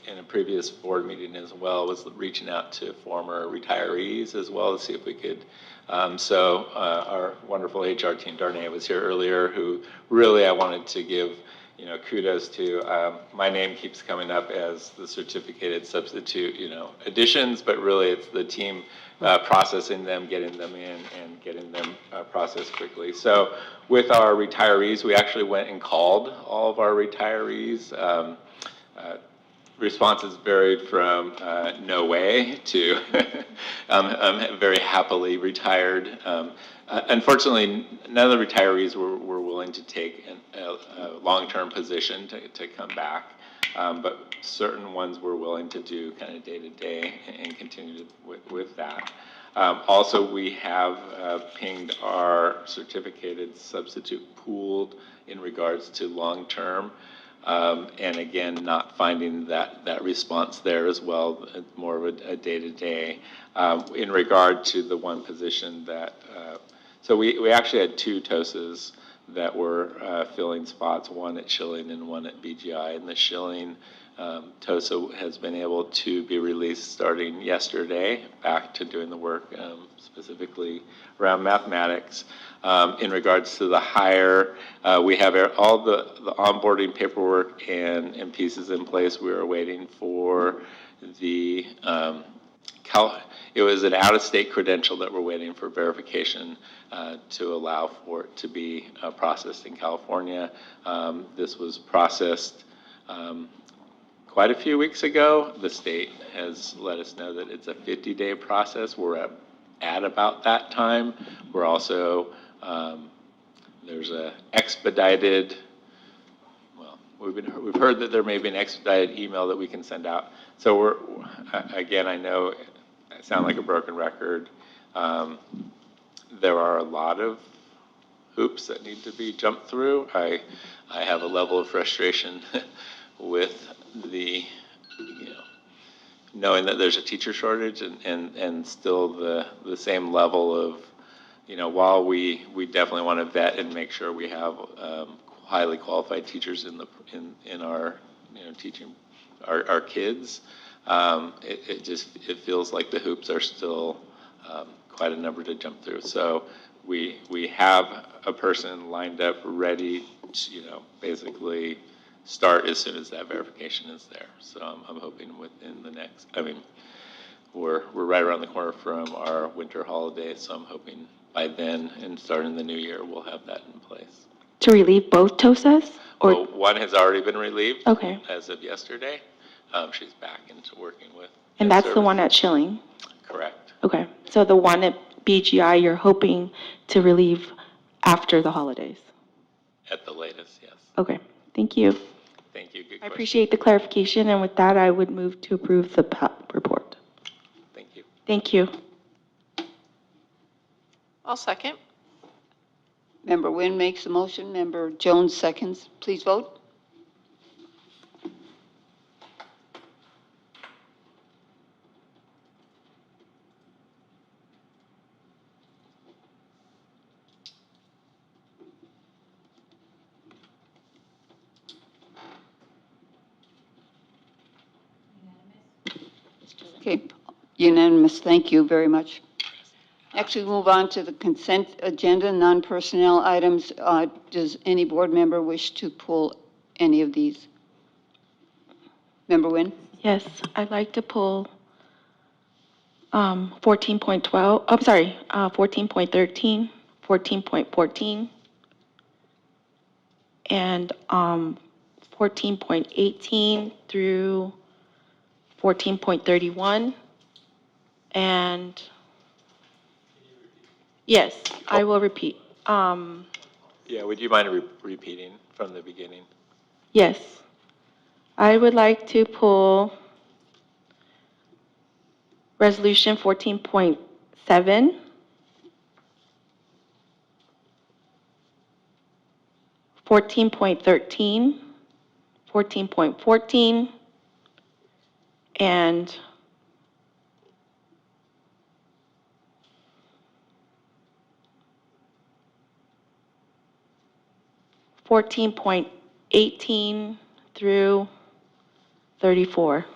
in a previous board meeting as well was reaching out to former retirees as well to see if we could. Our wonderful HR team, Darnay, was here earlier, who really I wanted to give kudos to. My name keeps coming up as the certificated substitute, additions, but really it's the team processing them, getting them in, and getting them processed quickly. So with our retirees, we actually went and called all of our retirees. Responses varied from no way to I'm very happily retired. Unfortunately, none of the retirees were willing to take a long-term position to come back, but certain ones were willing to do kind of day-to-day and continue with that. Also, we have pinged our certificated substitute pooled in regards to long-term. And again, not finding that response there as well, more of a day-to-day. In regard to the one position that, so we actually had two TOSAs that were filling spots, one at Schilling and one at BGI. And the Schilling TOSA has been able to be released starting yesterday, back to doing the work specifically around mathematics. In regards to the hire, we have all the onboarding paperwork and pieces in place. We are waiting for the, it was an out-of-state credential that we're waiting for verification to allow for it to be processed in California. This was processed quite a few weeks ago. The state has let us know that it's a 50-day process. We're at about that time. We're also, there's a expedited, well, we've heard that there may be an expedited email that we can send out. So again, I know I sound like a broken record. There are a lot of hoops that need to be jumped through. I have a level of frustration with the, knowing that there's a teacher shortage and still the same level of, while we definitely want to vet and make sure we have highly qualified teachers in our, teaching our kids, it feels like the hoops are still quite a number to jump through. So we have a person lined up ready to, basically start as soon as that verification is there. So I'm hoping within the next, we're right around the corner from our winter holidays, so I'm hoping by then and starting the new year, we'll have that in place. To relieve both TOSAs? Or Well, one has already been relieved. Okay. As of yesterday. She's back into working with. And that's the one at Schilling? Correct. Okay. So the one at BGI, you're hoping to relieve after the holidays? At the latest, yes. Okay. Thank you. Thank you. Good I question. appreciate the clarification, and with that, I would move to approve the report. Thank you. Thank you. I'll second. Member Nguyen makes a motion, Member Jones seconds. Please vote. Okay, unanimous, thank you very much. Next, we move on to the consent agenda, non-personnel items. Does any board member wish to pull any of these? Member Nguyen? Yes, I'd like to pull 14.12, I'm sorry, 14.13, 14.14, and 14.18 through 14.31, and, yes, I will repeat. Yeah, would you mind repeating from the beginning? Yes, I would like to pull Resolution 14.7, 14.13, 14.14, and 14.18 through 34.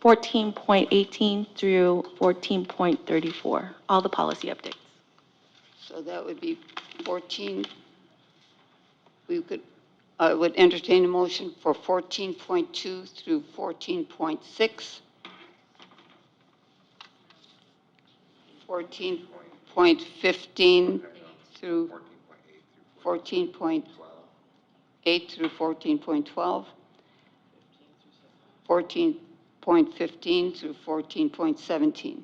Fourteen 14.18 through 14.34, all the policy updates. So that would be 14. I would entertain a motion for 14.2 through 14.6, 14.15 through 14.8 through 14.12, 14.15 through 14.17.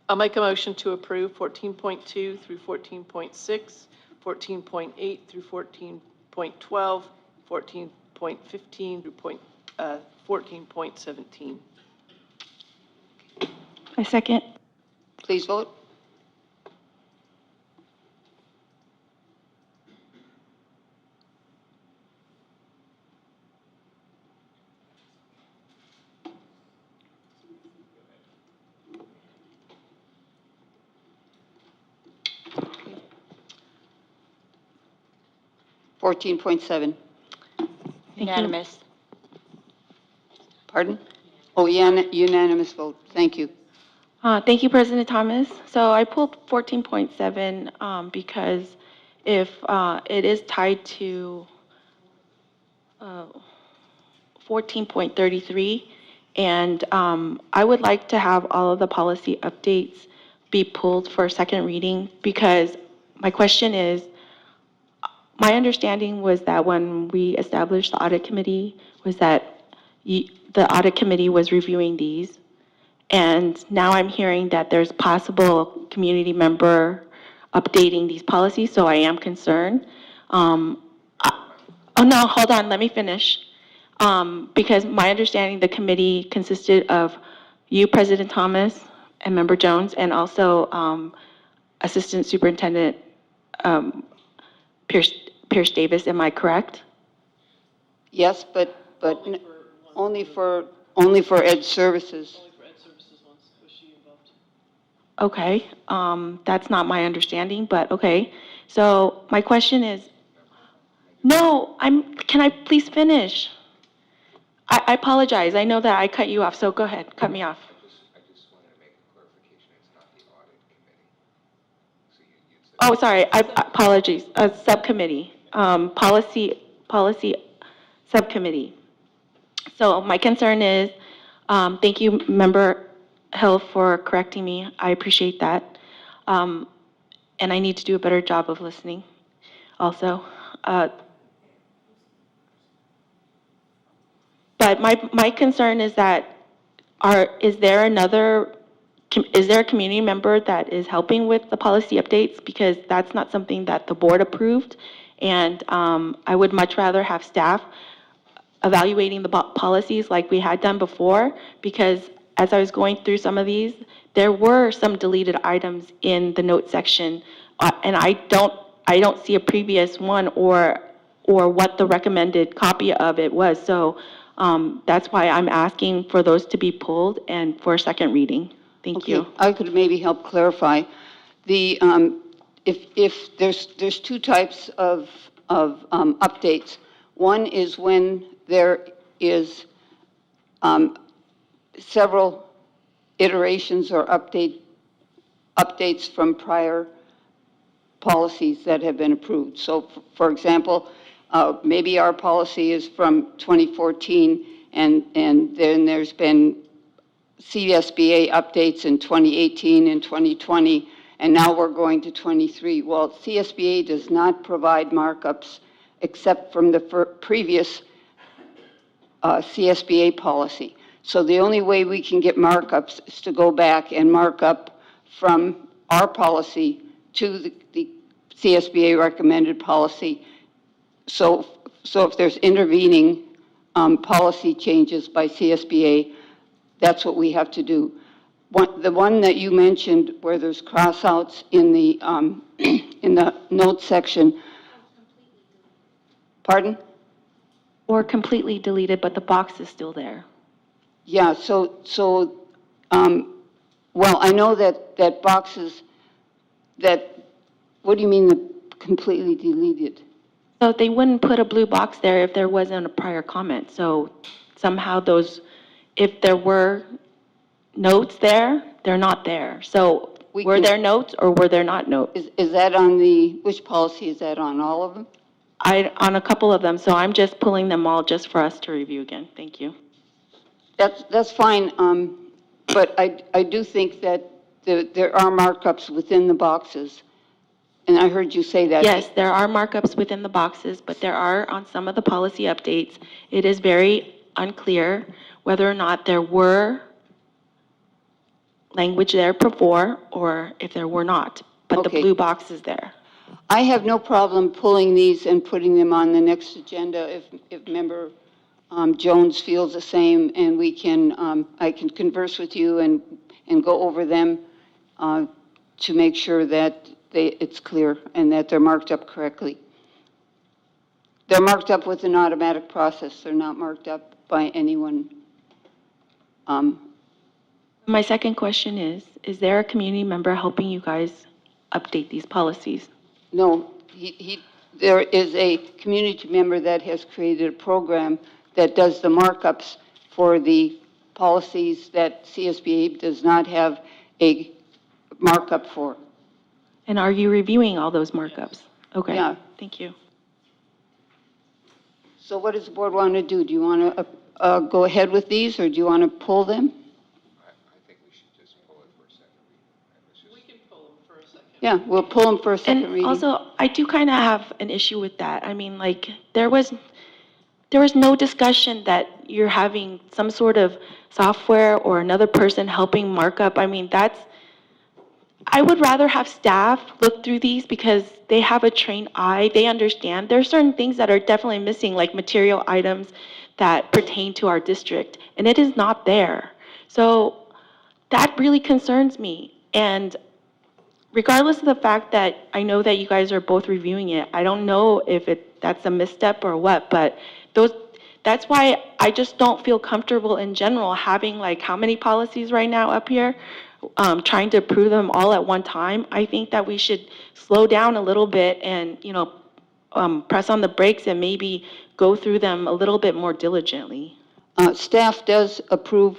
I'll make a motion to approve 14.2 through 14.6, 14.8 through 14.12, 14.15 through 14.17. I second. Please vote. Okay. 14.7. Unanimous. Pardon? Oh, unanimous vote. Thank you. Thank you, President Thomas. So I pulled 14.7 because if it is tied to 14.33, and I would like to have all of the policy updates be pulled for second reading, because my question is, my understanding was that when we established the audit committee, was that the audit committee was reviewing these. And now I'm hearing that there's possible community member updating these policies, so I am concerned. Oh, no, hold on, let me finish. Because my understanding, the committee consisted of you, President Thomas, and Member Jones, and also Assistant Superintendent Pierce Davis, am I correct? Yes, but only for ed services. Okay, that's not my understanding, but okay. So my question is, no, can I please finish? I apologize, I know that I cut you off, so go ahead, cut me off. I just wanted to make a clarification, it's not the audit committee. So you said. Oh, sorry, apologies, subcommittee, policy subcommittee. So my concern is, thank you, Member Hill, for correcting me, I appreciate that. And I need to do a better job of listening also. But my concern is that, is there a community member that is helping with the policy updates? Because that's not something that the board approved. And I would much rather have staff evaluating the policies like we had done before, because as I was going through some of these, there were some deleted items in the note section. And I don't see a previous one or what the recommended copy of it was. So that's why I'm asking for those to be pulled and for a second reading. Thank you. Okay, I could maybe help clarify. The, if there's two types of updates. One is when there is several iterations or updates from prior policies that have been approved. So, for example, maybe our policy is from 2014, and then there's been CSBA updates in 2018 and 2020, and now we're going to 23. Well, CSBA does not provide markups except from the previous CSBA policy. So the only way we can get markups is to go back and mark up from our policy to the CSBA recommended policy. So if there's intervening policy changes by CSBA, that's what we have to do. The one that you mentioned where there's crossouts in the in the notes section. Pardon? Or completely deleted, but the box is still there. Yeah, well, I know that boxes, what do you mean the completely deleted? So they wouldn't put a blue box there if there wasn't a prior comment. So somehow those, if there were notes there, they're not there. So were there notes or were there not notes? Is that on which policy is that on, all of them? On a couple of them, so I'm just pulling them all just for us to review again. Thank you. That's fine, but I do think that there are markups within the boxes, and I heard you say that. Yes, there are markups within the boxes, but there are on some of the policy updates. It is very unclear whether or not there were language there before or if there were not, but the blue box is there. I have no problem pulling these and putting them on the next agenda if Member Jones feels the same, and we can, I can converse with you and go over them to make sure that it's clear and that they're marked up correctly. They're marked up with an automatic process. They're not marked up by anyone. My second question is there a community member helping you guys update these policies? No, there is a community member that has created a program that does the markups for the policies that CSBA does not have a markup for. And are you reviewing all those markups? Okay. Yeah. Thank you. So what does the board want to do? Do you want to go ahead with these, or do you want to pull them? I think we should just pull it for a second reading. We can pull them for a second. Yeah, we'll pull them for a second And reading. also, I do kind of have an issue with that. I mean, like, there was no discussion that you're having some sort of software or another person helping markup. I mean, I would rather have staff look through these because they have a trained eye, they understand. There are certain things that are definitely missing, like material items that pertain to our district, and it is not there. So that really concerns me. And regardless of the fact that I know that you guys are both reviewing it, I don't know if that's a misstep or what, but that's why I just don't feel comfortable in general having like how many policies right now up here, trying to approve them all at one time. I think that we should slow down a little bit and, press on the brakes and maybe go through them a little bit more diligently. Staff does approve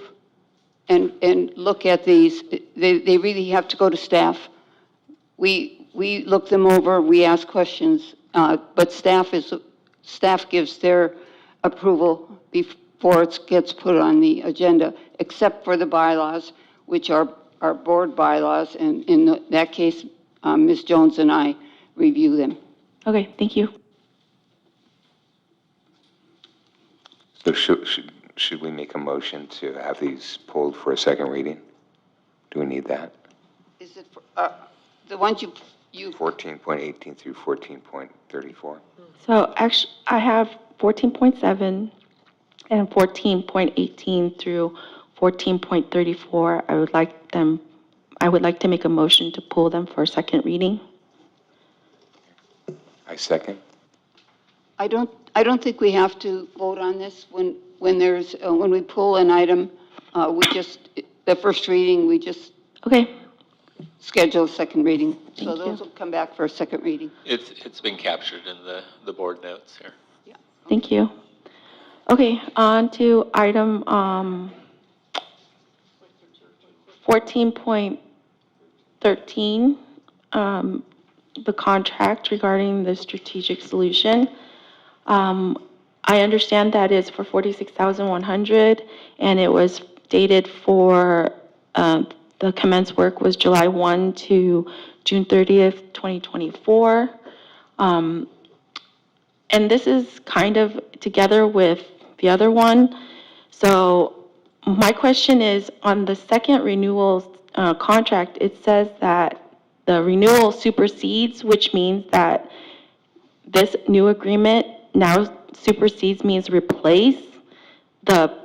and look at these. They really have to go to staff. We look them over, we ask questions, but staff gives their approval before it gets put on the agenda, except for the bylaws, which are our board bylaws, and in that case, Ms. Jones and I review them. Okay, thank you. So should we make a motion to have these pulled for a second reading? Do we need that? Is it for, the ones you 14.18 through 14.34? So actually, I have 14.7 and 14.18 through 14.34. I would like to make a motion to pull them for a second reading. I second. I don't think we have to vote on this when we pull an item. The first reading, we just okay. Schedule a second reading. Thank so those you. will come back for a second reading. It's been captured in the board notes here. Thank you. Okay, on to item 14.13, the contract regarding the strategic solution. I understand that is for $46,100, and it was dated for the commence work was July 1 to June 30th, 2024. And this is kind of together with the other one. So my question is, on the second renewal contract, it says that the renewal supersedes, which means that this new agreement now supersedes, means replace the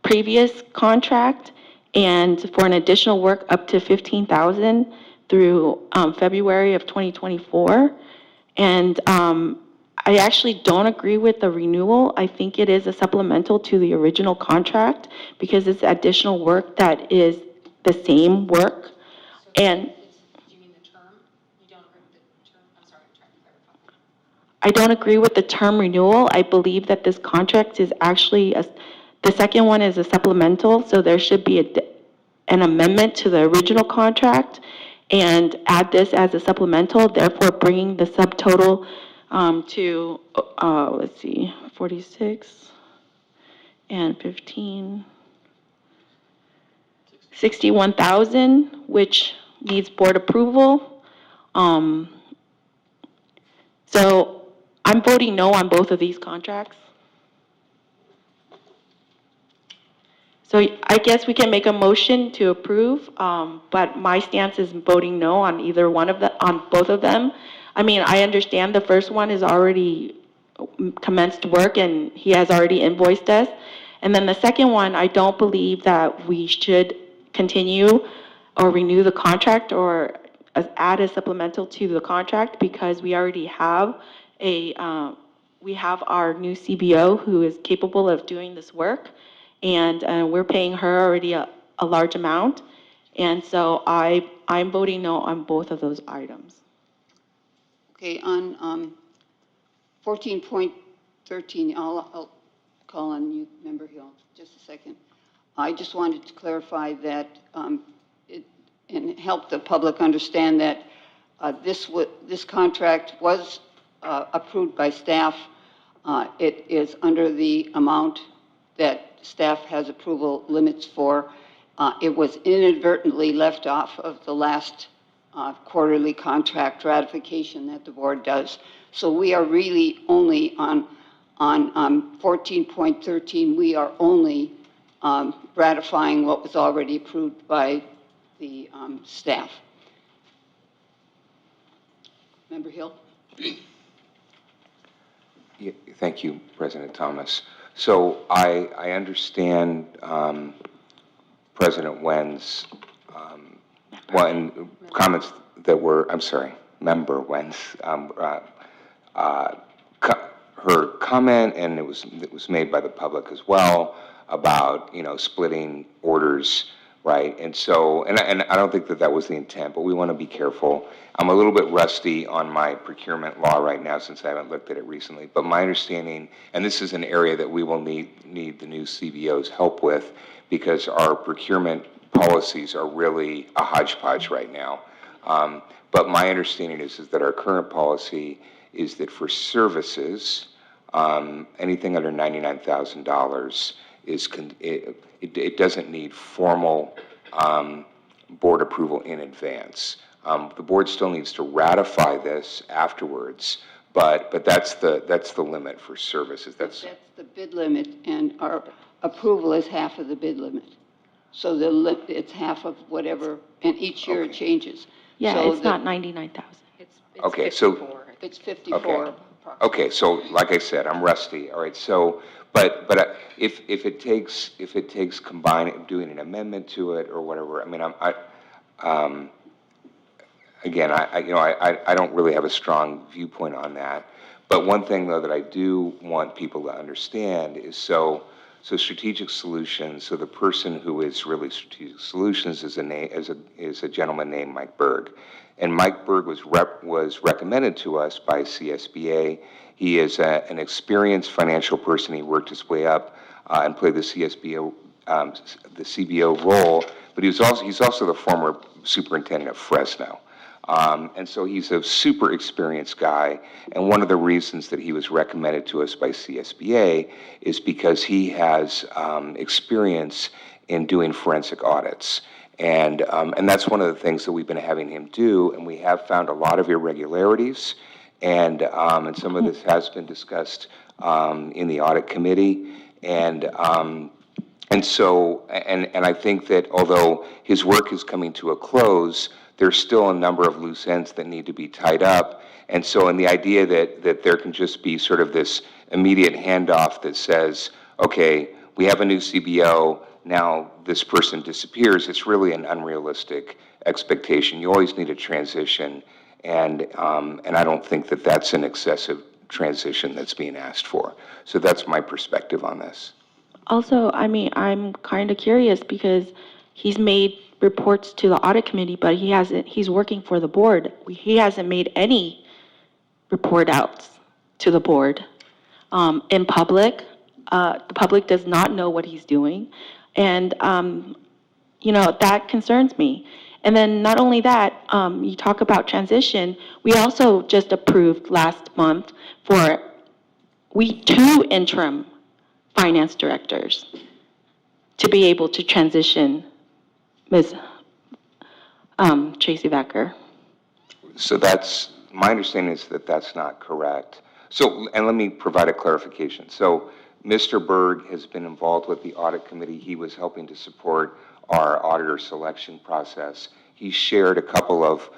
previous contract, and for an additional work up to 15,000 through February of 2024. And I actually don't agree with the renewal. I think it is a supplemental to the original contract because it's additional work that is the same work. And I don't agree with the term renewal. I believe that this contract is actually, the second one is a supplemental, so there should be an amendment to the original contract and add this as a supplemental, therefore bringing the subtotal to, let's see, 46 and 15, 61,000, which needs board approval. So I'm voting no on both of these contracts. So I guess we can make a motion to approve, but my stance is voting no on either one of on both of them. I mean, I understand the first one is already commenced work and he has already invoiced us. And then the second one, I don't believe that we should continue or renew the contract or add a supplemental to the contract because we already have we have our new CBO who is capable of doing this work. And we're paying her already a large amount. And so I'm voting no on both of those items. Okay, on 14.13, I'll call on you, Member Hill, just a second. I just wanted to clarify that and help the public understand that this contract was approved by staff. It is under the amount that staff has approval limits for. It was inadvertently left off of the last quarterly contract ratification that the board does. So we are really only on 14.13, we are only ratifying what was already approved by the staff. Member Hill? Yeah, thank you, President Thomas. So I understand President Wen's comments that were, I'm sorry, Member Wen's her comment, and it was made by the public as well about, you know, splitting orders, right? And so, and I don't think that was the intent, but we want to be careful. I'm a little bit rusty on my procurement law right now since I haven't looked at it recently, but my understanding, and this is an area that we will need the new CBO's help with because our procurement policies are really a hodgepodge right now. But my understanding is that our current policy is that for services, anything under $99,000 it doesn't need formal board approval in advance. The board still needs to ratify this afterwards, but that's the limit for services. That's the bid limit, and our approval is half of the bid limit. So it's half of whatever, and each year it changes. Yeah, so it's not 99,000. It's okay, 54. so it's 54. Okay, so like I said, I'm rusty. All right, so but if it takes combining, doing an amendment to it or whatever, I mean, I don't really have a strong viewpoint on that. But one thing though that I do want people to understand is so strategic solutions. So the person who is really strategic solutions is a gentleman named Mike Berg. And Mike Berg was recommended to us by CSBA. He is an experienced financial person. He worked his way up and played the CBO role, but he's also the former superintendent of Fresno. And so he's a super experienced guy. And one of the reasons that he was recommended to us by CSBA is because he has experience in doing forensic audits. And that's one of the things that we've been having him do, and we have found a lot of irregularities, and some of this has been discussed in the audit committee, and so, and I think that although his work is coming to a close, there's still a number of loose ends that need to be tied up. And so, in the idea that there can just be sort of this immediate handoff that says, okay, we have a new CBO, now this person disappears, it's really an unrealistic expectation. You always need a transition, and I don't think that that's an excessive transition that's being asked for. So that's my perspective on this. Also, I mean, I'm kind of curious because he's made reports to the audit committee, but he's working for the board. He hasn't made any report outs to the board. In public, the public does not know what he's doing. And, that concerns me. And then not only that, you talk about transition, we also just approved last month for two interim finance directors to be able to transition Ms. Tracy Becker. So that's, my understanding is that that's not correct. So, and let me provide a clarification. So, Mr. Berg has been involved with the audit committee. He was helping to support our auditor selection process. He shared a couple of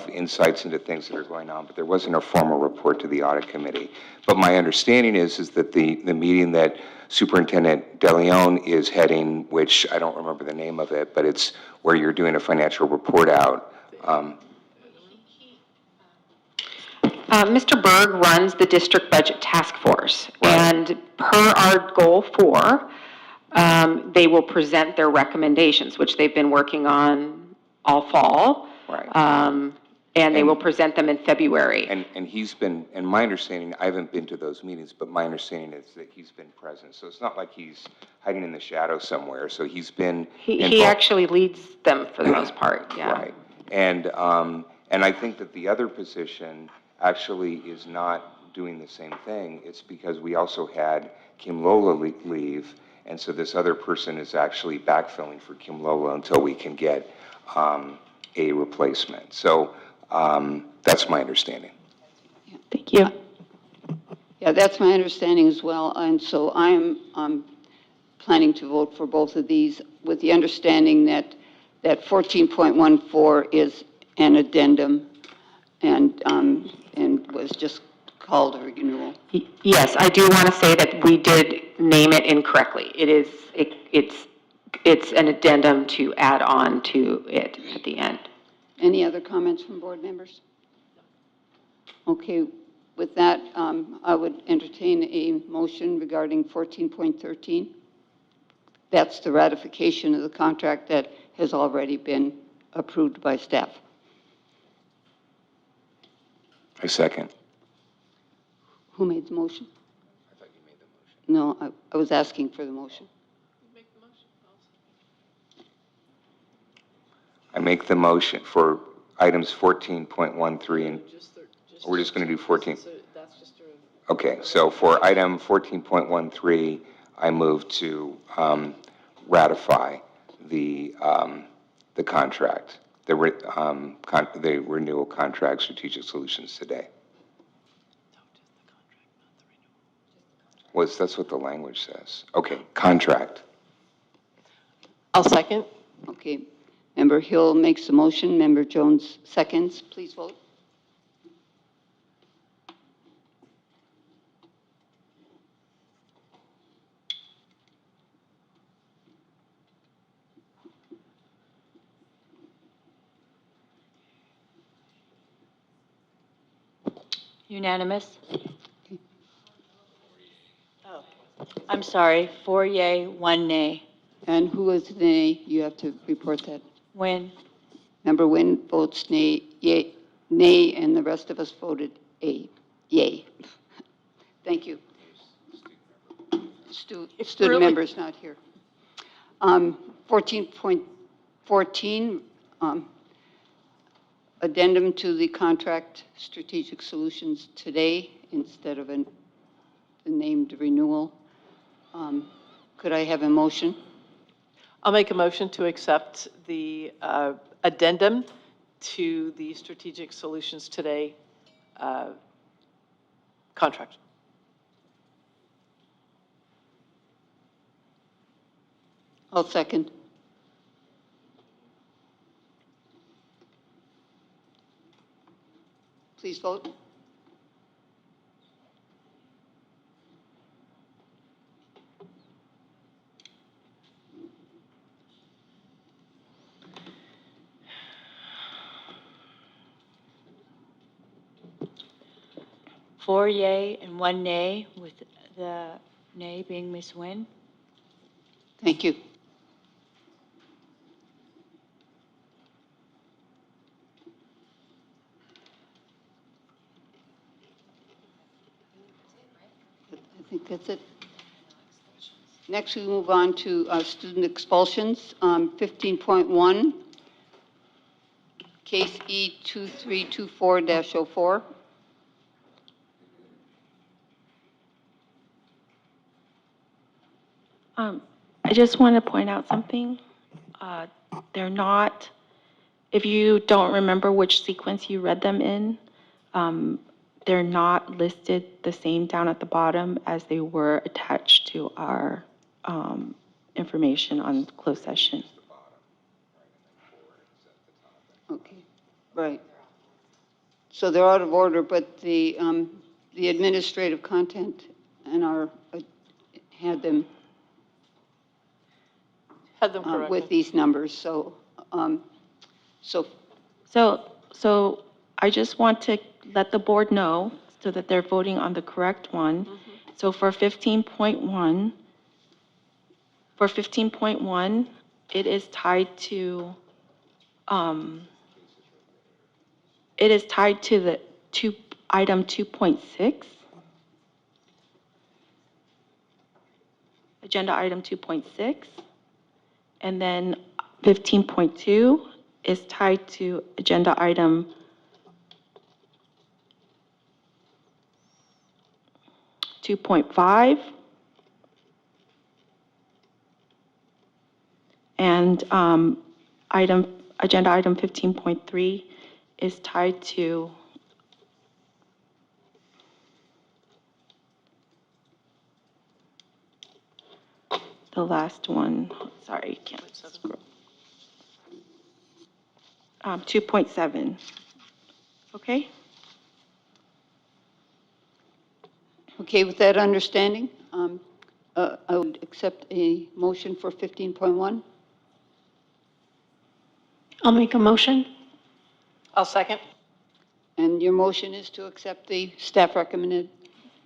insights into things that are going on, but there wasn't a formal report to the audit committee. But my understanding is that the meeting that Superintendent DeLeon is heading, which I don't remember the name of it, but it's where you're doing a financial report out. Mr. Berg runs the district budget task force, and per our goal 4, they will present their recommendations, which they've been working on all fall. Right. And they will present them in February. And he's been, and my understanding, I haven't been to those meetings, but my understanding is that he's been present. So it's not like he's hiding in the shadows somewhere. So he's been He actually leads them for the most part, yeah. Right. And I think that the other position actually is not doing the same thing. It's because we also had Kim Lola leave, and so this other person is actually backfilling for Kim Lola until we can get a replacement. So that's my understanding. Thank you. Yeah, that's my understanding as well. And so I'm planning to vote for both of these with the understanding that 14.14 is an addendum and was just called a renewal. Yes, I do want to say that we did name it incorrectly. It's an addendum to add on to it at the end. Any other comments from board members? Okay, with that, I would entertain a motion regarding 14.13. That's the ratification of the contract that has already been approved by staff. I second. Who made the motion? I thought you made the motion. No, I was asking for the motion. I make the motion for items 14.13 and we're just going to do 14. Okay, so for item 14.13, I move to ratify the contract, the renewal contract, Strategic Solutions today. That's what the language says. Okay, contract. I'll second. Okay. Member Hill makes the motion. Member Jones seconds. Please vote. Unanimous? Oh, I'm sorry, 4 yea, 1 nay. And who is nay? You have to report that. When? Member Nguyen votes nay, nay, and the rest of us voted yay. Thank you. Student member's not here. 14.14, addendum to the contract Strategic Solutions today instead of the named renewal. Could I have a motion? I'll make a motion to accept the addendum to the Strategic Solutions Today contract. I'll second. Please vote. Four yea and one nay, with the nay being Ms. Nguyen. Thank you. I think that's it. Next, we move on to student expulsions. 15.1, case E2324-04. I just want to point out something. They're not, if you don't remember which sequence you read them in, they're not listed the same down at the bottom as they were attached to our information on closed session. Okay, right. So they're out of order, but the administrative content and our, had them corrected. with these numbers, so, So I just want to let the board know so that they're voting on the correct one. So for 15.1, it is tied to, the item 2.6. Agenda item 2.6. And then 15.2 is tied to agenda item 2.5. And agenda item 15.3 is tied to the last one. Sorry, can't scroll. 2.7. Okay? okay, with that understanding, I would accept a motion for 15.1. I'll make a motion. I'll second. And your motion is to accept the staff recommended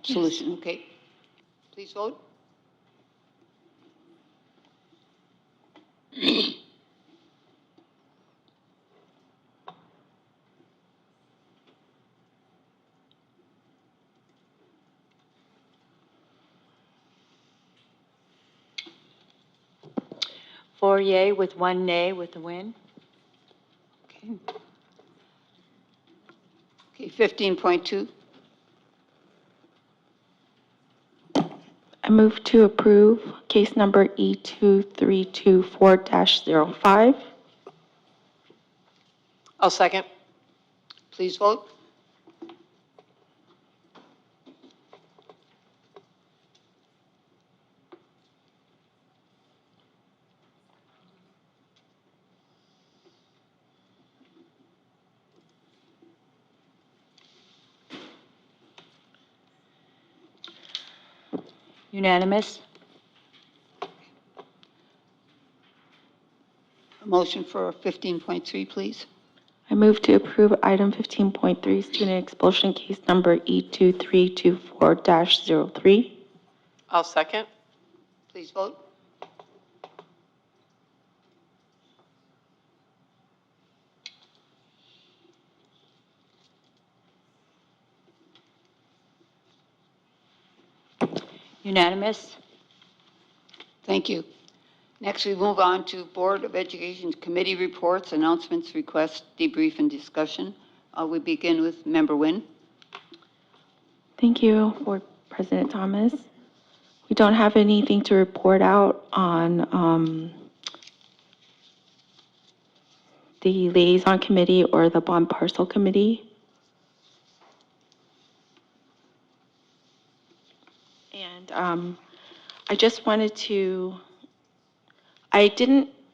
solution, okay? Please vote. Four yea with one nay with the Nguyen. Okay. Okay, 15.2. I move to approve case number E2324-05. I'll second. Please vote. Unanimous. A motion for 15.3, please. I move to approve item 15.3, student expulsion case number E2324-03. I'll second. Please vote. Unanimous. Thank you. Next, we move on to Board of Education Committee reports, announcements, requests, debrief, and discussion. We begin with Member Nguyen. Thank you, Board President Thomas. We don't have anything to report out on the liaison committee or the bond parcel committee. And I just wanted to,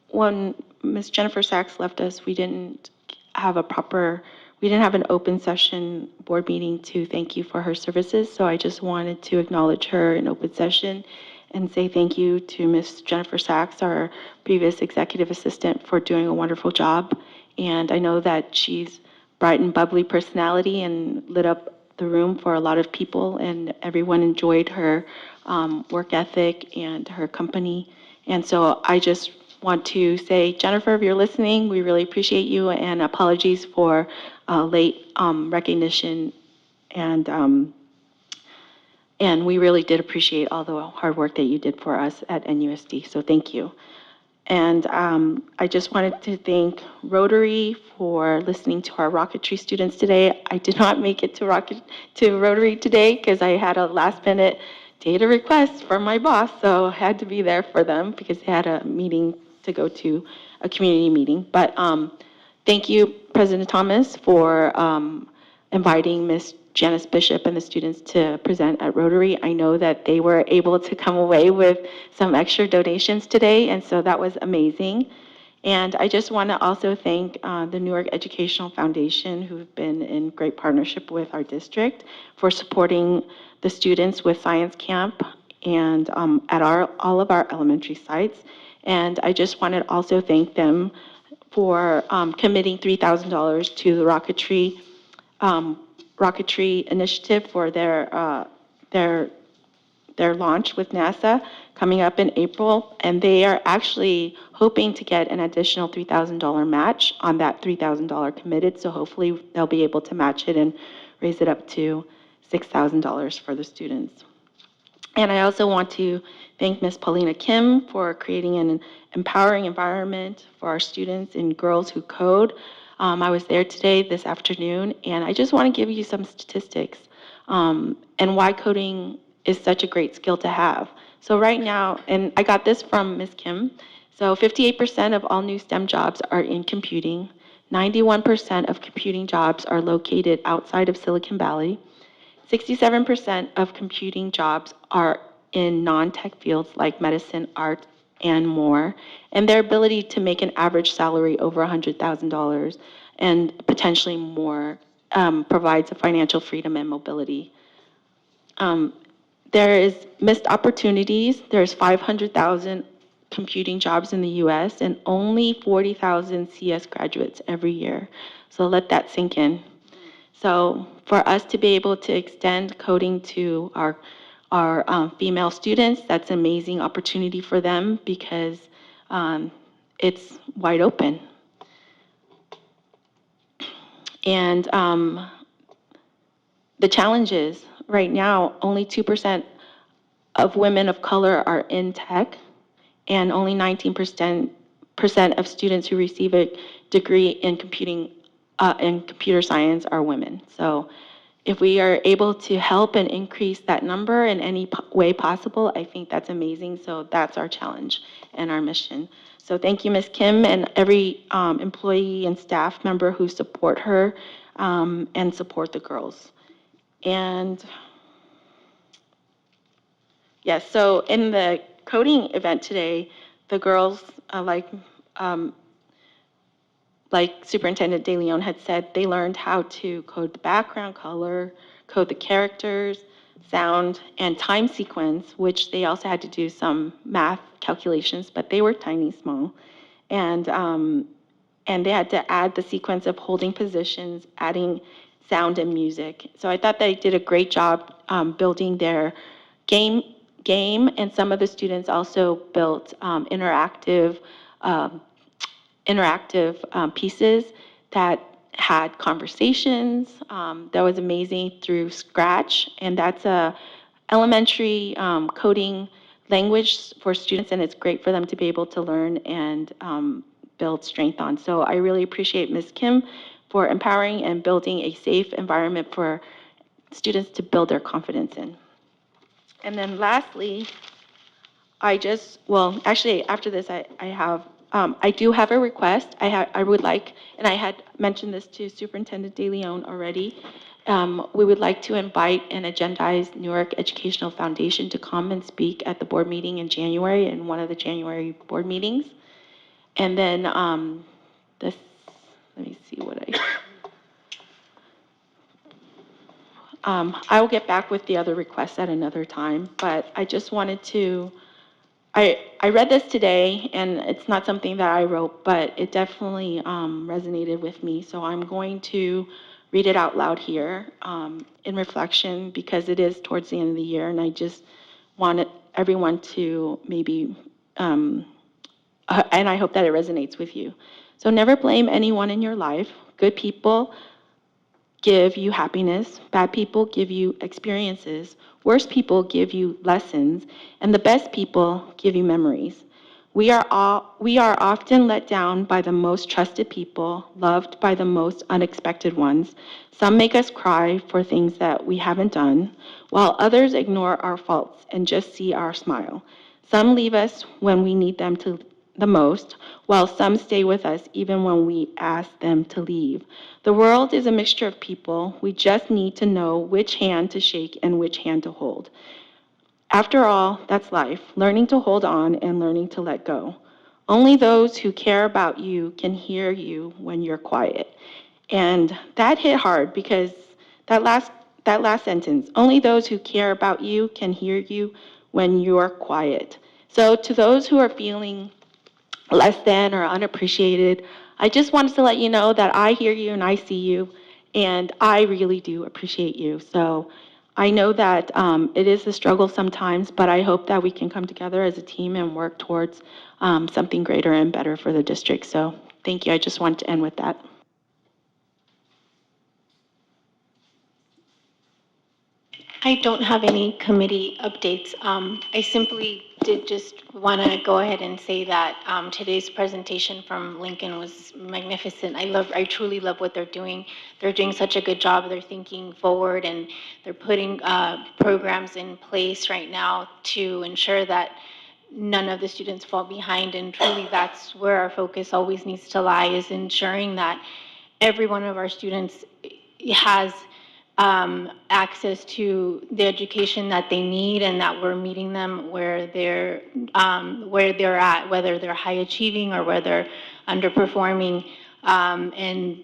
when Ms. Jennifer Sachs left us, we didn't have an open session board meeting to thank you for her services. So I just wanted to acknowledge her in open session and say thank you to Ms. Jennifer Sachs, our previous executive assistant, for doing a wonderful job. And I know that she's bright and bubbly personality and lit up the room for a lot of people, and everyone enjoyed her work ethic and her company. And so I just want to say, Jennifer, if you're listening, we really appreciate you, and apologies for late recognition. And we really did appreciate all the hard work that you did for us at NUSD, so thank you. And I just wanted to thank Rotary for listening to our rocketry students today. I did not make it to Rotary today because I had a last-minute data request from my boss, so I had to be there for them because they had a meeting to go to, a community meeting. But thank you, President Thomas, for inviting Ms. Janice Bishop and the students to present at Rotary. I know that they were able to come away with some extra donations today, and so that was amazing. And I just want to also thank the Newark Educational Foundation, who've been in great partnership with our district for supporting the students with science camp and at all of our elementary sites. And I just want to also thank them for committing $3,000 to the rocketry initiative for their launch with NASA coming up in April, and they are actually hoping to get an additional $3,000 match on that $3,000 committed, so hopefully they'll be able to match it and raise it up to $6,000 for the students. And I also want to thank Ms. Paulina Kim for creating an empowering environment for our students and girls who code. I was there this afternoon, and I just want to give you some statistics and why coding is such a great skill to have. So right now, and I got this from Ms. Kim, so 58% of all new STEM jobs are in computing. 91% of computing jobs are located outside of Silicon Valley. 67% of computing jobs are in non-tech fields like medicine, art, and more, and their ability to make an average salary over $100,000 and potentially more provides a financial freedom and mobility. There is missed opportunities. There's 500,000 computing jobs in the US and only 40,000 CS graduates every year. So let that sink in. So for us to be able to extend coding to our female students, that's an amazing opportunity for them because it's wide open. And the challenges, right now, only 2% of women of color are in tech, and only 19% of students who receive a degree in computer science are women. So if we are able to help and increase that number in any way possible, I think that's amazing. So that's our challenge and our mission. So thank you, Ms. Kim, and every employee and staff member who support her and support the girls. And yes, so in the coding event today, the girls, like Superintendent De Leon had said, they learned how to code the background color, code the characters, sound, and time sequence, which they also had to do some math calculations, but they were tiny, small. And they had to add the sequence of holding positions, adding sound and music. So I thought they did a great job building their game, and some of the students also built interactive pieces that had conversations. That was amazing through Scratch, and that's a elementary coding language for students, and it's great for them to be able to learn and build strength on. So I really appreciate Ms. Kim for empowering and building a safe environment for students to build their confidence in. And then lastly, actually after this, I have I do have a request. I would like, and I had mentioned this to Superintendent De Leon already. We would like to invite and agendize Newark Educational Foundation to come and speak at the board meeting in January, in one of the January board meetings. And then this, let me see what I will get back with the other requests at another time, but I just wanted to, I read this today, and it's not something that I wrote, but it definitely resonated with me. So I'm going to read it out loud here in reflection, because it is towards the end of the year, and I just wanted everyone to maybe, and I hope that it resonates with you. So never blame anyone in your life. Good people give you happiness, bad people give you experiences, worse people give you lessons, and the best people give you memories. We are often let down by the most trusted people, loved by the most unexpected ones. Some make us cry for things that we haven't done, while others ignore our faults and just see our smile. Some leave us when we need them the most, while some stay with us even when we ask them to leave. The world is a mixture of people. We just need to know which hand to shake and which hand to hold. After all, that's life, learning to hold on and learning to let go. Only those who care about you can hear you when you're quiet. And that hit hard, because that last sentence, only those who care about you can hear you when you're quiet. So to those who are feeling less than or unappreciated, I just wanted to let you know that I hear you and I see you, and I really do appreciate you. So I know that it is a struggle sometimes, but I hope that we can come together as a team and work towards something greater and better for the district. So thank you. I just wanted to end with that. I don't have any committee updates. I simply did just want to go ahead and say that today's presentation from Lincoln was magnificent. I truly love what they're doing. They're doing such a good job. They're thinking forward, and they're putting programs in place right now to ensure that none of the students fall behind. And truly, that's where our focus always needs to lie, is ensuring that every one of our students has access to the education that they need, and that we're meeting them where they're at, whether they're high achieving or whether they're underperforming. And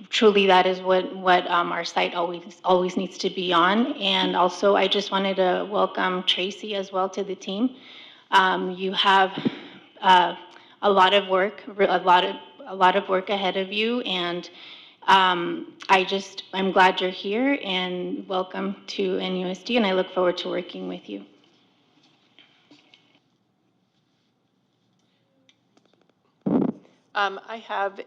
truly, that is what our site always needs to be on. And also, I just wanted to welcome Tracy as well to the team. You have a lot of work, a lot of work ahead of you, and I'm glad you're here, and welcome to NUSD, and I look forward to working with you. I have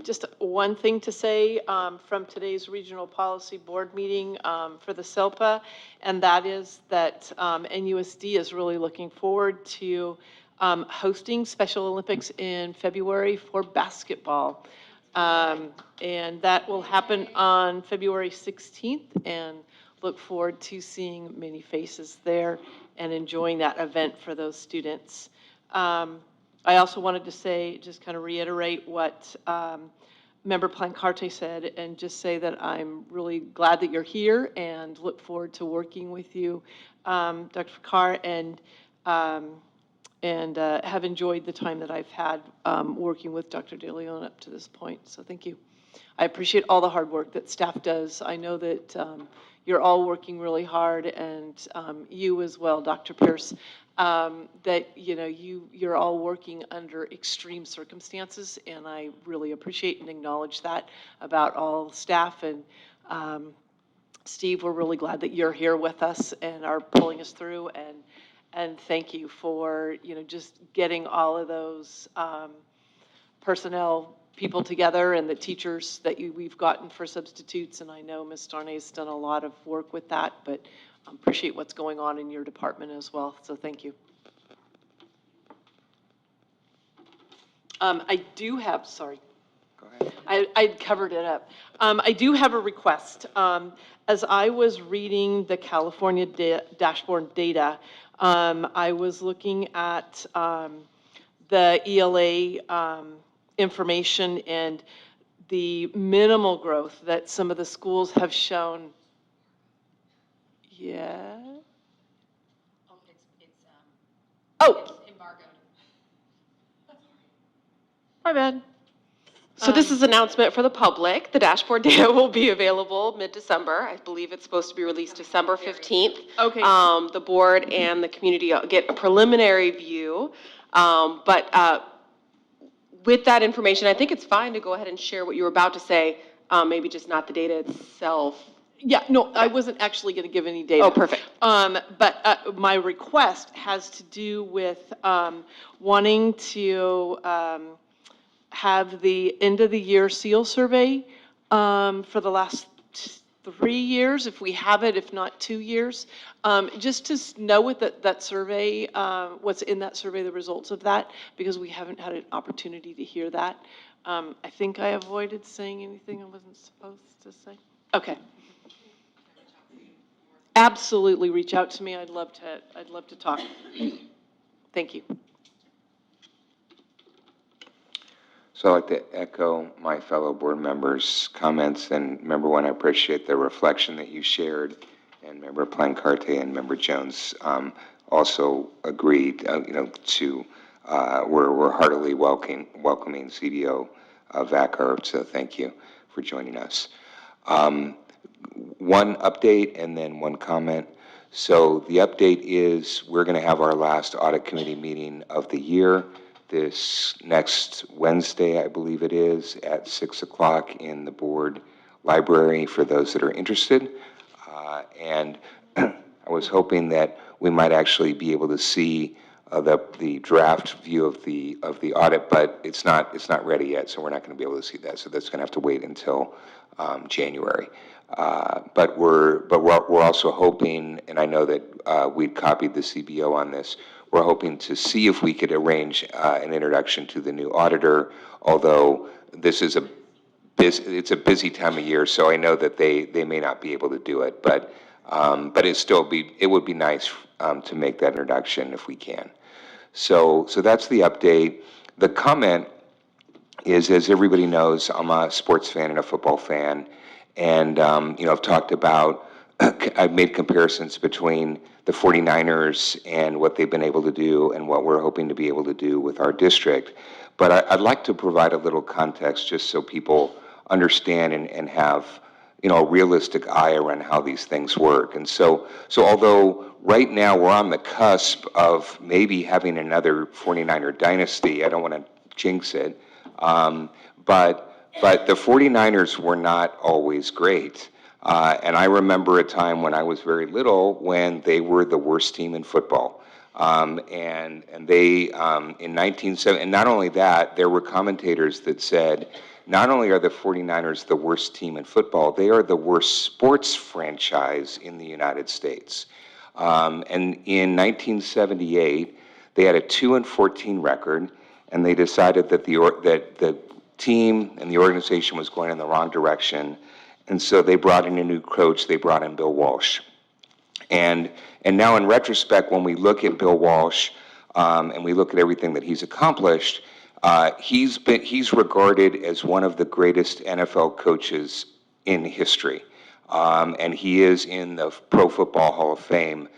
just one thing to say from today's Regional Policy Board meeting for the SELPA, and that is that NUSD is really looking forward to hosting Special Olympics in February for basketball. And that will happen on February 16th, and look forward to seeing many faces there and enjoying that event for those students. I also wanted to say, just kind of reiterate what Member Plancarte said, and just say that I'm really glad that you're here and look forward to working with you, Dr. Fakar, and have enjoyed the time that I've had working with Dr. De Leon up to this point. So thank you. I appreciate all the hard work that staff does. I know that you're all working really hard, and you as well, Dr. Pierce, that you're all working under extreme circumstances, and I really appreciate and acknowledge that about all staff. And Steve, we're really glad that you're here with us and are pulling us through, and thank you for just getting all of those personnel people together, and the teachers that we've gotten for substitutes. And I know Ms. Darnay's done a lot of work with that, but appreciate what's going on in your department as well. So thank you. I do have, sorry. Go ahead. I covered it up. I do have a request. As I was reading the California dashboard data, I was looking at the ELA information and the minimal growth that some of the schools have shown. Yeah. Oh. My bad. So this is an announcement for the public. The dashboard data will be available mid-December. I believe it's supposed to be released December 15th. Okay. The board and the community get a preliminary view. But with that information, I think it's fine to go ahead and share what you were about to say, maybe just not the data itself. Yeah, no, I wasn't actually going to give any data. Oh, perfect. But my request has to do with wanting to have the end of the year seal survey for the last 3 years, if we have it, if not 2 years, just to know what that survey, what's in that survey, the results of that, because we haven't had an opportunity to hear that. I think I avoided saying anything I wasn't supposed to say. Okay. Absolutely, reach out to me. I'd love to talk. Thank you. So I'd like to echo my fellow board members' comments, and Member One, I appreciate the reflection that you shared, and Member Plancarte and Member Jones also agreed, to we're heartily welcoming CDO Vacar, so thank you for joining us. One update and then one comment. So the update is we're going to have our last audit committee meeting of the year this next Wednesday, I believe it is, at 6 o'clock in the board library for those that are interested. And I was hoping that we might actually be able to see the draft view of the audit, but it's not ready yet, so we're not going to be able to see that. So that's going to have to wait until January. But we're also hoping, and I know that we'd copied the CBO on this. We're hoping to see if we could arrange an introduction to the new auditor. Although this is it's a busy time of year, so I know that they may not be able to do it. But it would be nice to make that introduction if we can. So that's the update. The comment is, as everybody knows, I'm a sports fan and a football fan. And, I've talked about, I've made comparisons between the 49ers and what they've been able to do and what we're hoping to be able to do with our district. But I'd like to provide a little context just so people understand and have, a realistic eye around how these things work. And so although right now we're on the cusp of maybe having another 49er dynasty, I don't want to jinx it, but the 49ers were not always great. And I remember a time when I was very little when they were the worst team in football. And they, in 1970, and not only that, there were commentators that said, not only are the 49ers the worst team in football, they are the worst sports franchise in the United States. And in 1978, they had a 2-14 record, and they decided that the team and the organization was going in the wrong direction, and so they brought in a new coach. They brought in Bill Walsh, and now in retrospect, when we look at Bill Walsh and we look at everything that he's accomplished, he's regarded as one of the greatest NFL coaches in history, and he is in the Pro Football Hall of Fame,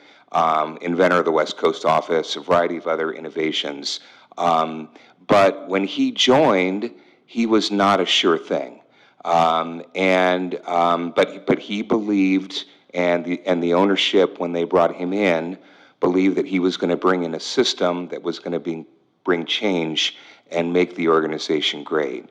inventor of the West Coast office, a variety of other innovations. But when he joined, he was not a sure thing, but he believed, and the ownership when they brought him in believed that he was going to bring in a system that was going to bring change and make the organization great.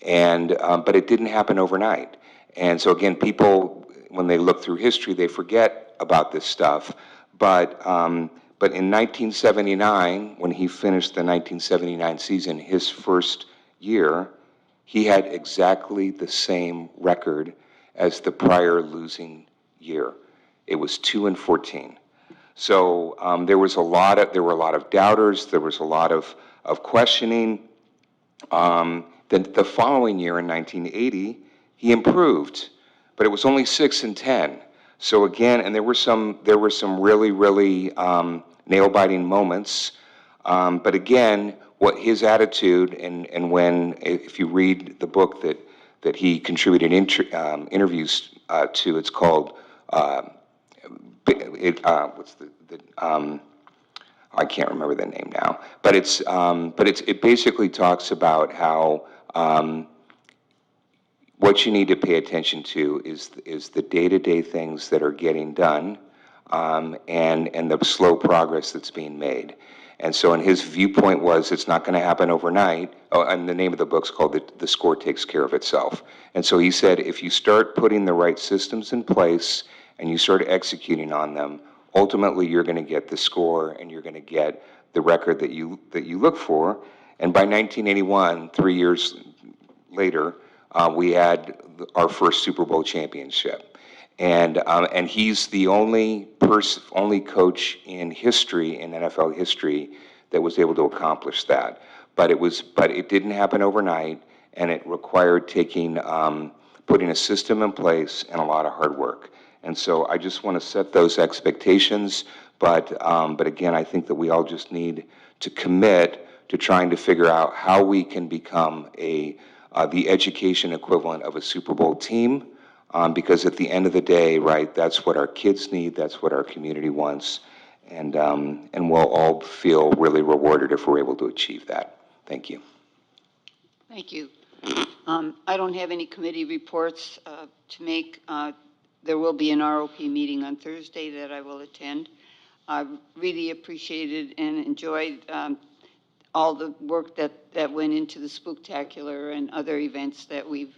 But it didn't happen overnight. And so again, people, when they look through history, they forget about this stuff. But in 1979, when he finished the 1979 season, his first year, he had exactly the same record as the prior losing year. It was 2-14. So there were a lot of doubters. There was a lot of questioning. Then the following year, in 1980, he improved, but it was only 6-10. So again, and there were some really nail-biting moments. But again, what his attitude, and when, if you read the book that he contributed interviews to, it's called, what's I can't remember the name now, but it basically talks about how what you need to pay attention to is the day-to-day things that are getting done, and the slow progress that's being made. And so, and his viewpoint was, it's not going to happen overnight. Oh, and the name of the book's called The Score Takes Care of Itself. And so he said, if you start putting the right systems in place and you start executing on them, ultimately you're going to get the score and you're going to get the record that you look for. And by 1981, 3 years later, we had our first Super Bowl championship. And he's the only coach in history, in NFL history, that was able to accomplish that. But it didn't happen overnight, and it required putting a system in place and a lot of hard work. And so I just want to set those expectations, but again, I think that we all just need to commit to trying to figure out how we can become the education equivalent of a Super Bowl team. Because at the end of the day, right, that's what our kids need, that's what our community wants, and we'll all feel really rewarded if we're able to achieve that. Thank you. Thank you. I don't have any committee reports to make. There will be an ROP meeting on Thursday that I will attend. I really appreciated and enjoyed all the work that went into the Spooktacular and other events that we've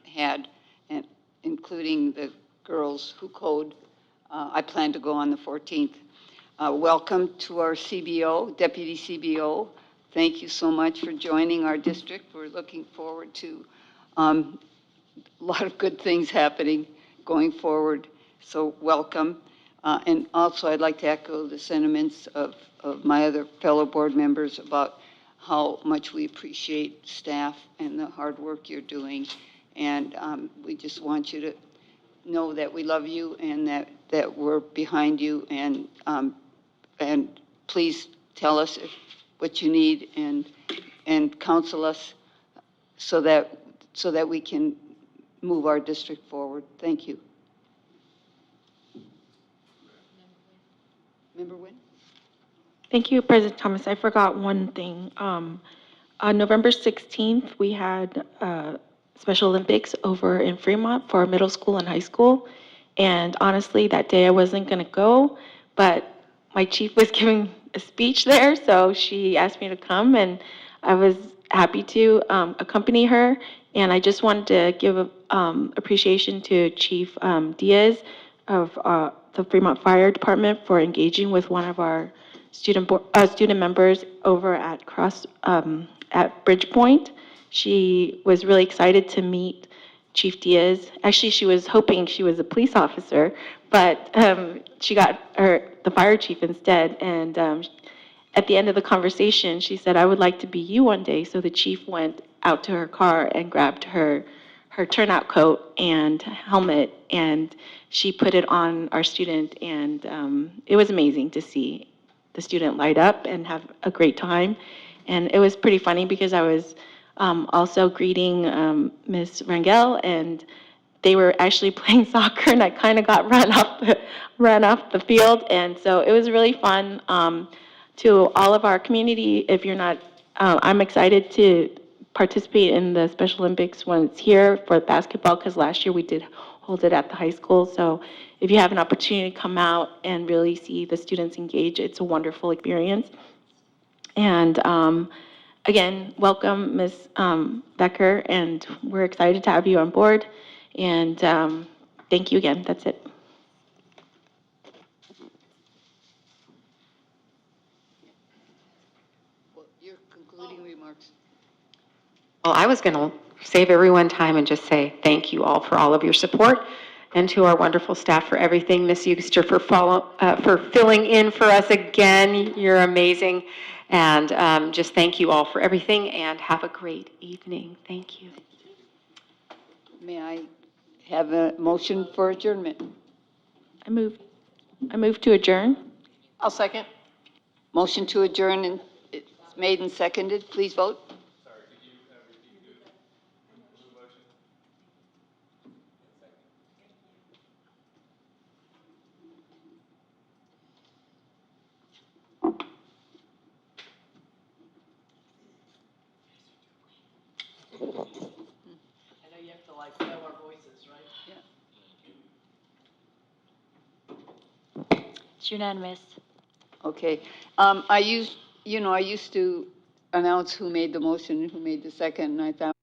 had, and including the girls who code. I plan to go on the 14th. Welcome to our CBO, Deputy CBO. Thank you so much for joining our district. We're looking forward to a lot of good things happening going forward. So welcome. And also, I'd like to echo the sentiments of my other fellow board members about how much we appreciate staff and the hard work you're doing. And we just want you to know that we love you and that we're behind you. And please tell us what you need and counsel us so that we can move our district forward. Thank you. Member Wynn? Thank you, President Thomas. I forgot one thing. On November 16th, we had Special Olympics over in Fremont for middle school and high school. And honestly, that day I wasn't going to go, but my chief was giving a speech there, so she asked me to come, and I was happy to accompany her. And I just wanted to give appreciation to Chief Diaz of the Fremont Fire Department for engaging with one of our student members over at at Bridgepoint. She was really excited to meet Chief Diaz. Actually, she was hoping she was a police officer, but she got the fire chief instead. And at the end of the conversation, she said, "I would like to be you one day." So the chief went out to her car and grabbed her turnout coat and helmet, and she put it on our student, and it was amazing to see the student light up and have a great time. And it was pretty funny because I was also greeting Ms. Rangel, and they were actually playing soccer, and I kind of got run off the field. And so it was really fun. To all of our community, if you're not, I'm excited to participate in the Special Olympics when it's here for basketball, because last year we did hold it at the high school. So if you have an opportunity to come out and really see the students engage, it's a wonderful experience. And again, welcome, Ms. Becker, and we're excited to have you on board. And thank you again. That's it. Your concluding remarks. Well, I was going to save everyone time and just say thank you all for all of your support, and to our wonderful staff for everything. Ms. Euster for filling in for us again. You're amazing. And just thank you all for everything, and have a great evening. Thank you. May I have a motion for adjournment? I move to adjourn. I'll second. Motion to adjourn, and it's Made and seconded, please vote. I know you have to like know our voices, right? It's unanimous. Okay. I used to announce who made the motion and who made the second, and I thought